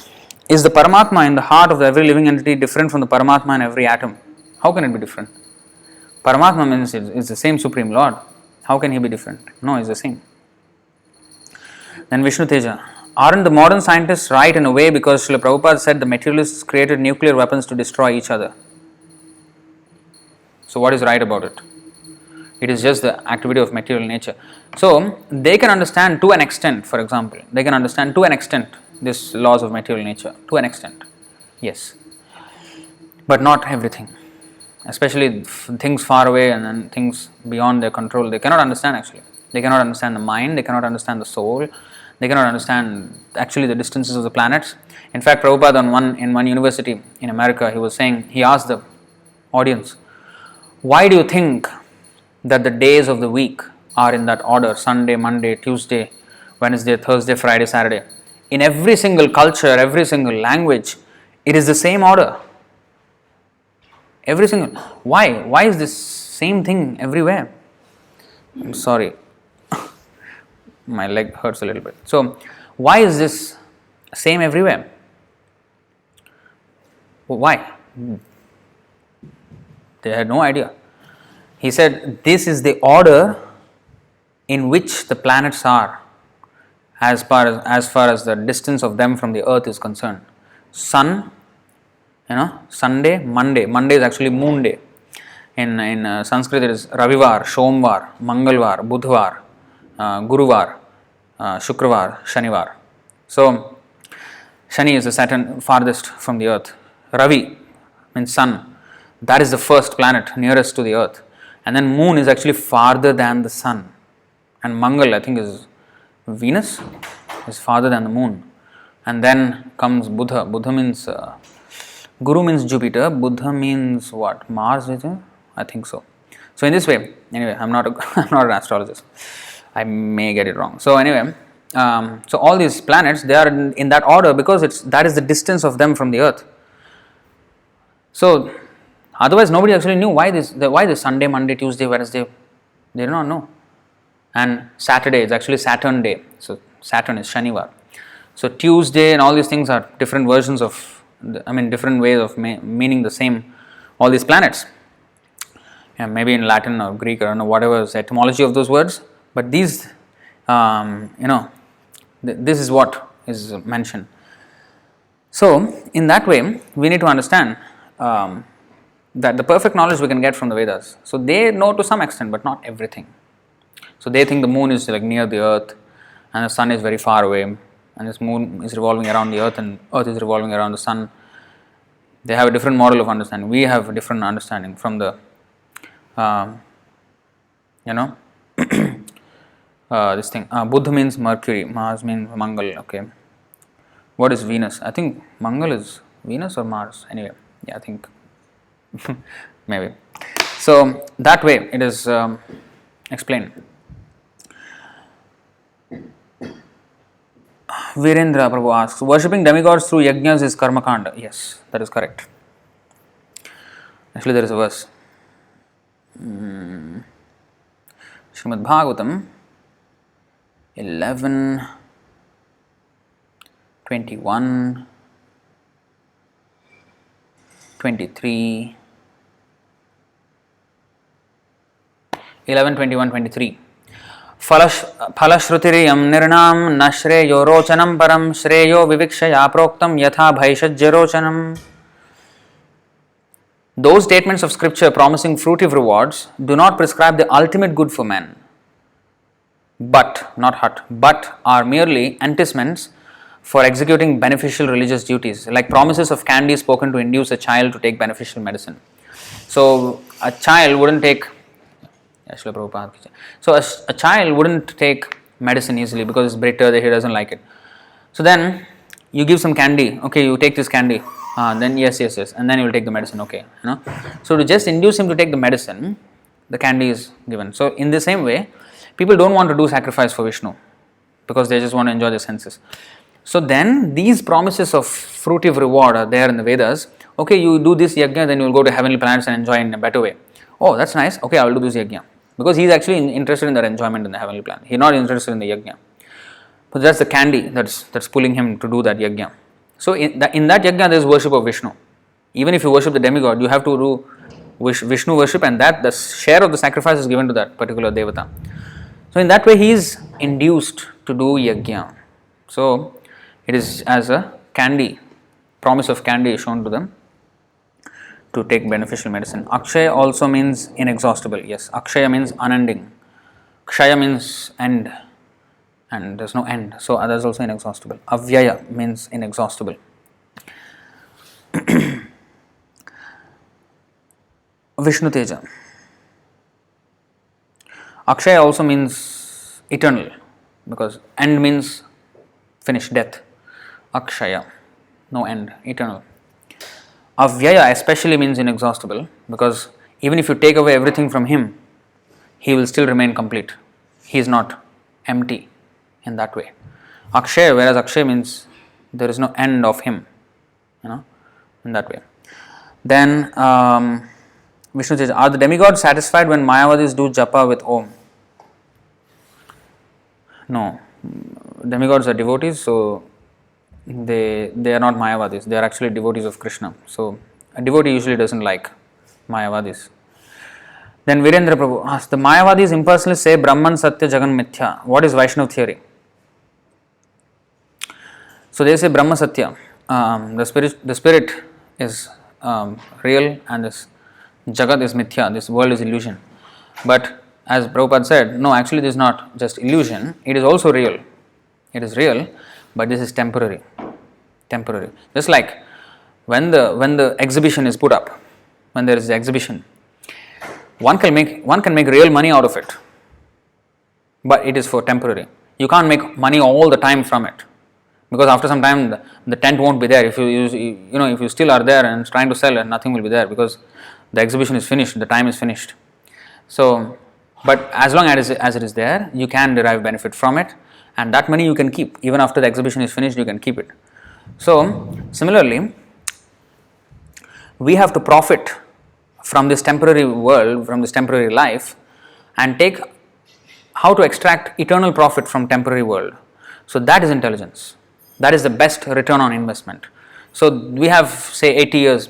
is the Paramatma in the heart of every living entity different from the Paramatma in every atom? How can it be different? Paramatma means it's the same Supreme Lord. How can he be different? No, it's the same. Then Vishnu Teja: aren't the modern scientists right in a way because Srila Prabhupada said the materialists created nuclear weapons to destroy each other? So what is right about it? It is just the activity of material nature. So they can understand to an extent, for example, this laws of material nature, to an extent. Yes. But not everything. Especially things far away and then things beyond their control, they cannot understand actually. They cannot understand the mind, they cannot understand the soul, they cannot understand actually the distances of the planets. In fact, Prabhupada in one university in America, he asked the audience, why do you think that the days of the week are in that order? Sunday, Monday, Tuesday, Wednesday, Thursday, Friday, Saturday. In every single culture, every single language, it is the same order. Every single. Why? Why is this same thing everywhere? I'm sorry. My leg hurts a little bit. So, why is this same everywhere? Why? They had no idea. He said, this is the order in which the planets are as far as the distance of them from the earth is concerned. Sun, Sunday, Monday. Monday is actually moon day. In Sanskrit it is Ravivar, Somvar, Mangalvar, Budhvar, Guruvar, Shukravar, Shanivar. So, Shani is the Saturn farthest from the earth. Ravi means sun. That is the first planet nearest to the earth. And then moon is actually farther than the sun. And Mangal, I think, is Venus, is farther than the moon. And then comes Buddha. Buddha means Guru means Jupiter. Buddha means what? Mars, is it? I think so. So in this way, anyway, I'm not an astrologist. I may get it wrong. So anyway, so all these planets, they are in that order because that is the distance of them from the earth. So otherwise, nobody actually knew why this Sunday, Monday, Tuesday, Wednesday. They did not know. And Saturday is actually Saturn day. So Saturn is Shanivar. So Tuesday and all these things are different versions of, different ways of meaning the same, all these planets. Yeah, maybe in Latin or Greek or whatever is the etymology of those words. But these, this is what is mentioned. So in that way, we need to understand that the perfect knowledge we can get from the Vedas. So they know to some extent, but not everything. So they think the moon is like near the earth and the sun is very far away, and this moon is revolving around the earth and earth is revolving around the sun. They have a different model of understanding. We have a different understanding from the, this thing. Buddha means Mercury, Mars means Mangal. Okay. What is Venus? I think Mangal is Venus or Mars. Anyway, yeah, I think maybe. So that way it is explained. Virendra Prabhu asks, worshipping demigods through yajnas is karma kanda. Yes, that is correct. Actually, there is a verse. Srimad Bhagavatam 11, 21, 23, 11, 21, 23. Phalashrutiriam nirnam na shreyo rochanam param shreyo vivikshaya proktam yatha bhaishajya rochanam. Those statements of scripture promising fruitive rewards do not prescribe the ultimate good for men, but are merely enticements for executing beneficial religious duties, like promises of candy spoken to induce a child to take beneficial medicine. So a child wouldn't take a child wouldn't take medicine easily because it's bitter, that he doesn't like it. So then you give some candy, okay, you take this candy, then yes, and then you will take the medicine, okay, So to just induce him to take the medicine, the candy is given. So in the same way, people don't want to do sacrifice for Vishnu because they just want to enjoy the senses. So then these promises of fruitive reward are there in the Vedas. Okay, you do this yajna, then you will go to heavenly planets and enjoy in a better way. Oh, that's nice. Okay, I will do this yajna. Because he is actually interested in that enjoyment in the heavenly planet. He is not interested in the yajna. But that's the candy that's pulling him to do that yajna. So in that yajna there is worship of Vishnu. Even if you worship the demigod, you have to do Vishnu worship, and that the share of the sacrifice is given to that particular devata. So in that way he is induced to do yajna. So it is as a candy, promise of candy is shown to them to take beneficial medicine. Akshaya also means inexhaustible. Yes, Akshaya means unending. Kshaya means end, and there is no end. So that is also inexhaustible. Avyaya means inexhaustible. Vishnu Teja. Akshaya also means eternal, because end means finish, death. Akshaya, no end, eternal. Avyaya especially means inexhaustible, because even if you take away everything from him, he will still remain complete. He is not empty in that way. Akshaya, whereas Akshaya means there is no end of him, in that way. Then Vishnu says, are the demigods satisfied when Mayavadis do japa with Om? No, demigods are devotees, so they are not Mayavadis, they are actually devotees of Krishna. So a devotee usually doesn't like Mayavadis. Then Virendra Prabhu asks, the Mayavadis impersonally say Brahman Satya Jagan Mithya. What is Vaishnav theory? So they say Brahma Satya, the spirit is real, and this Jagat is Mithya, this world is illusion. But as Prabhupada said, no, actually this is not just illusion, it is also real. It is real, but this is temporary. Just like when the exhibition is put up, when there is the exhibition, one can make real money out of it, but it is for temporary. You can't make money all the time from it, because after some time the tent won't be there. If you still are there and trying to sell, and nothing will be there because the exhibition is finished, the time is finished. So, but as long as it is there, you can derive benefit from it, and that money you can keep. Even after the exhibition is finished, you can keep it. So, similarly, we have to profit from this temporary world, from this temporary life, and take how to extract eternal profit from temporary world. So that is intelligence. That is the best return on investment. So we have, say, 80 years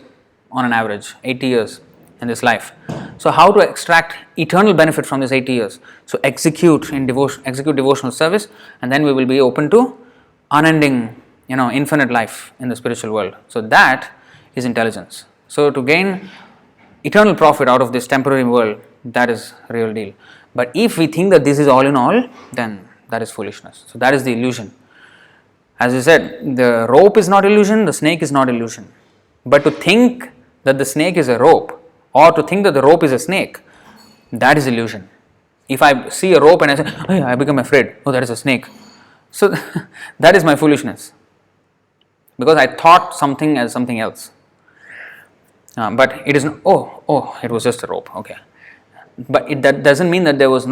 on an average, 80 years in this life. So how to extract eternal benefit from this 80 years? So execute devotional service, and then we will be open to unending, infinite life in the spiritual world. So that is intelligence. So to gain eternal profit out of this temporary world, that is real deal. But if we think that this is all in all, then that is foolishness. So that is the illusion. As I said, the rope is not illusion, the snake is not illusion. But to think that the snake is a rope, or to think that the rope is a snake, that is illusion. If I see a rope and I say, oh, I become afraid, oh, that is a snake. So that is my foolishness, because I thought something as something else. But it is it was just a rope, okay. But that doesn't mean that there is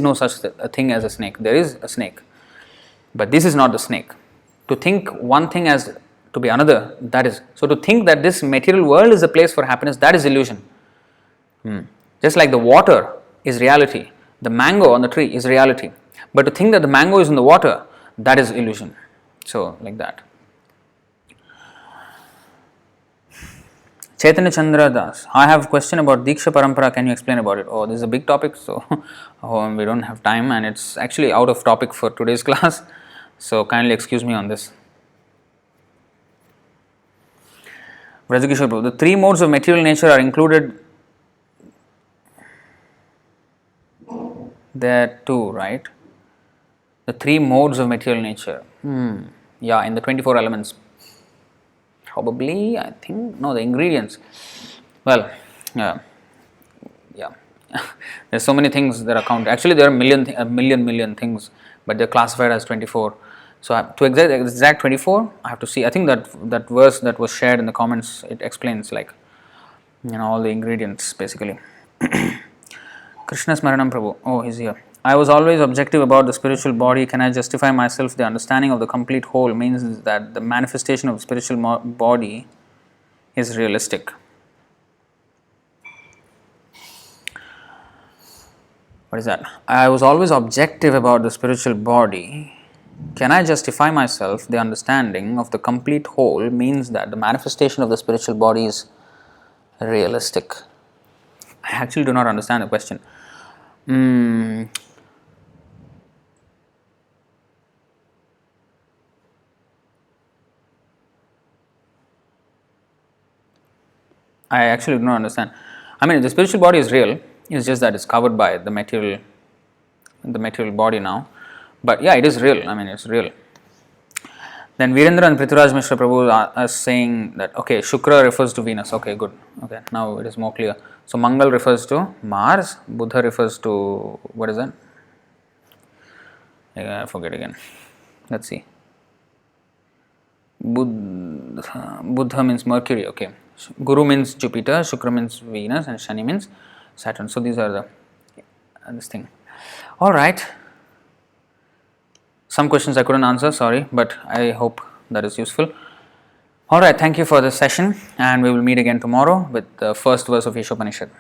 no such a thing as a snake. There is a snake, but this is not the snake. To think one thing as to be another, that is. So to think that this material world is a place for happiness, that is illusion. Just like the water is reality, the mango on the tree is reality. But to think that the mango is in the water, that is illusion. So like that. Chaitanya Chandra Das, I have a question about Diksha Parampara, can you explain about it? Oh, this is a big topic, so we don't have time, and it's actually out of topic for today's class, so kindly excuse me on this. Vrajagishwar Prabhu, the three modes of material nature are included there too, right? The three modes of material nature. Yeah, in the 24 elements. Probably, I think, no, the ingredients. Well, yeah. There's so many things that are counted. Actually, there are a million things, but they're classified as 24. So to exact 24, I have to see. I think that verse that was shared in the comments, it explains like, all the ingredients basically. Krishna Smaranam Prabhu. Oh, he's here. I was always objective about the spiritual body. Can I justify myself? The understanding of the complete whole means that the manifestation of spiritual body is realistic. What is that? I was always objective about the spiritual body. Can I justify myself? The understanding of the complete whole means that the manifestation of the spiritual body is realistic. I actually do not understand the question. I actually do not understand. I mean, the spiritual body is real. It's just that it's covered by the material body now. But yeah, it is real. I mean, it's real. Then Virendra and Prithviraj Mishra Prabhu are saying that, okay, Shukra refers to Venus. Okay, good. Okay, now it is more clear. So Mangal refers to Mars. Buddha refers to, what is that? I forget again. Let's see. Buddha means Mercury. Okay. Guru means Jupiter. Shukra means Venus. And Shani means Saturn. So these are this thing. All right. Some questions I couldn't answer, sorry, but I hope that is useful. All right, thank you for this session, and we will meet again tomorrow with the first verse of Īśopaniṣad.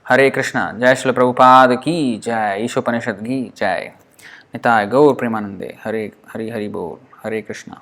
Hare Krishna, Jaya Śrīla Prabhupāda ki Jaya, Īśopaniṣad ki Jaya. Nitāya Gaur Premanande, Hare Bol, Hare Krishna.